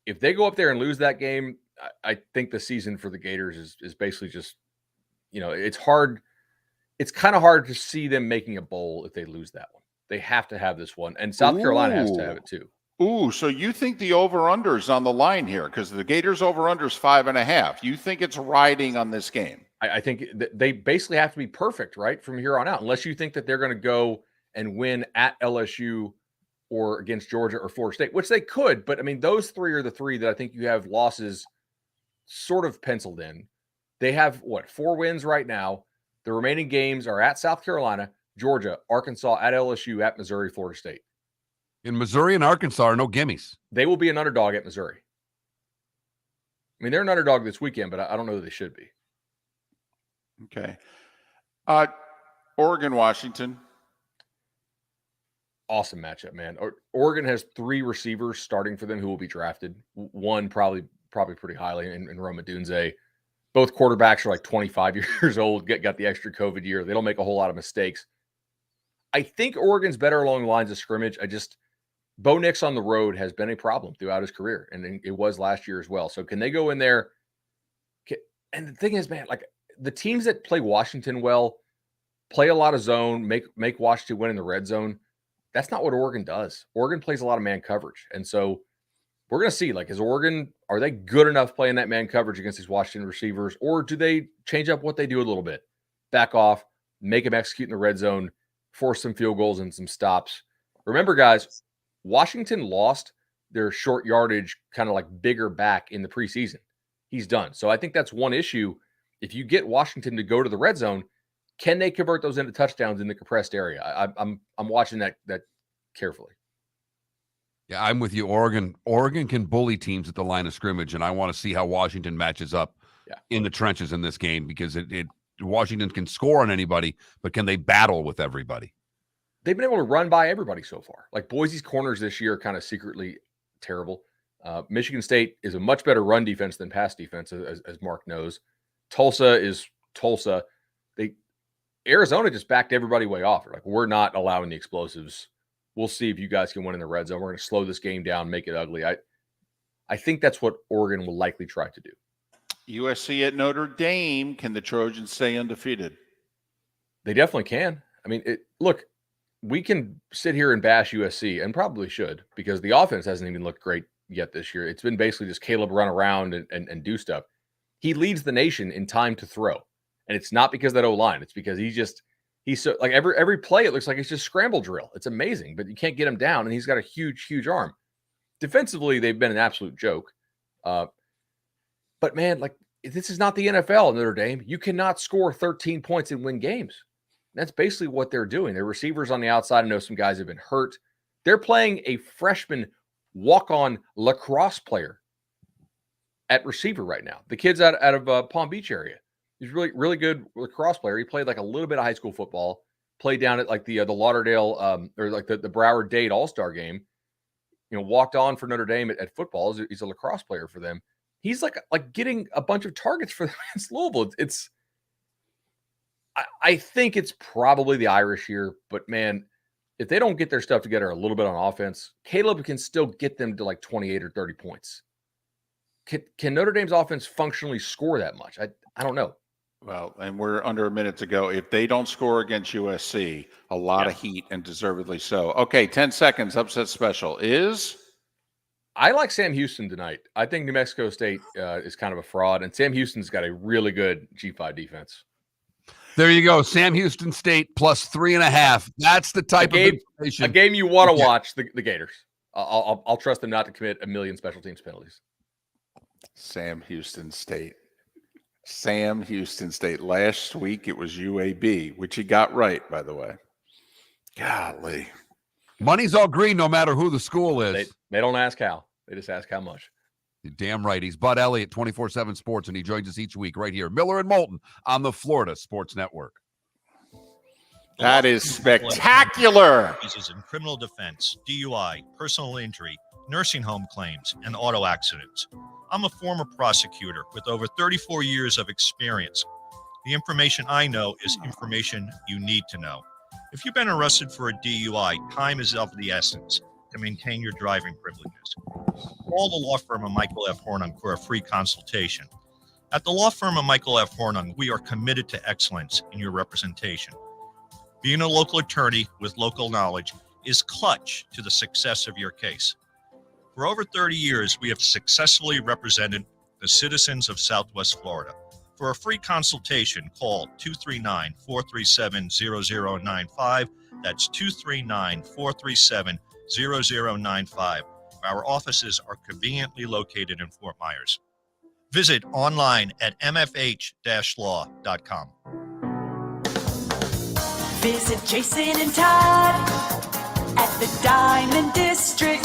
If they go up there and lose that game, I think the season for the Gators is basically just, it's hard. It's kind of hard to see them making a bowl if they lose that one. They have to have this one, and South Carolina has to have it too. Ooh, so you think the over-under is on the line here because the Gators over-under is 5.5. You think it's riding on this game? I think they basically have to be perfect, right, from here on out, unless you think that they're going to go and win at LSU or against Georgia or Florida State, which they could. But, I mean, those three are the three that I think you have losses sort of penciled in. They have, 4 wins right now. The remaining games are at South Carolina, Georgia, Arkansas, at LSU, at Missouri, Florida State. In Missouri and Arkansas are no gimmies. They will be an underdog at Missouri. I mean, they're an underdog this weekend, but I don't know that they should be. Okay. Oregon, Washington. Awesome matchup, man. Oregon has 3 receivers starting for them who will be drafted. One probably pretty highly in Roma Dunze. Both quarterbacks are like 25 years old, got the extra COVID year. They don't make a whole lot of mistakes. I think Oregon's better along the lines of scrimmage. Bo Nix on the road has been a problem throughout his career, and it was last year as well. So can they go in there? And the thing is, man, like the teams that play Washington well, play a lot of zone, make Washington win in the red zone. That's not what Oregon does. Oregon plays a lot of man coverage. And so we're going to see, like, are they good enough playing that man coverage against these Washington receivers, or do they change up what they do a little bit? Back off, make them execute in the red zone, force some field goals and some stops. Remember, guys, Washington lost their short yardage kind of like bigger back in the preseason. He's done. So I think that's one issue. If you get Washington to go to the red zone, can they convert those into touchdowns in the compressed area? I'm watching that carefully. Yeah, I'm with you. Oregon can bully teams at the line of scrimmage, and I want to see how Washington matches up in the trenches in this game, because Washington can score on anybody, but can they battle with everybody? They've been able to run by everybody so far. Like Boise's corners this year are kind of secretly terrible. Michigan State is a much better run defense than pass defense, as Mark knows. Tulsa is Tulsa. Arizona just backed everybody way off. Like, we're not allowing the explosives. We'll see if you guys can win in the red zone. We're going to slow this game down, make it ugly. I think that's what Oregon will likely try to do. USC at Notre Dame. Can the Trojans stay undefeated? They definitely can. I mean, look, we can sit here and bash USC, and probably should, because the offense hasn't even looked great yet this year. It's been basically just Caleb run around and do stuff. He leads the nation in time to throw. And it's not because of that O-line. It's because he's so, like, every play, it looks like it's just scramble drill. It's amazing, but you can't get him down, and he's got a huge, huge arm. Defensively, they've been an absolute joke. But, man, like, this is not the NFL, Notre Dame. You cannot score 13 points and win games. That's basically what they're doing. Their receivers on the outside, I know some guys have been hurt. They're playing a freshman walk-on lacrosse player at receiver right now. The kid's out of Palm Beach area. He's really, really good lacrosse player. He played like a little bit of high school football, played down at like the Lauderdale or like the Broward Dade All-Star game, walked on for Notre Dame at football. He's a lacrosse player for them. He's like getting a bunch of targets for them against Louisville. I think it's probably the Irish here, but man, if they don't get their stuff together a little bit on offense, Caleb can still get them to like 28 or 30 points. Can Notre Dame's offense functionally score that much? I don't know. Well, and we're under a minute to go. If they don't score against USC, a lot of heat, and deservedly so. Okay, 10 seconds. Upset special is? I like Sam Houston tonight. I think New Mexico State is kind of a fraud, and Sam Houston's got a really good G5 defense. There you go. Sam Houston State plus 3.5. That's the type of information. A game you want to watch, the Gators. I'll trust them not to commit a million special teams penalties. Sam Houston State. Last week it was UAB, which he got right, by the way. Golly. Money's all green no matter who the school is. They don't ask how. They just ask how much. You're damn right. He's Bud Elliott, 24/7 Sports, and he joins us each week right here. Miller and Moulton on the Florida Sports Network. That is spectacular. Cases in criminal defense, DUI, personal injury, nursing home claims, and auto accidents. I'm a former prosecutor with over 34 years of experience. The information I know is information you need to know. If you've been arrested for a DUI, time is of the essence to maintain your driving privileges. Call the law firm of Michael F. Hornung for a free consultation. At the law firm of Michael F. Hornung, we are committed to excellence in your representation. Being a local attorney with local knowledge is clutch to the success of your case. For over 30 years, we have successfully represented the citizens of Southwest Florida. For a free consultation, call 239-437-0095. That's 239-437-0095. Our offices are conveniently located in Fort Myers. Visit online at mfh-law.com. Visit Jason and Todd at the Diamond District.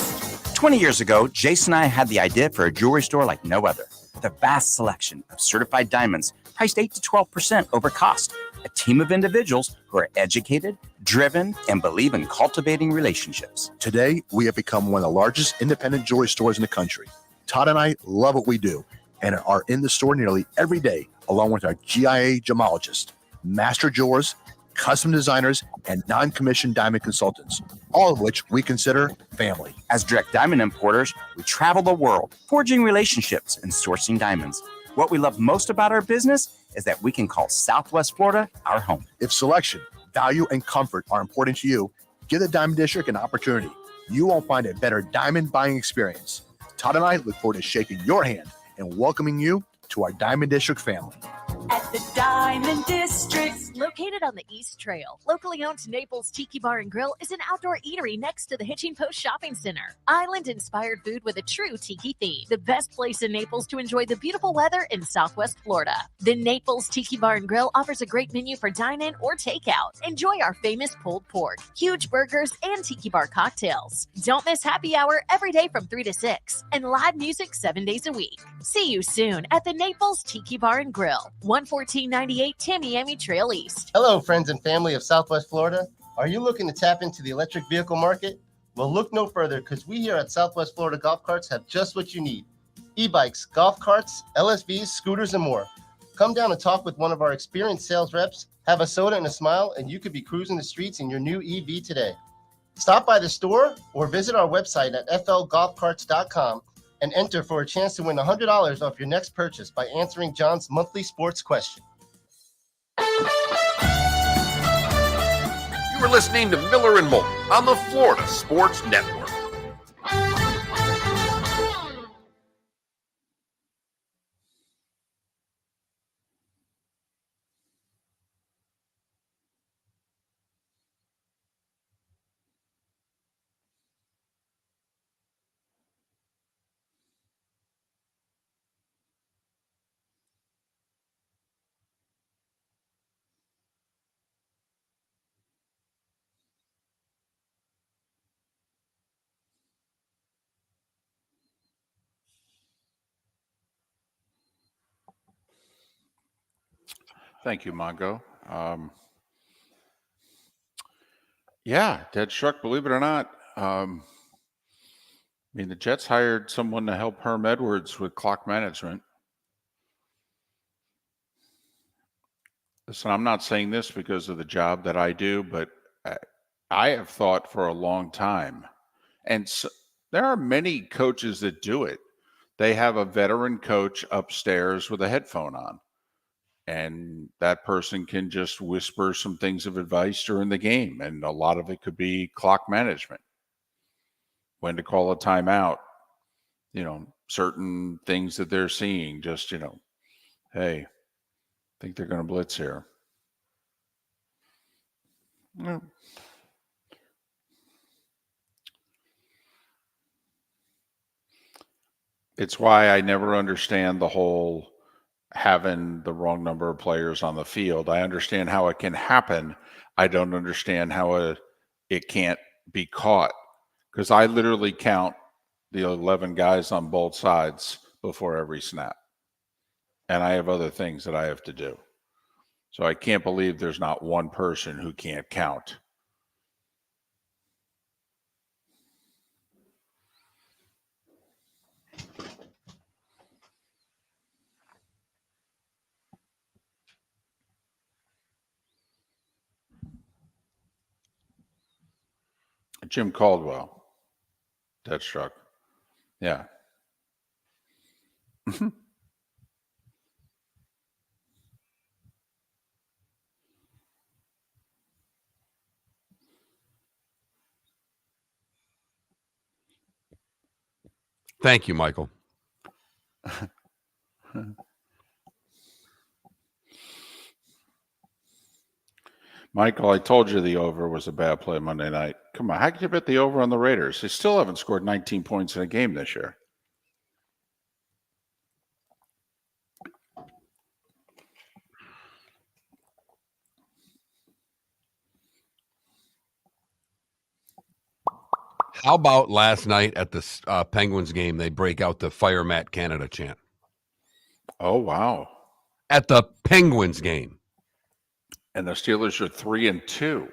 20 years ago, Jason and I had the idea for a jewelry store like no other, with a vast selection of certified diamonds priced 8 to 12% over cost. A team of individuals who are educated, driven, and believe in cultivating relationships. Today, we have become one of the largest independent jewelry stores in the country. Todd and I love what we do and are in the store nearly every day, along with our GIA gemologists, master jewelers, custom designers, and non-commissioned diamond consultants, all of which we consider family. As direct diamond importers, we travel the world, forging relationships and sourcing diamonds. What we love most about our business is that we can call Southwest Florida our home. If selection, value, and comfort are important to you, give the Diamond District an opportunity. You won't find a better diamond buying experience. Todd and I look forward to shaking your hand and welcoming you to our Diamond District family. At the Diamond District. Located on the East Trail, locally owned Naples Tiki Bar and Grill is an outdoor eatery next to the Hitching Post Shopping Center. Island-inspired food with a true tiki theme. The best place in Naples to enjoy the beautiful weather in Southwest Florida. The Naples Tiki Bar and Grill offers a great menu for dine-in or takeout. Enjoy our famous pulled pork, huge burgers, and tiki bar cocktails. Don't miss happy hour every day from 3 to 6 and live music 7 days a week. See you soon at the Naples Tiki Bar and Grill, 11498 Tamiami Trail East. Hello, friends and family of Southwest Florida. Are you looking to tap into the electric vehicle market? Well, look no further, because we here at Southwest Florida Golf Carts have just what you need. E-bikes, golf carts, LSVs, scooters, and more. Come down and talk with one of our experienced sales reps, have a soda and a smile, and you could be cruising the streets in your new EV today. Stop by the store or visit our website at flgolfcarts.com and enter for a chance to win $100 off your next purchase by answering John's monthly sports question. You are listening to Miller and Moulton on the Florida Sports Network. Thank you, Mongo. Yeah, Dead Struck, believe it or not. I mean, the Jets hired someone to help Herm Edwards with clock management. Listen, I'm not saying this because of the job that I do, but I have thought for a long time, and so, there are many coaches that do it. They have a veteran coach upstairs with a headphone on, and that person can just whisper some things of advice during the game, and a lot of it could be clock management, when to call a timeout, certain things that they're seeing, just, hey, I think they're going to blitz here. No. It's why I never understand the whole having the wrong number of players on the field. I understand how it can happen. I don't understand how it can't be caught, because I literally count the 11 guys on both sides before every snap. And I have other things that I have to do. So I can't believe there's not one person who can't count. Jim Caldwell. Deathstruck. Yeah. Thank you, Michael. Michael, I told you the over was a bad play Monday night. Come on, how could you bet the over on the Raiders? They still haven't scored 19 points in a game this year. How about last night at the Penguins game, they break out the Fire Matt Canada chant? Oh, wow. At the Penguins game. And the Steelers are 3-2.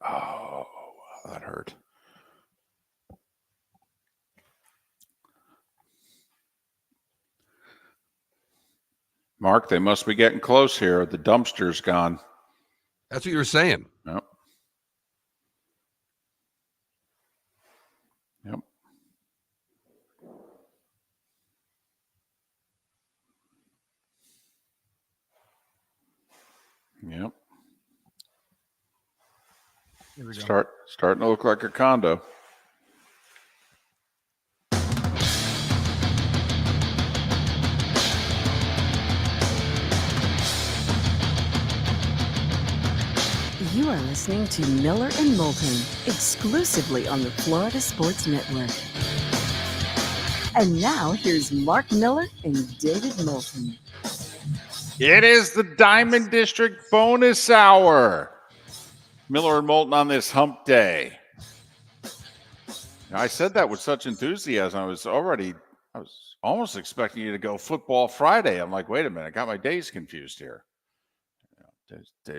Oh, that hurt. Mark, they must be getting close here. The dumpster's gone. That's what you were saying. Yep. Yep. Yep. Here we go. Starting to look like a condo. You are listening to Miller and Moulton, exclusively on the Florida Sports Network. And now here's Mark Miller and David Moulton. It is the Diamond District bonus hour. Miller and Moulton on this hump day. Now, I said that with such enthusiasm. I was almost expecting you to go Football Friday. I'm like, wait a minute, I got my days confused here.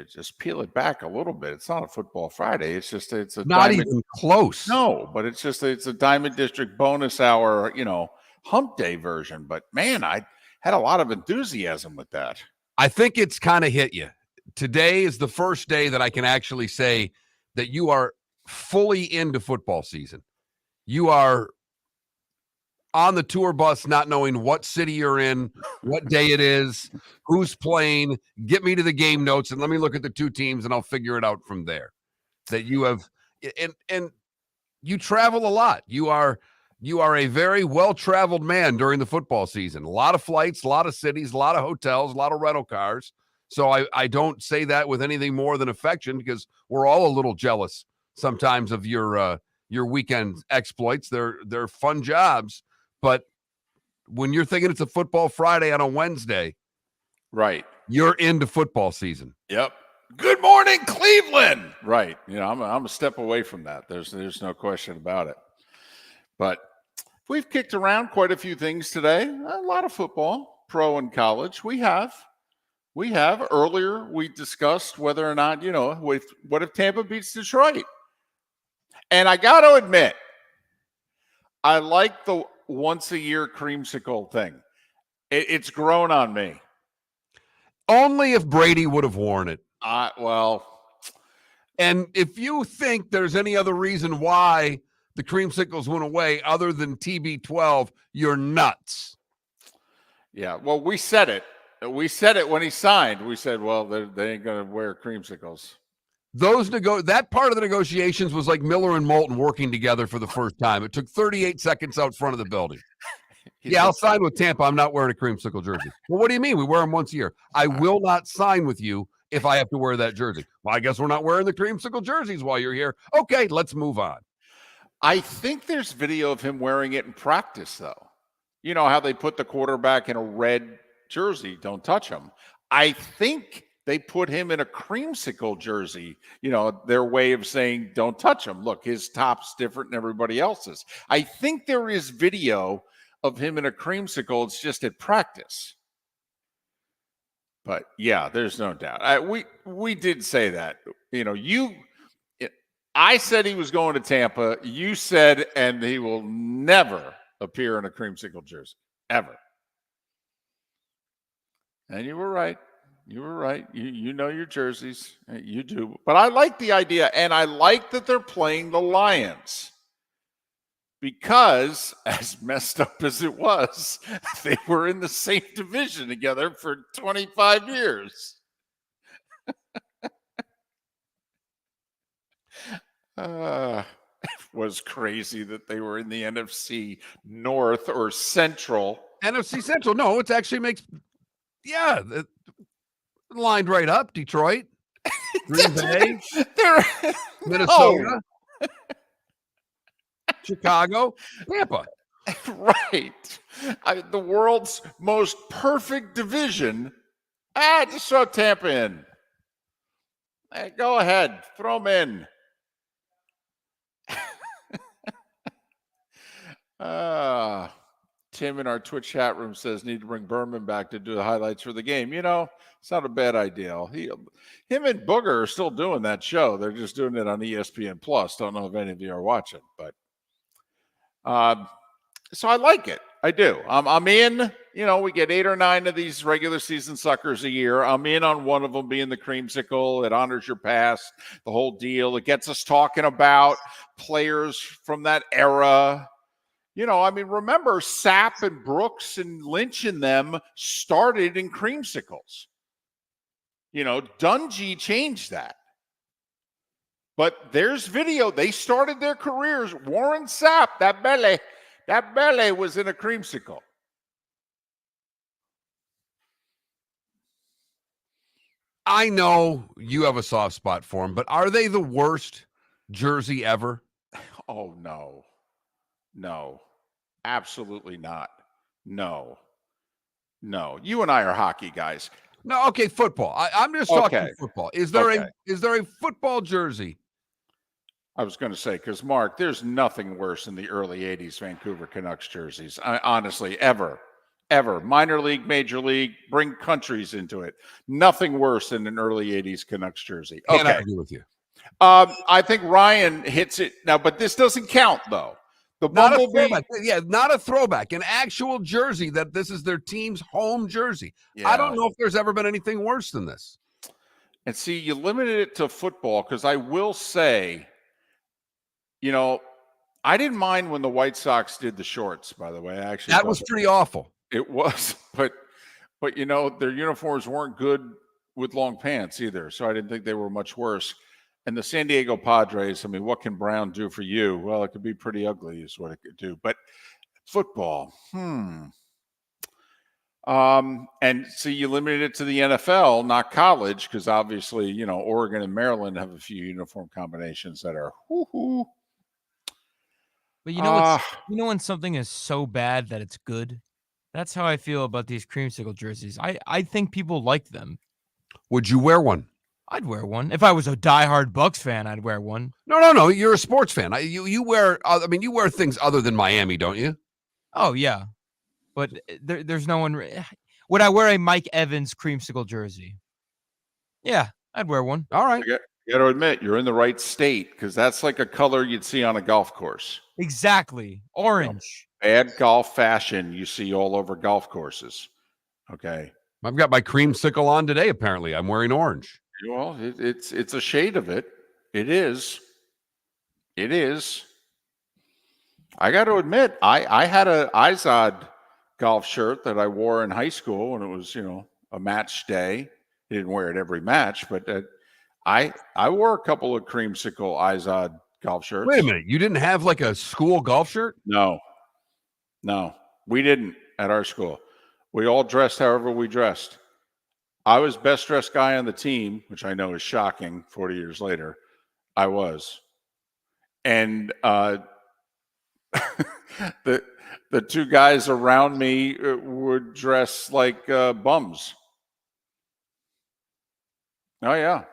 Just peel it back a little bit. It's not a Football Friday. It's a not Diamond, even close. No, but it's a Diamond District bonus hour, hump day version. But man, I had a lot of enthusiasm with that. I think it's kind of hit you. Today is the first day that I can actually say that you are fully into football season. You are on the tour bus, not knowing what city you're in, what day it is, who's playing. Get me to the game notes and let me look at the two teams and I'll figure it out from there. That you have, and you travel a lot. You are a very well-traveled man during the football season. A lot of flights, a lot of cities, a lot of hotels, a lot of rental cars. So I don't say that with anything more than affection because we're all a little jealous sometimes of your weekend exploits. They're fun jobs. But when you're thinking it's a Football Friday on a Wednesday, right, you're into football season. Yep. Good morning, Cleveland. Right. I'm a step away from that. There's no question about it. But we've kicked around quite a few things today. A lot of football, pro and college. We have. Earlier, we discussed whether or not, what if Tampa beats Detroit? And I got to admit, I like the once-a-year creamsicle thing. It's grown on me. Only if Brady would have worn it. And if you think there's any other reason why the creamsicles went away other than TB12, you're nuts. Yeah, well, we said it. We said it when he signed. We said, well, they ain't going to wear creamsicles. That part of the negotiations was like Miller and Moulton working together for the first time. It took 38 seconds out front of the building. Yeah, I'll sign with Tampa. I'm not wearing a creamsicle jersey. Well, what do you mean? We wear them once a year. I will not sign with you if I have to wear that jersey. Well, I guess we're not wearing the creamsicle jerseys while you're here. Okay, let's move on. I think there's video of him wearing it in practice, though. You know how they put the quarterback in a red jersey, don't touch him. I think they put him in a creamsicle jersey, their way of saying don't touch him. Look, his top's different than everybody else's. I think there is video of him in a creamsicle. It's just at practice. But yeah, there's no doubt. We did say that. I said he was going to Tampa. You said, and he will never appear in a creamsicle jersey ever. And you were right. You were right. You know your jerseys. You do. But I like the idea, and I like that they're playing the Lions. Because, as messed up as it was, they were in the same division together for 25 years. It was crazy that they were in the NFC North or Central. NFC Central. No, it actually makes, lined right up. Detroit, Green Bay, Minnesota. Chicago, Tampa. Right. The world's most perfect division. Just throw Tampa in. Hey, go ahead. Throw them in. Tim in our Twitch chat room says need to bring Berman back to do the highlights for the game. It's not a bad idea. Him and Booger are still doing that show. They're just doing it on ESPN Plus. Don't know if any of you are watching, but so I like it. I do. I'm in. We get 8 or 9 of these regular season suckers a year. I'm in on one of them being the creamsicle. It honors your past, the whole deal. It gets us talking about players from that era. Remember Sapp and Brooks and Lynch and them started in creamsicles. Dungy changed that. But there's video. They started their careers. Warren Sapp, that belly was in a creamsicle. I know you have a soft spot for them, but are they the worst jersey ever? Oh, no. No. Absolutely not. No. You and I are hockey guys. No, okay, football. I'm just talking football. Is there a football jersey? I was going to say, because Mark, there's nothing worse than the early 80s Vancouver Canucks jerseys. Honestly, ever. Minor league, major league, bring countries into it. Nothing worse than an early 80s Canucks jersey. Okay. Can't agree with you. I think Ryan hits it now, but this doesn't count, though. Not a throwback. Yeah, not a throwback. An actual jersey that this is their team's home jersey. Yeah. I don't know if there's ever been anything worse than this. And see, you limited it to football because I will say, I didn't mind when the White Sox did the shorts, by the way. That was pretty awful. It was, but their uniforms weren't good with long pants either, so I didn't think they were much worse. And the San Diego Padres, what can Brown do for you? Well, it could be pretty ugly is what it could do. But football, and see, you limited it to the NFL, not college, because obviously, Oregon and Maryland have a few uniform combinations that are whoo-hoo. But when something is so bad that it's good? That's how I feel about these creamsicle jerseys. I think people like them. Would you wear one? I'd wear one. If I was a diehard Bucks fan, I'd wear one. No. You're a sports fan. You wear things other than Miami, don't you? Oh, yeah. But there's no one. Would I wear a Mike Evans creamsicle jersey? Yeah, I'd wear one. All right. You got to admit, you're in the right state because that's like a color you'd see on a golf course. Exactly. Orange. Bad golf fashion you see all over golf courses. Okay. I've got my creamsicle on today, apparently. I'm wearing orange. Well, it's a shade of it. It is. I got to admit, I had a Izod golf shirt that I wore in high school when it was, a match day. I didn't wear it every match, but I wore a couple of creamsicle Izod golf shirts. Wait a minute. You didn't have like a school golf shirt? No, we didn't at our school. We all dressed however we dressed. I was best dressed guy on the team, which I know is shocking 40 years later. I was. And the two guys around me would dress like bums. Oh, yeah.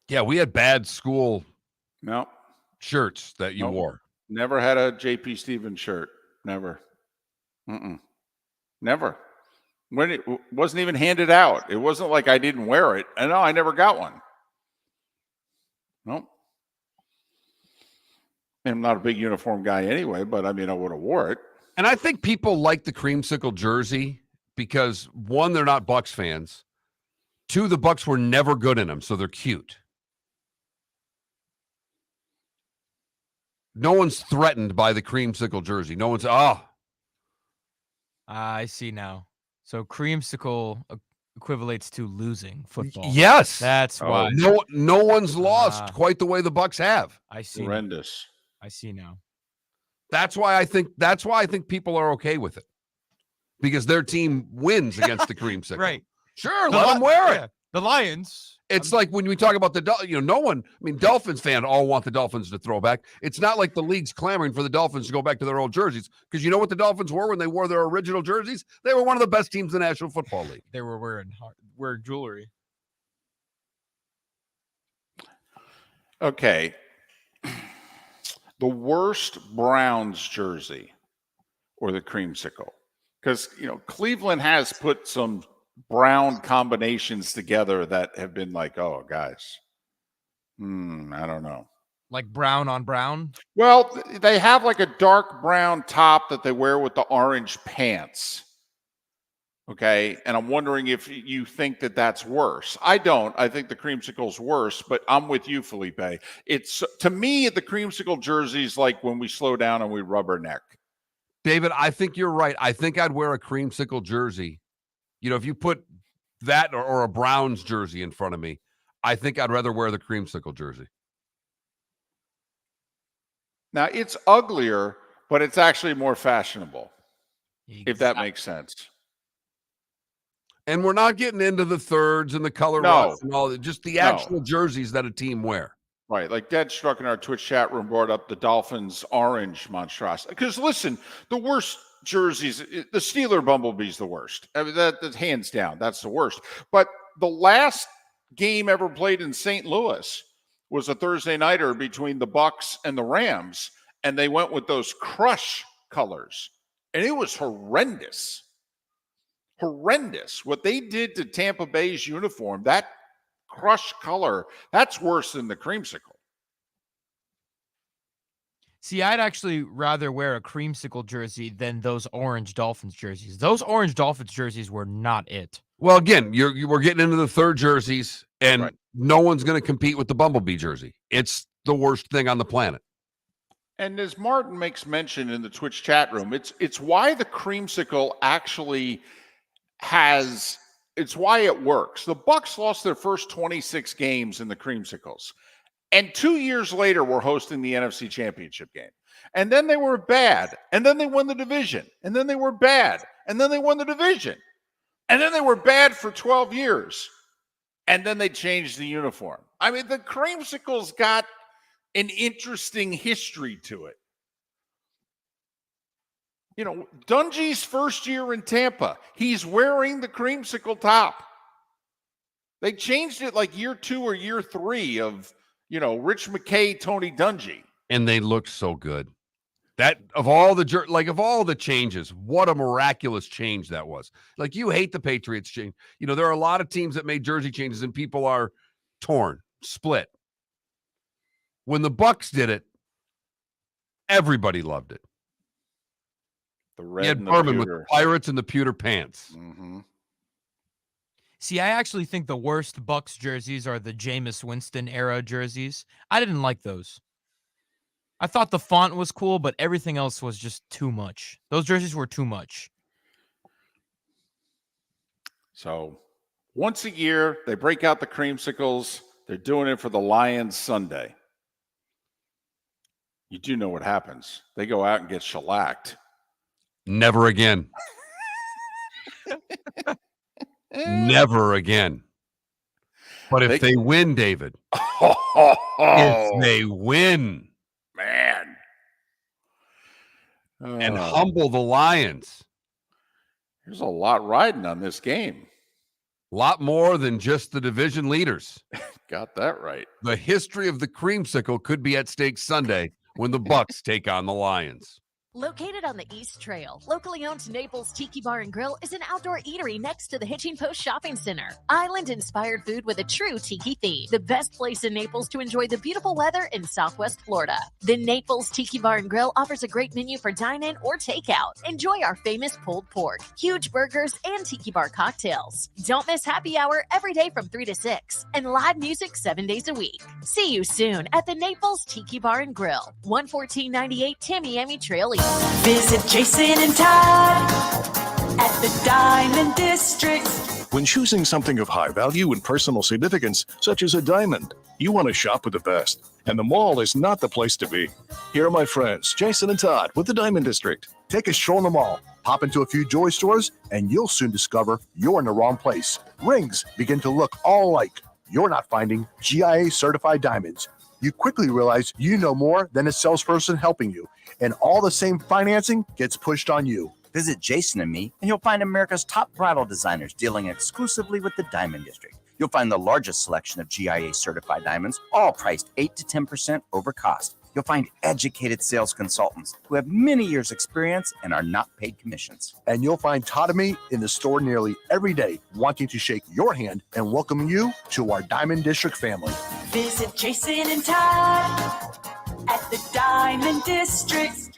Yeah, we had bad school shirts that you Nope. wore. Never had a JP Stevens shirt. Never. Never. when it wasn't even handed out. It wasn't like I didn't wear it. And no, I never got one. Nope. I'm not a big uniform guy anyway, but I mean, I would have wore it. And I think people like the creamsicle jersey because, one, they're not Bucks fans. Two, the Bucks were never good in them, so they're cute. No one's threatened by the creamsicle jersey. No one's, I see now. So creamsicle equivalates to losing football. Yes. That's why. No one's lost quite the way the Bucks have. I see. Horrendous. I see now. That's why I think people are okay with it. Because their team wins against the creamsicle. Right. Sure, let them wear it. The Lions. It's like when we talk about no one, I mean, Dolphins fans all want the Dolphins to throw back. It's not like the league's clamoring for the Dolphins to go back to their old jerseys, because you know what the Dolphins were when they wore their original jerseys? They were one of the best teams in the National Football League. They were wearing jewelry. Okay. The worst Browns jersey or the creamsicle? Because, Cleveland has put some brown combinations together that have been like, oh, guys, I don't know. Like brown on brown? Well, they have like a dark brown top that they wear with the orange pants. Okay. And I'm wondering if you think that that's worse. I don't. I think the creamsicle's worse, but I'm with you, Felipe. It's, to me, the creamsicle jersey's like when we slow down and we rubberneck. David, I think you're right. I think I'd wear a creamsicle jersey. If you put that or a Browns jersey in front of me, I think I'd rather wear the creamsicle jersey. Now, it's uglier, but it's actually more fashionable, if that makes sense. And we're not getting into the thirds and the color rush and all that, just the actual jerseys that a team wear. Right. Like Dead Struck in our Twitch chat room brought up the Dolphins orange monstrosity. Because listen, the worst jerseys, the Steeler Bumblebee's the worst. I mean, that's hands down. That's the worst. But the last game ever played in St. Louis was a Thursday nighter between the Bucks and the Rams, and they went with those crush colors, and it was horrendous. Horrendous. What they did to Tampa Bay's uniform, that crush color, that's worse than the creamsicle. See, I'd actually rather wear a creamsicle jersey than those orange Dolphins jerseys. Those orange Dolphins jerseys were not it. Well, again, we're getting into the third jerseys, and no one's going to compete with the Bumblebee jersey. It's the worst thing on the planet. And as Martin makes mention in the Twitch chat room, it's why the creamsicle actually it's why it works. The Bucks lost their first 26 games in the creamsicles. And 2 years later, we're hosting the NFC Championship game. And then they were bad. And then they won the division. And then they were bad. And then they won the division. And then they were bad for 12 years. And then they changed the uniform. I mean, the creamsicle's got an interesting history to it. Dungy's first year in Tampa, he's wearing the creamsicle top. They changed it like year 2 or year 3 of, Rich McKay, Tony Dungy. And they looked so good. That of all the changes, what a miraculous change that was. Like, you hate the Patriots change. There are a lot of teams that made jersey changes and people are torn, split. When the Bucks did it, everybody loved it. The red and and the Berman with the Pirates and the pewter pants. Mm-hmm. See, I actually think the worst Bucks jerseys are the Jameis Winston era jerseys. I didn't like those. I thought the font was cool, but everything else was just too much. Those jerseys were too much. So once a year, they break out the creamsicles. They're doing it for the Lions Sunday. You do know what happens. They go out and get shellacked. Never again. Never again. But if they win, David, if they win, man, and humble the Lions. There's a lot riding on this game. A lot more than just the division leaders. Got that right. The history of the creamsicle could be at stake Sunday when the Bucks take on the Lions. Located on the East Trail, locally owned Naples Tiki Bar and Grill is an outdoor eatery next to the Hitching Post Shopping Center. Island-inspired food with a true tiki theme. The best place in Naples to enjoy the beautiful weather in Southwest Florida. The Naples Tiki Bar and Grill offers a great menu for dine-in or takeout. Enjoy our famous pulled pork, huge burgers, and tiki bar cocktails. Don't miss happy hour every day from 3 to 6 and live music 7 days a week. See you soon at the Naples Tiki Bar and Grill, 11498 Tamiami Trail East. Visit Jason and Todd at the Diamond District. When choosing something of high value and personal significance, such as a diamond, you want to shop with the best. And the mall is not the place to be. Here are my friends, Jason and Todd with the Diamond District. Take a stroll in the mall, pop into a few jewelry stores, and you'll soon discover you're in the wrong place. Rings begin to look all alike. You're not finding GIA certified diamonds. You quickly realize you know more than a salesperson helping you, and all the same financing gets pushed on you. Visit Jason and me, and you'll find America's top bridal designers dealing exclusively with the Diamond District. You'll find the largest selection of GIA certified diamonds, all priced 8 to 10% over cost. You'll find educated sales consultants who have many years' experience and are not paid commissions. And you'll find Todd and me in the store nearly every day, wanting to shake your hand and welcome you to our Diamond District family. Visit Jason and Todd at the Diamond District.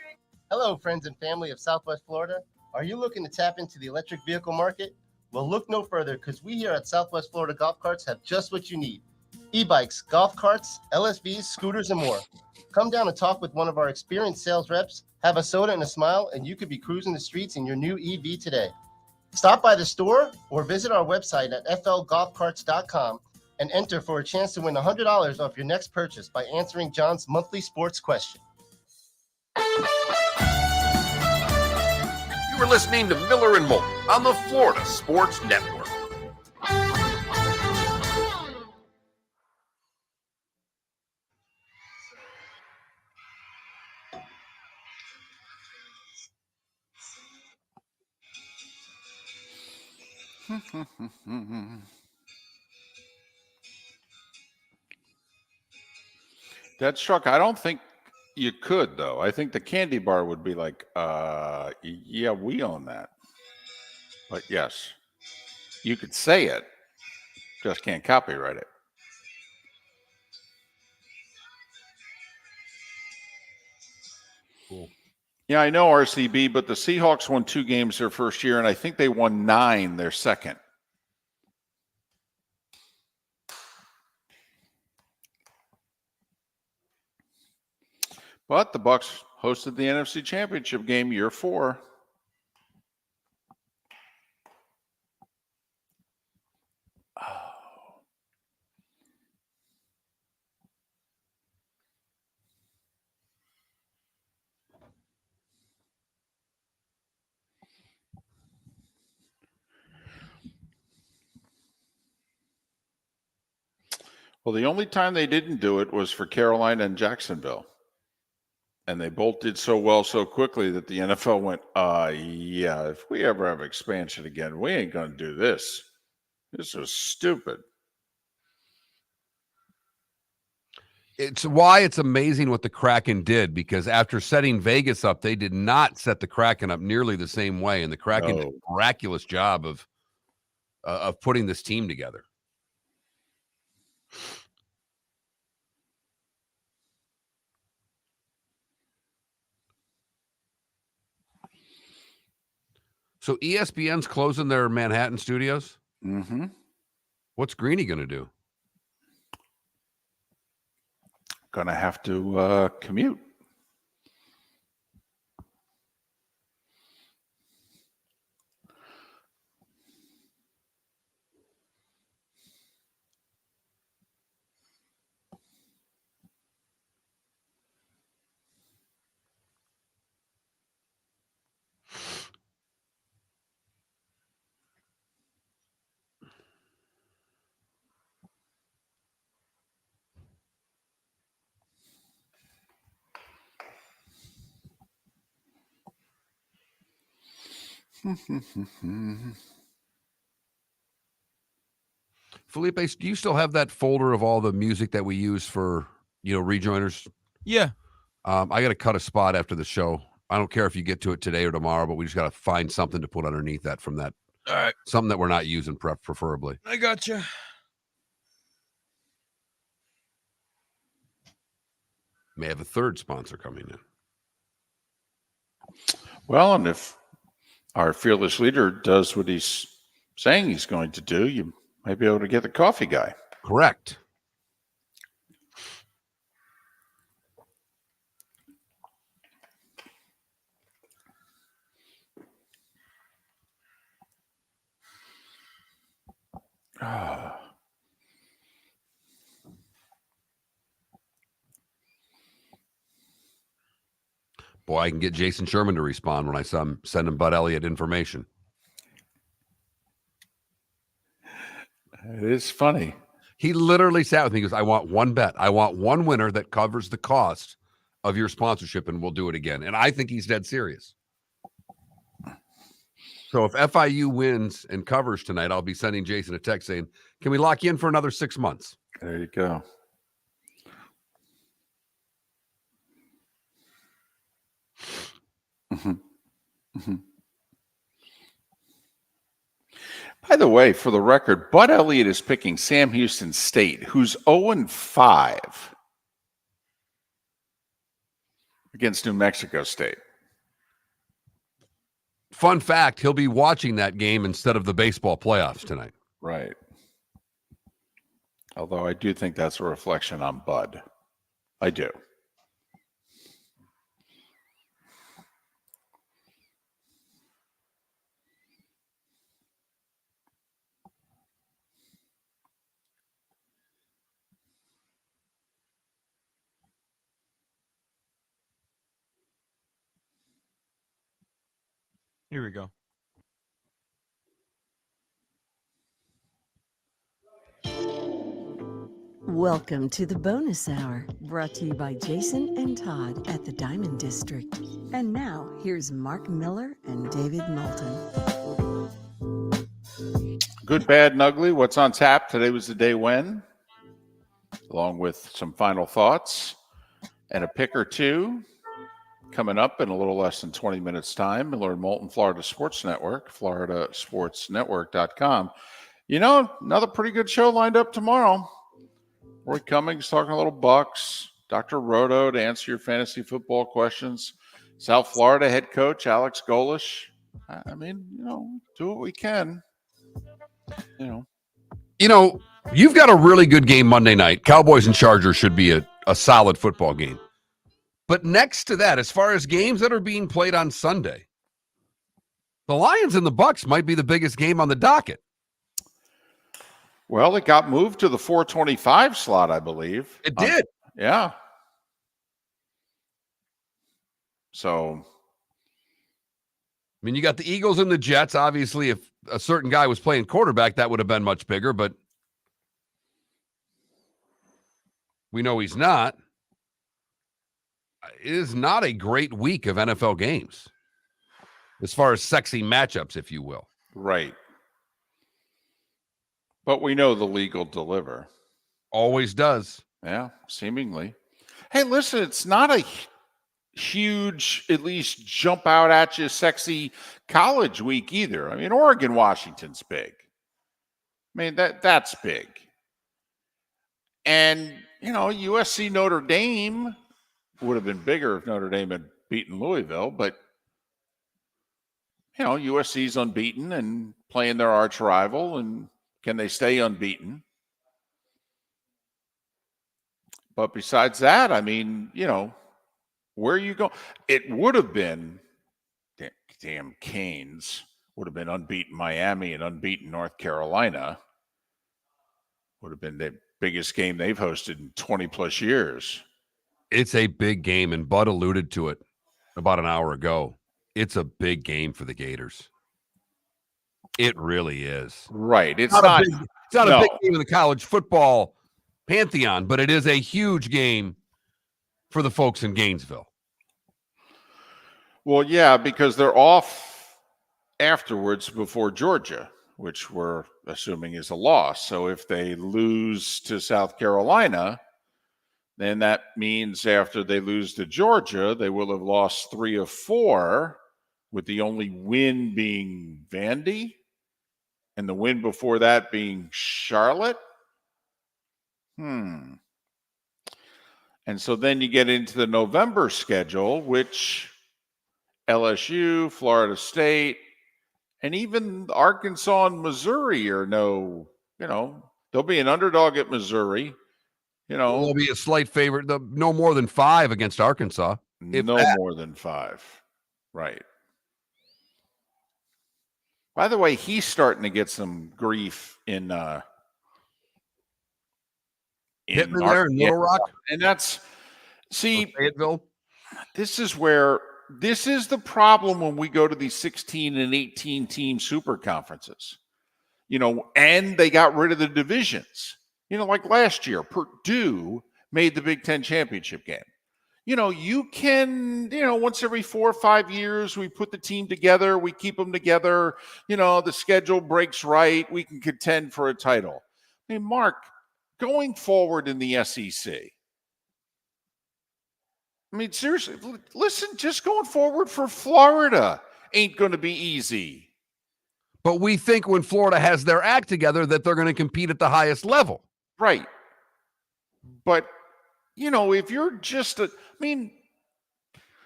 Hello, friends and family of Southwest Florida. Are you looking to tap into the electric vehicle market? Well, look no further, because we here at Southwest Florida Golf Carts have just what you need. E-bikes, golf carts, LSVs, scooters, and more. Come down and talk with one of our experienced sales reps, have a soda and a smile, and you could be cruising the streets in your new EV today. Stop by the store or visit our website at flgolfcarts.com and enter for a chance to win $100 off your next purchase by answering John's monthly sports question. You are listening to Miller and Moulton on the Florida Sports Network. Deadstroke, I don't think you could, though. I think the candy bar would be like, yeah, we own that. But yes, you could say it, just can't copyright it. Cool. Yeah, I know RCB, but the Seahawks won 2 games their first year, and I think they won 9 their second. But the Bucs hosted the NFC Championship game year 4. Well, the only time they didn't do it was for Carolina and Jacksonville. And they both did so well so quickly that the NFL went, yeah, if we ever have expansion again, we ain't going to do this. This was stupid. It's why it's amazing what the Kraken did, because after setting Vegas up, they did not set the Kraken up nearly the same way. And the Kraken did a miraculous job of putting this team together. So ESPN's closing their Manhattan studios? Mm-hmm. What's Greeny going to do? Gonna have to commute. Felipe, do you still have that folder of all the music that we use for, rejoiners? Yeah. I got to cut a spot after the show. I don't care if you get to it today or tomorrow, but we just got to find something to put underneath that from that. All right. Something that we're not using preferably. I got you. May have a third sponsor coming in. Well, and if our fearless leader does what he's saying he's going to do, you might be able to get the coffee guy. Correct. Boy, I can get Jason Sherman to respond when I send him Bud Elliott information. It is funny. He literally sat with me. He goes, I want one bet. I want one winner that covers the cost of your sponsorship, and we'll do it again. And I think he's dead serious. So if FIU wins and covers tonight, I'll be sending Jason a text saying, can we lock you in for another 6 months? There you go. By the way, for the record, Bud Elliott is picking Sam Houston State, who's 0-5 against New Mexico State. Fun fact, he'll be watching that game instead of the baseball playoffs tonight. Right. Although I do think that's a reflection on Bud. I do. Here we go. Welcome to the bonus hour, brought to you by Jason and Todd at the Diamond District. And now, here's Mark Miller and David Moulton. Good, bad, and ugly. What's on tap? Today was the day when, along with some final thoughts and a pick or two. Coming up in a little less than 20 minutes' time, Miller and Moulton, Florida Sports Network, floridasportsnetwork.com. You know, another pretty good show lined up tomorrow. Roy Cummings talking a little Bucks. Dr. Roto to answer your fantasy football questions. South Florida head coach Alex Golish. I mean, you know, do what we can. You know, you've got a really good game Monday night. Cowboys and Chargers should be a solid football game. But next to that, as far as games that are being played on Sunday, the Lions and the Bucks might be the biggest game on the docket. Well, it got moved to the 4:25 slot, I believe. It did. Yeah. So, I mean, you got the Eagles and the Jets. Obviously, if a certain guy was playing quarterback, that would have been much bigger, but we know he's not. It is not a great week of NFL games as far as sexy matchups, if you will. Right. But we know the league will deliver. Always does. Yeah, seemingly. Hey, listen, it's not a huge, at least jump out at you, sexy college week either. I mean, Oregon, Washington's big. I mean, that's big. And, you know, USC, Notre Dame would have been bigger if Notre Dame had beaten Louisville, but, you know, USC's unbeaten and playing their arch rival, and can they stay unbeaten? But besides that, I mean, you know, where you go? It would have been, damn Canes would have been unbeaten Miami and unbeaten North Carolina. Would have been the biggest game they've hosted in 20 plus years. It's a big game, and Bud alluded to it about an hour ago. It's a big game for the Gators. It really is. Right. It's not a big game in the college football pantheon, but it is a huge game for the folks in Gainesville. Well, yeah, because they're off afterwards before Georgia, which we're assuming is a loss. So if they lose to South Carolina, then that means after they lose to Georgia, they will have lost 3 of 4, with the only win being Vandy, and the win before that being Charlotte. And so then you get into the November schedule, which LSU, Florida State, and even Arkansas and Missouri are they'll be an underdog at Missouri. They'll be a slight favorite. No more than 5 against Arkansas. More than 5. Right. By the way, he's starting to get some grief in Pittman there in Little Rock. And that's, Fayetteville. This is the problem when we go to these 16 and 18 team super conferences, and they got rid of the divisions, like last year, Purdue made the Big Ten championship game. You can, once every 4 or 5 years, we put the team together, we keep them together, the schedule breaks right, we can contend for a title. I mean, Mark, going forward in the SEC, I mean, seriously, listen, just going forward for Florida ain't going to be easy. But we think when Florida has their act together that they're going to compete at the highest level. Right. But, if you're just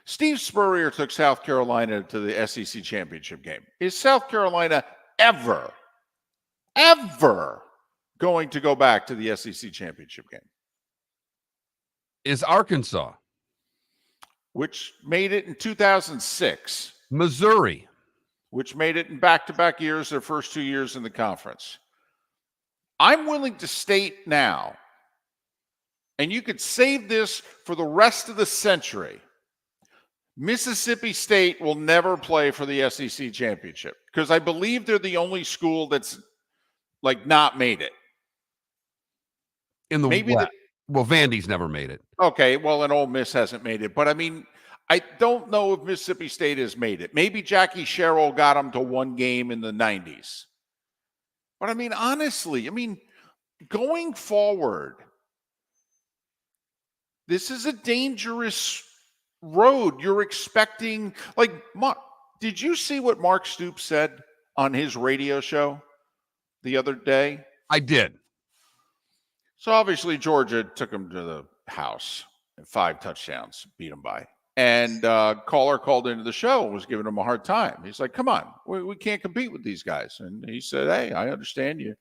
Steve Spurrier took South Carolina to the SEC championship game. Is South Carolina ever going to go back to the SEC championship game? Is Arkansas, which made it in 2006. Missouri, which made it in back-to-back years, their first 2 years in the conference. I'm willing to state now, and you could save this for the rest of the century, Mississippi State will never play for the SEC championship because I believe they're the only school that's not made it. In the West. Well, Vandy's never made it. Okay, well, and Ole Miss hasn't made it. But, I mean, I don't know if Mississippi State has made it. Maybe Jackie Sherrill got them to 1 game in the 90s. But, I mean, honestly, going forward, this is a dangerous road. You're expecting, did you see what Mark Stoops said on his radio show the other day? I did. So obviously Georgia took him to the house and 5 touchdowns, beat him by. And caller called into the show and was giving him a hard time. He's like, come on, we can't compete with these guys. And he said, hey, I understand you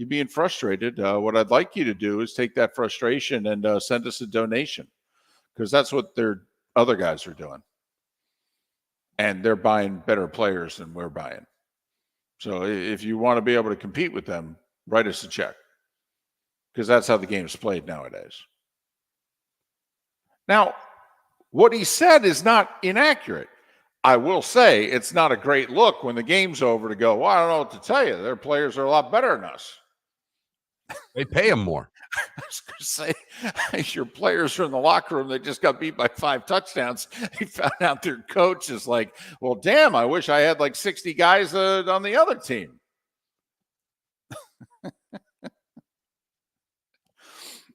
being frustrated. What I'd like you to do is take that frustration and send us a donation, because that's what their other guys are doing. And they're buying better players than we're buying. So if you want to be able to compete with them, write us a check, because that's how the game's played nowadays. Now, what he said is not inaccurate. I will say it's not a great look when the game's over to go, well, I don't know what to tell you. Their players are a lot better than us. They pay them more. I was going to say, your players are in the locker room. They just got beat by 5 touchdowns. He found out their coach is like, well, damn, I wish I had 60 guys on the other team.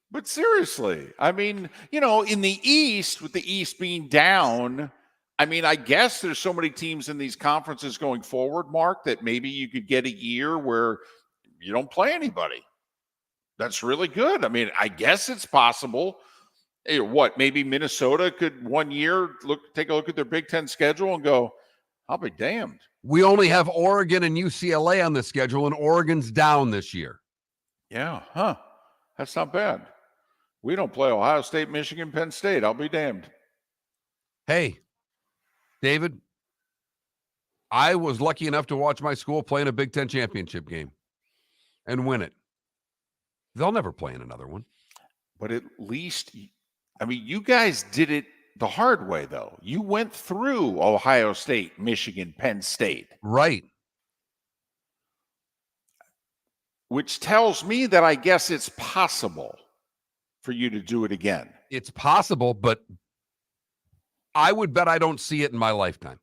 But seriously, in the East, with the East being down, I guess there's so many teams in these conferences going forward, Mark, that maybe you could get a year where you don't play anybody. That's really good. I guess it's possible. Maybe Minnesota could 1 year take a look at their Big Ten schedule and go, I'll be damned. We only have Oregon and UCLA on the schedule, and Oregon's down this year. Yeah, that's not bad. We don't play Ohio State, Michigan, Penn State. I'll be damned. Hey, David, I was lucky enough to watch my school play in a Big Ten championship game and win it. They'll never play in another one. But at least, you guys did it the hard way, though. You went through Ohio State, Michigan, Penn State. Right. Which tells me that I guess it's possible for you to do it again. It's possible, but I would bet I don't see it in my lifetime.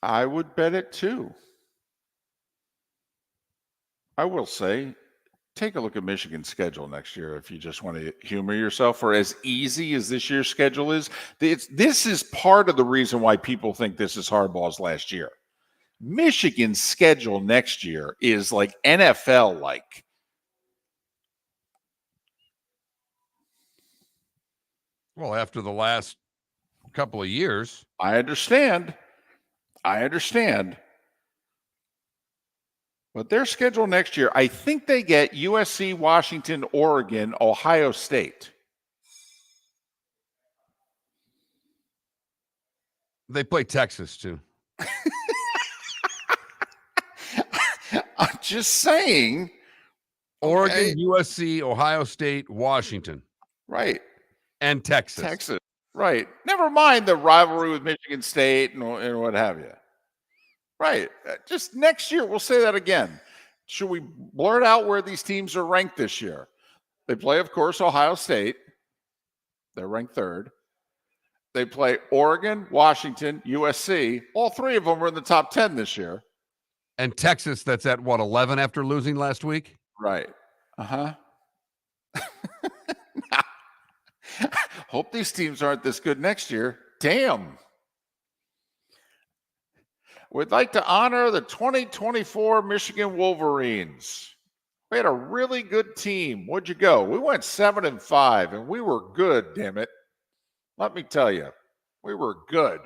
I would bet it too. I will say, take a look at Michigan's schedule next year if you just want to humor yourself. For as easy as this year's schedule is, this is part of the reason why people think this is Harbaugh's last year. Michigan's schedule next year is like NFL-like. Well, after the last couple of years. I understand. But their schedule next year, I think they get USC, Washington, Oregon, Ohio State. They play Texas, too. I'm just saying. Oregon, USC, Ohio State, Washington. Right. And Texas. Right. Never mind the rivalry with Michigan State and what have you. Right. Just next year, we'll say that again. Should we blurt out where these teams are ranked this year? They play, of course, Ohio State. They're ranked third. They play Oregon, Washington, USC. All three of them are in the top 10 this year. And Texas, that's at, 11 after losing last week? Right. Uh-huh. Hope these teams aren't this good next year. Damn. We'd like to honor the 2024 Michigan Wolverines. We had a really good team. Where'd you go? We went 7-5, and we were good, damn it. Let me tell you, we were good.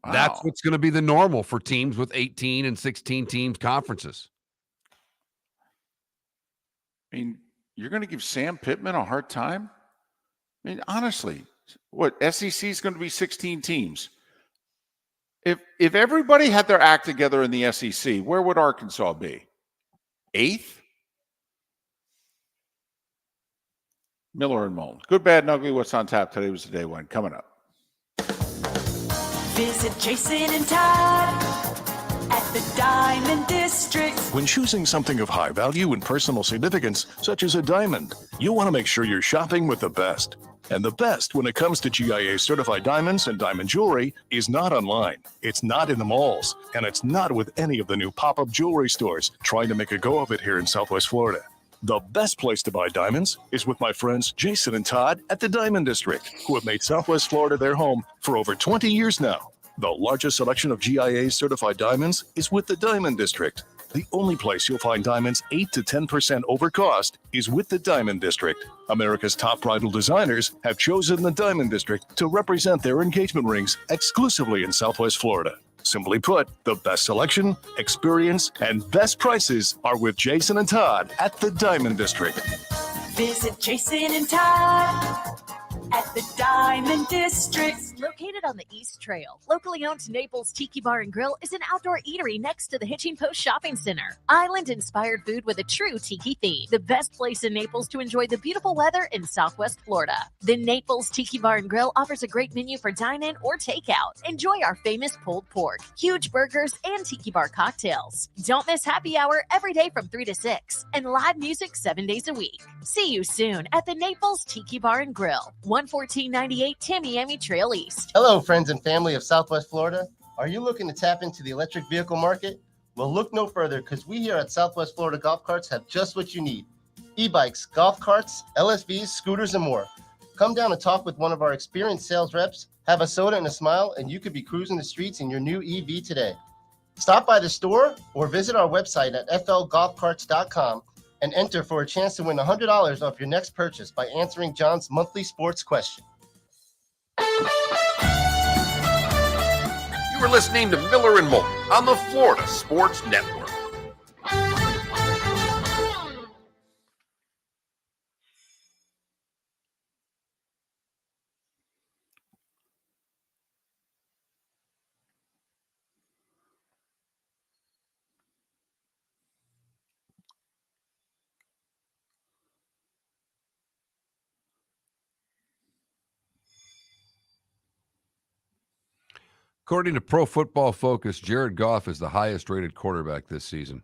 Wow. That's what's going to be the normal for teams with 18 and 16 teams conferences. I mean, you're going to give Sam Pittman a hard time? I mean, honestly, what, SEC is going to be 16 teams. If everybody had their act together in the SEC, where would Arkansas be? 8th? Miller and Moulton. Good, bad, and ugly. What's on tap today was the day one. Coming up. Visit Jason and Todd at the Diamond District. When choosing something of high value and personal significance, such as a diamond, you want to make sure you're shopping with the best. And the best when it comes to GIA certified diamonds and diamond jewelry is not online. It's not in the malls. And it's not with any of the new pop-up jewelry stores trying to make a go of it here in Southwest Florida. The best place to buy diamonds is with my friends Jason and Todd at the Diamond District, who have made Southwest Florida their home for over 20 years now. The largest selection of GIA certified diamonds is with the Diamond District. The only place you'll find diamonds 8 to 10% over cost is with the Diamond District. America's top bridal designers have chosen the Diamond District to represent their engagement rings exclusively in Southwest Florida. Simply put, the best selection, experience, and best prices are with Jason and Todd at the Diamond District. Visit Jason and Todd at the Diamond District. Located on the East Trail, locally owned Naples Tiki Bar and Grill is an outdoor eatery next to the Hitching Post Shopping Center. Island-inspired food with a true tiki theme. The best place in Naples to enjoy the beautiful weather in Southwest Florida. The Naples Tiki Bar and Grill offers a great menu for dine-in or takeout. Enjoy our famous pulled pork, huge burgers, and tiki bar cocktails. Don't miss happy hour every day from 3 to 6 and live music 7 days a week. See you soon at the Naples Tiki Bar and Grill, 11498 Tamiami Trail East. Hello, friends and family of Southwest Florida. Are you looking to tap into the electric vehicle market? Well, look no further, because we here at Southwest Florida Golf Carts have just what you need. E-bikes, golf carts, LSVs, scooters, and more. Come down and talk with one of our experienced sales reps, have a soda and a smile, and you could be cruising the streets in your new EV today. Stop by the store or visit our website at flgolfcarts.com and enter for a chance to win $100 off your next purchase by answering John's monthly sports question. You are listening to Miller and Moulton on the Florida Sports Network. According to Pro Football Focus, Jared Goff is the highest rated quarterback this season.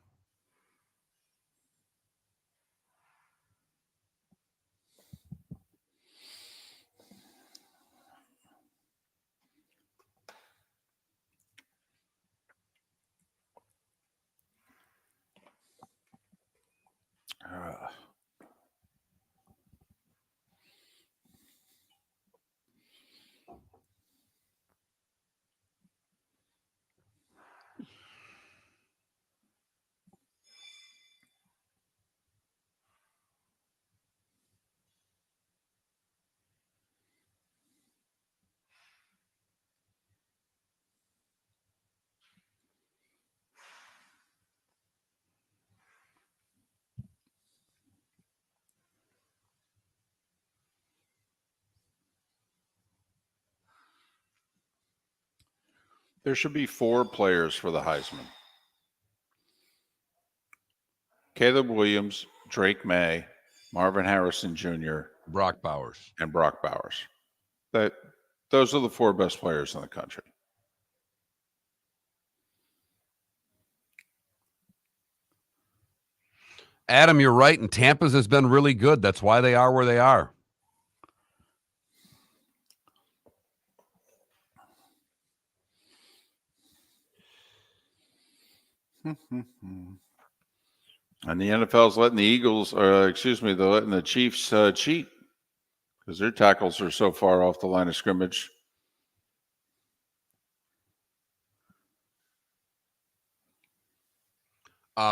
There should be 4 players for the Heisman. Caleb Williams, Drake May, Marvin Harrison Jr., Brock Bowers. and Brock Bowers. Those are the 4 best players in the country. Adam, you're right, and Tampa's has been really good. That's why they are where they are. And the NFL's letting the Eagles, they're letting the Chiefs cheat because their tackles are so far off the line of scrimmage.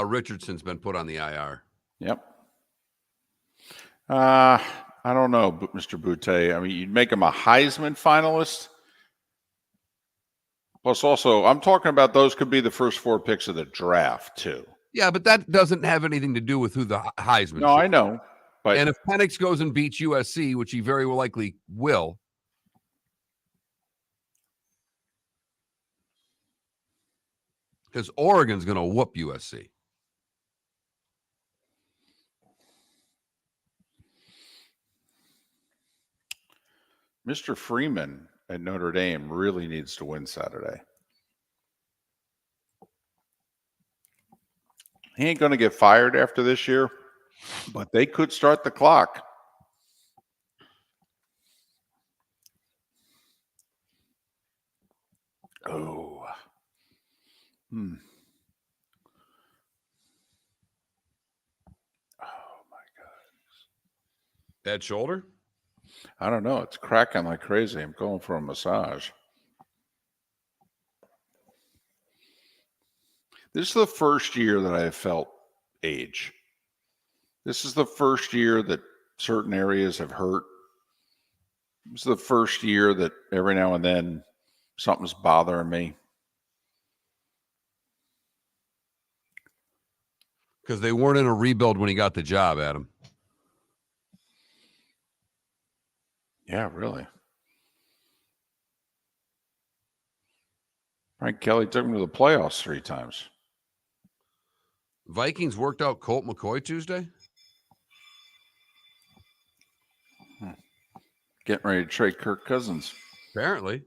Richardson's been put on the IR. Yep. I don't know, Mr. Boutte. I mean, you'd make him a Heisman finalist. Plus, also, I'm talking about those could be the first 4 picks of the draft, too. Yeah, but that doesn't have anything to do with who the Heisman. No, I know. But and if Penix goes and beats USC, which he very likely will, because Oregon's going to whoop USC. Mr. Freeman at Notre Dame really needs to win Saturday. He ain't going to get fired after this year, but they could start the clock. Oh. Oh, my God. Bad shoulder? I don't know. It's cracking like crazy. I'm going for a massage. This is the first year that I have felt age. This is the first year that certain areas have hurt. This is the first year that every now and then something's bothering me. Because they weren't in a rebuild when he got the job, Adam. Yeah, really. Frank Kelly took him to the playoffs 3 times. Vikings worked out Colt McCoy Tuesday? Getting ready to trade Kirk Cousins. Apparently.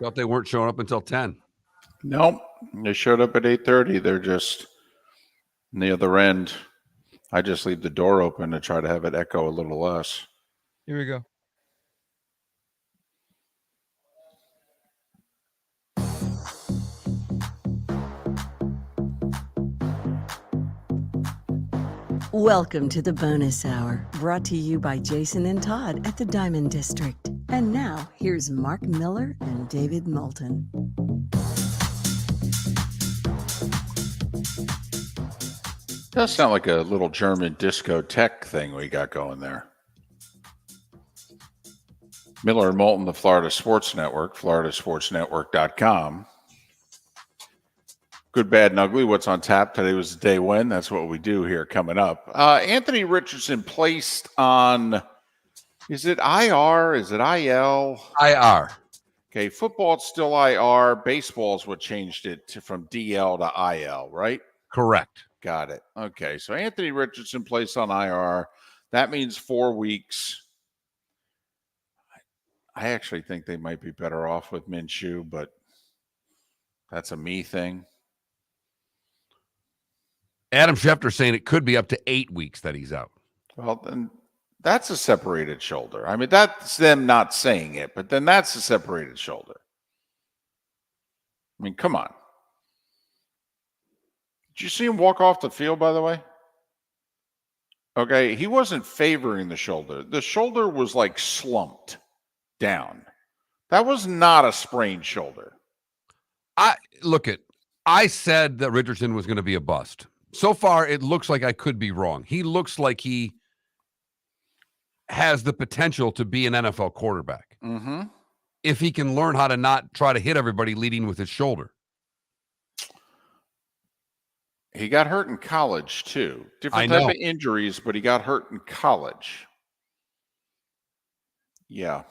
Thought they weren't showing up until 10. Nope. They showed up at 8:30. They're just on the other end. I just leave the door open to try to have it echo a little less. Here we go. Welcome to the bonus hour, brought to you by Jason and Todd at the Diamond District. And now, here's Mark Miller and David Moulton. Does sound like a little German discotheque thing we got going there. Miller and Moulton, the Florida Sports Network, floridasportsnetwork.com. Good, bad, and ugly. What's on tap? Today was the day when. That's what we do here coming up. Anthony Richardson placed on, is it IR? Is it IL? IR. Okay, football's still IR. Baseball's what changed it from DL to IL, right? Correct. Got it. Okay, so Anthony Richardson placed on IR. That means 4 weeks. I actually think they might be better off with Minshew, but that's a me thing. Adam Schefter saying it could be up to 8 weeks that he's out. Well, then that's a separated shoulder. I mean, that's them not saying it, but then that's a separated shoulder. I mean, come on. Did you see him walk off the field, by the way? Okay, he wasn't favoring the shoulder. The shoulder was like slumped down. That was not a sprained shoulder. I said that Richardson was going to be a bust. So far, it looks like I could be wrong. He looks like he has the potential to be an NFL quarterback. Mm-hmm. If he can learn how to not try to hit everybody leading with his shoulder. He got hurt in college, too. Different type of injuries, but he got hurt in college. Yeah.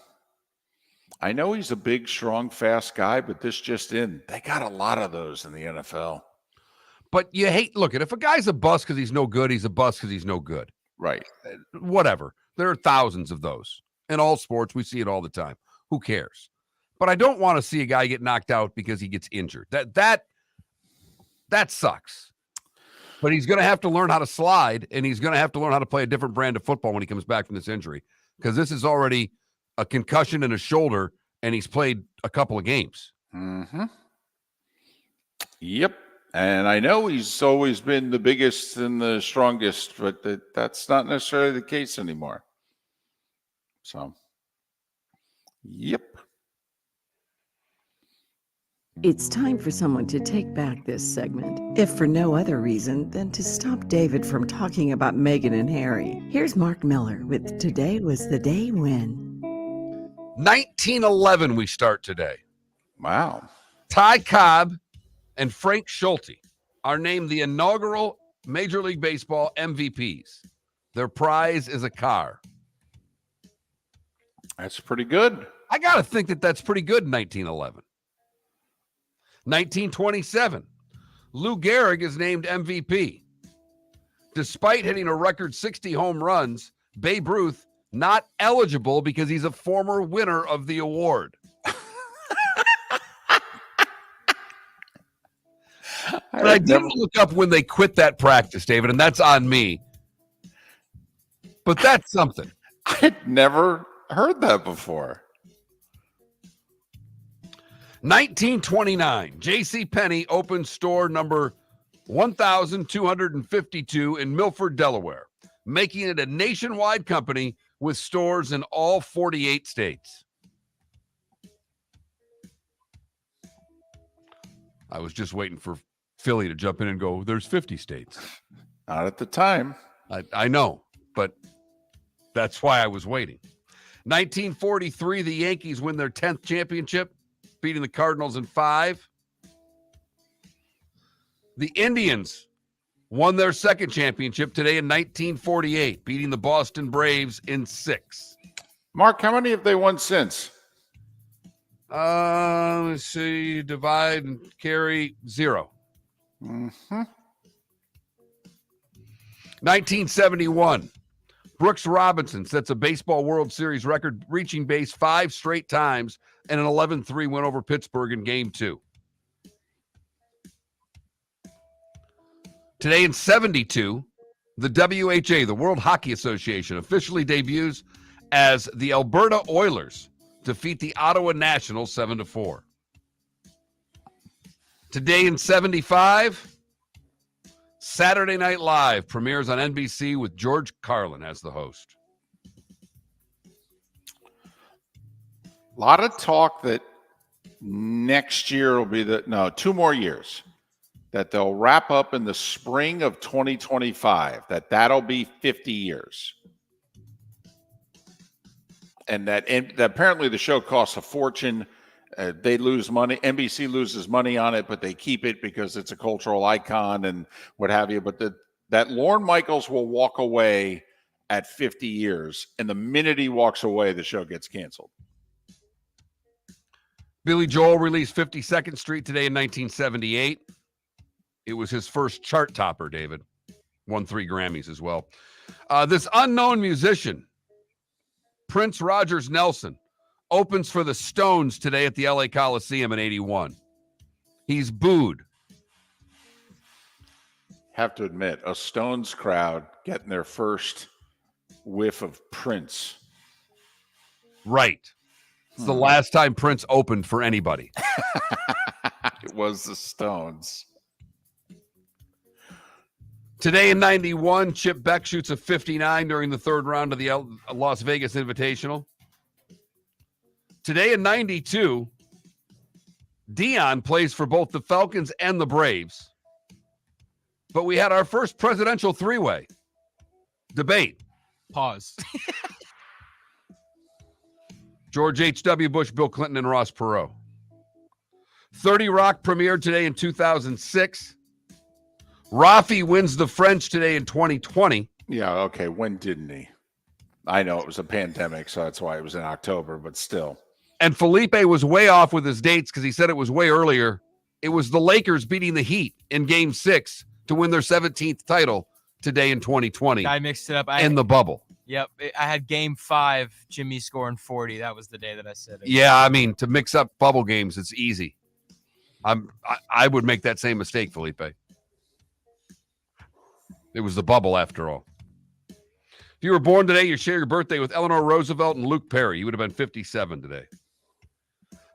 I know he's a big, strong, fast guy, but this just in. They got a lot of those in the NFL. But you hate, look, if a guy's a bust because he's no good, he's a bust because he's no good. Right. Whatever. There are thousands of those. In all sports, we see it all the time. Who cares? But I don't want to see a guy get knocked out because he gets injured. That sucks. But he's going to have to learn how to slide, and he's going to have to learn how to play a different brand of football when he comes back from this injury, because this is already a concussion in his shoulder, and he's played a couple of games. Mm-hmm. Yep. And I know he's always been the biggest and the strongest, but that's not necessarily the case anymore. So, yep. It's time for someone to take back this segment, if for no other reason than to stop David from talking about Meghan and Harry. Here's Mark Miller with Today Was the Day When. 1911 we start today. Wow. Ty Cobb and Frank Schulte are named the inaugural Major League Baseball MVPs. Their prize is a car. That's pretty good. I got to think that that's pretty good in 1911. 1927, Lou Gehrig is named MVP. Despite hitting a record 60 home runs, Babe Ruth not eligible because he's a former winner of the award. But I didn't look up when they quit that practice, David, and that's on me. But that's something. I'd never heard that before. 1929, J.C. Penney opens store number 1,252 in Milford, Delaware, making it a nationwide company with stores in all 48 states. I was just waiting for Philly to jump in and go, there's 50 states. Not at the time. I know, but that's why I was waiting. 1943, the Yankees win their 10th championship, beating the Cardinals in 5. The Indians won their second championship today in 1948, beating the Boston Braves in 6. Mark, how many have they won since? Let's see, divide and carry 0. Mm-hmm. 1971, Brooks Robinson sets a Baseball World Series record, reaching base 5 straight times and an 11-3 win over Pittsburgh in Game 2. Today in 72, the WHA, the World Hockey Association, officially debuts as the Alberta Oilers defeat the Ottawa Nationals 7-4. Today in 75, Saturday Night Live premieres on NBC with George Carlin as the host. A lot of talk that next year will be 2 more years, that they'll wrap up in the spring of 2025, that'll be 50 years. And that apparently the show costs a fortune. They lose money. NBC loses money on it, but they keep it because it's a cultural icon and what have you. But that Lorne Michaels will walk away at 50 years. And the minute he walks away, the show gets canceled. Billy Joel released 52nd Street today in 1978. It was his first chart topper, David. Won 3 Grammys as well. This unknown musician, Prince Rogers Nelson, opens for the Stones today at the LA Coliseum in 81. He's booed. Have to admit, a Stones crowd getting their first whiff of Prince. Right. It's the last time Prince opened for anybody. It was the Stones. Today in 91, Chip Beck shoots a 59 during the third round of the Las Vegas Invitational. Today in 92, Dion plays for both the Falcons and the Braves. But we had our first presidential three-way debate. Pause. George H.W. Bush, Bill Clinton, and Ross Perot. 30 Rock premiered today in 2006. Rafi wins the French today in 2020. Yeah, okay. When didn't he? I know it was a pandemic, so that's why it was in October, but still. And Felipe was way off with his dates because he said it was way earlier. It was the Lakers beating the Heat in Game 6 to win their 17th title today in 2020. I mixed it up. In the bubble. Yep. I had Game 5, Jimmy scoring 40. That was the day that I said it. Yeah, I mean, to mix up bubble games, it's easy. I would make that same mistake, Felipe. It was the bubble after all. If you were born today, you share your birthday with Eleanor Roosevelt and Luke Perry. You would have been 57 today.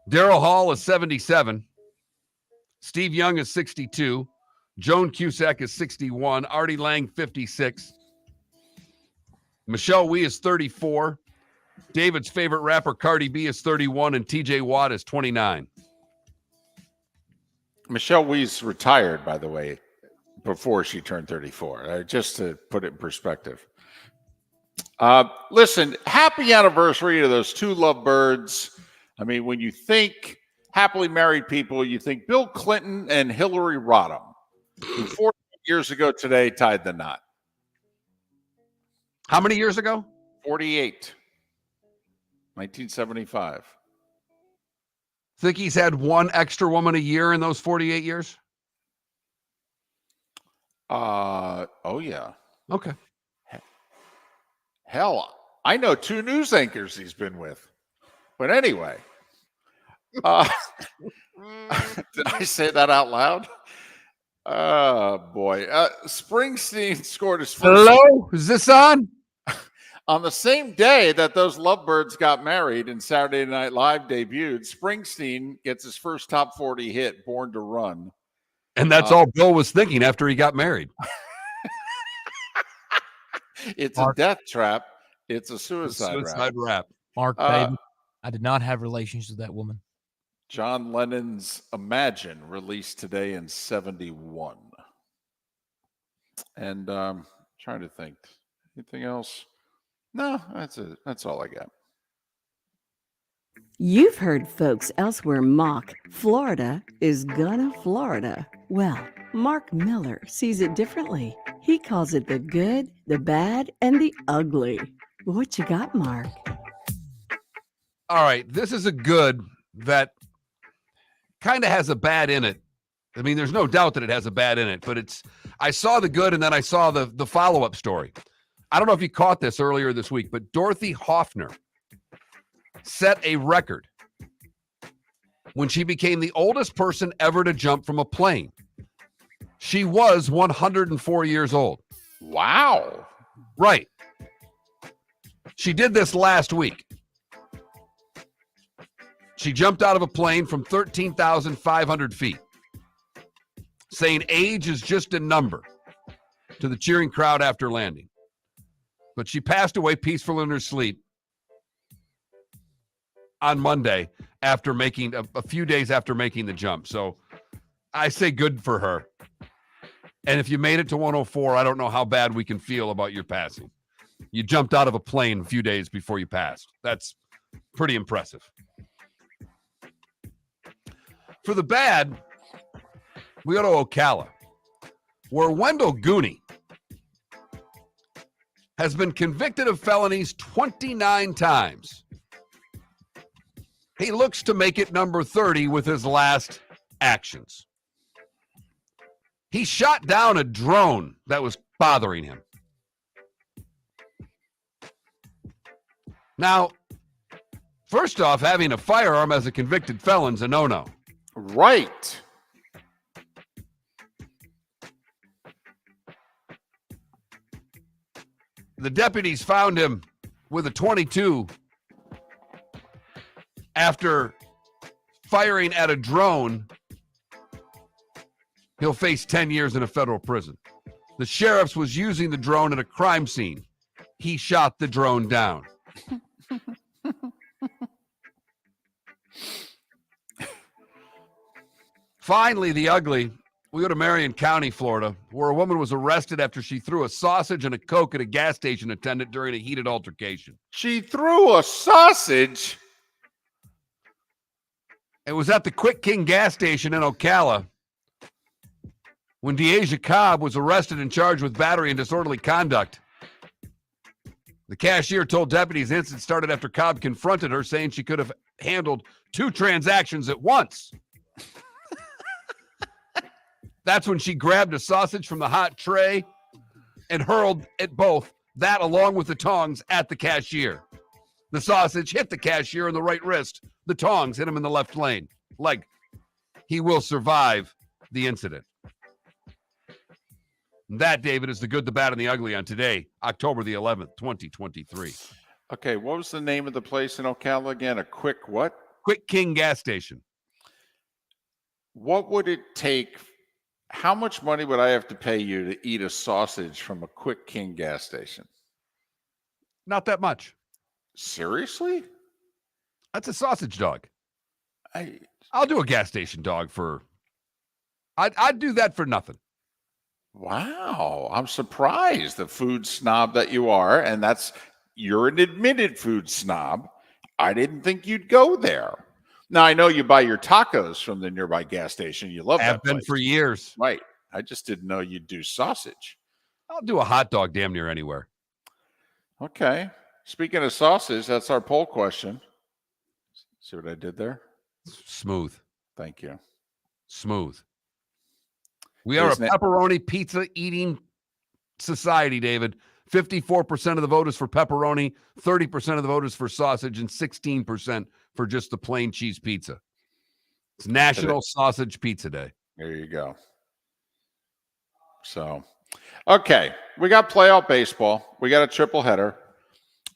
Darrell Hall is 77. Steve Young is 62. Joan Cusack is 61. Artie Lang, 56. Michelle Wee is 34. David's favorite rapper, Cardi B, is 31. And TJ Watt is 29. Michelle Wee's retired, by the way, before she turned 34, just to put it in perspective. Listen, happy anniversary to those two lovebirds. I mean, when you think happily married people, you think Bill Clinton and Hillary Rodham, who 40 years ago today tied the knot. How many years ago? 48. 1975. Think he's had one extra woman a year in those 48 years? Oh, yeah. Okay. Hell, I know 2 news anchors he's been with. But anyway, did I say that out loud? Oh, boy. Springsteen scored his first. Hello? Is this on? On the same day that those lovebirds got married and Saturday Night Live debuted, Springsteen gets his first top 40 hit, Born to Run. And that's all Bill was thinking after he got married. It's a death trap. It's a suicide rap. Mark, baby, I did not have relations with that woman. John Lennon's Imagine, released today in 71. And trying to think. Anything else? No, that's it. That's all I got. You've heard folks elsewhere mock Florida is gonna Florida. Well, Mark Miller sees it differently. He calls it the good, the bad, and the ugly. What you got, Mark? All right, this is a good that kind of has a bad in it. I mean, there's no doubt that it has a bad in it, but I saw the good and then I saw the follow-up story. I don't know if you caught this earlier this week, but Dorothy Hoffner set a record when she became the oldest person ever to jump from a plane. She was 104 years old. Wow. Right. She did this last week. She jumped out of a plane from 13,500 feet, saying age is just a number to the cheering crowd after landing. But she passed away peaceful in her sleep on Monday after making a few days after making the jump. So I say good for her. And if you made it to 104, I don't know how bad we can feel about your passing. You jumped out of a plane a few days before you passed. That's pretty impressive. For the bad, we go to Ocala, where Wendell Gooney has been convicted of felonies 29 times. He looks to make it number 30 with his last actions. He shot down a drone that was bothering him. Now, first off, having a firearm as a convicted felon's a no-no. Right. The deputies found him with a .22 after firing at a drone. He'll face 10 years in a federal prison. The sheriff was using the drone at a crime scene. He shot the drone down. Finally, the ugly. We go to Marion County, Florida, where a woman was arrested after she threw a sausage and a Coke at a gas station attendant during a heated altercation. She threw a sausage? It was at the Quick King gas station in Ocala when Deasia Cobb was arrested and charged with battery and disorderly conduct. The cashier told deputies the incident started after Cobb confronted her, saying she could have handled 2 transactions at once. That's when she grabbed a sausage from the hot tray and hurled at both, that along with the tongs, at the cashier. The sausage hit the cashier in the right wrist. The tongs hit him in the left leg. He will survive the incident. And that, David, is the good, the bad, and the ugly on today, October the 11th, 2023. Okay, what was the name of the place in Ocala again? A Quick what? Quick King gas station. What would it take? How much money would I have to pay you to eat a sausage from a Quick King gas station? Not that much. Seriously? That's a sausage dog. I'll do a gas station dog for... I'd do that for nothing. Wow, I'm surprised, the food snob that you are, and you're an admitted food snob. I didn't think you'd go there. Now, I know you buy your tacos from the nearby gas station. You love that Have been place. for years. Right. I just didn't know you'd do sausage. I'll do a hot dog damn near anywhere. Okay. Speaking of sausage, that's our poll question. See what I did there? Smooth. Thank you. Smooth. We are a pepperoni pizza eating society, David. 54% of the vote is for pepperoni, 30% of the vote is for sausage, and 16% for just the plain cheese pizza. It's National Sausage Pizza Day. There you go. So, okay, we got playoff baseball. We got a triple header.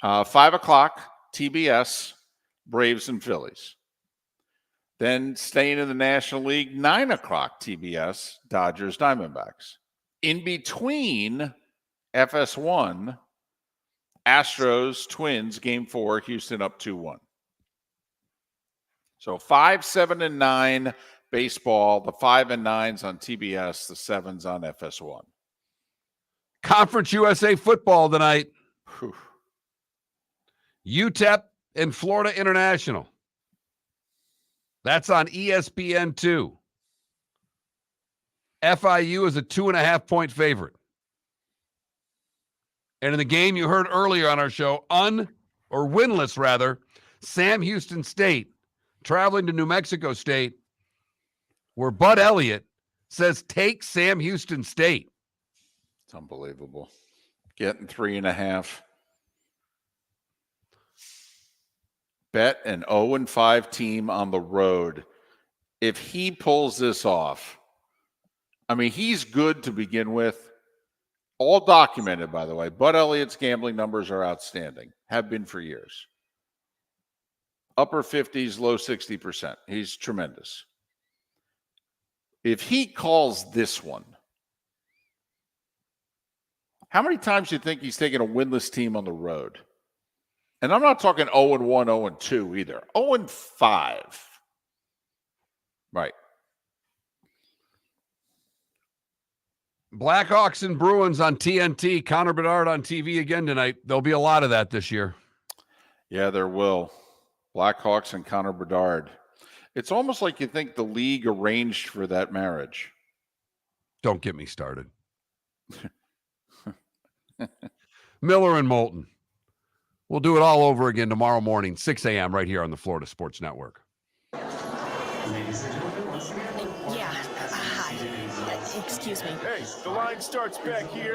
5 o'clock, TBS, Braves and Phillies. Then staying in the National League, 9 o'clock, TBS, Dodgers, Diamondbacks. In between FS1, Astros, Twins, Game 4, Houston up 2-1. So 5, 7, and 9 baseball. The 5 and 9s on TBS. The 7s on FS1. Conference USA football tonight. Whew. UTEP and Florida International. That's on ESPN2. FIU is a 2.5-point favorite. And in the game you heard earlier on our show, winless rather, Sam Houston State traveling to New Mexico State, where Bud Elliott says take Sam Houston State. It's unbelievable. Getting 3.5. Bet an 0-5 team on the road. If he pulls this off, I mean, he's good to begin with. All documented, by the way. Bud Elliott's gambling numbers are outstanding. Have been for years. Upper 50s, low 60%. He's tremendous. If he calls this one, how many times do you think he's taking a winless team on the road? And I'm not talking 0-1, 0-2 either. 0-5. Right. Blackhawks and Bruins on TNT. Connor Bedard on TV again tonight. There'll be a lot of that this year. Yeah, there will. Blackhawks and Connor Bedard. It's almost like you think the league arranged for that marriage. Don't get me started. Miller and Moulton. We'll do it all over again tomorrow morning, 6 a.m. right here on the Florida Sports Network. Ladies and gentlemen, once again. Yeah. Hi. Excuse me. Hey, the line starts back here.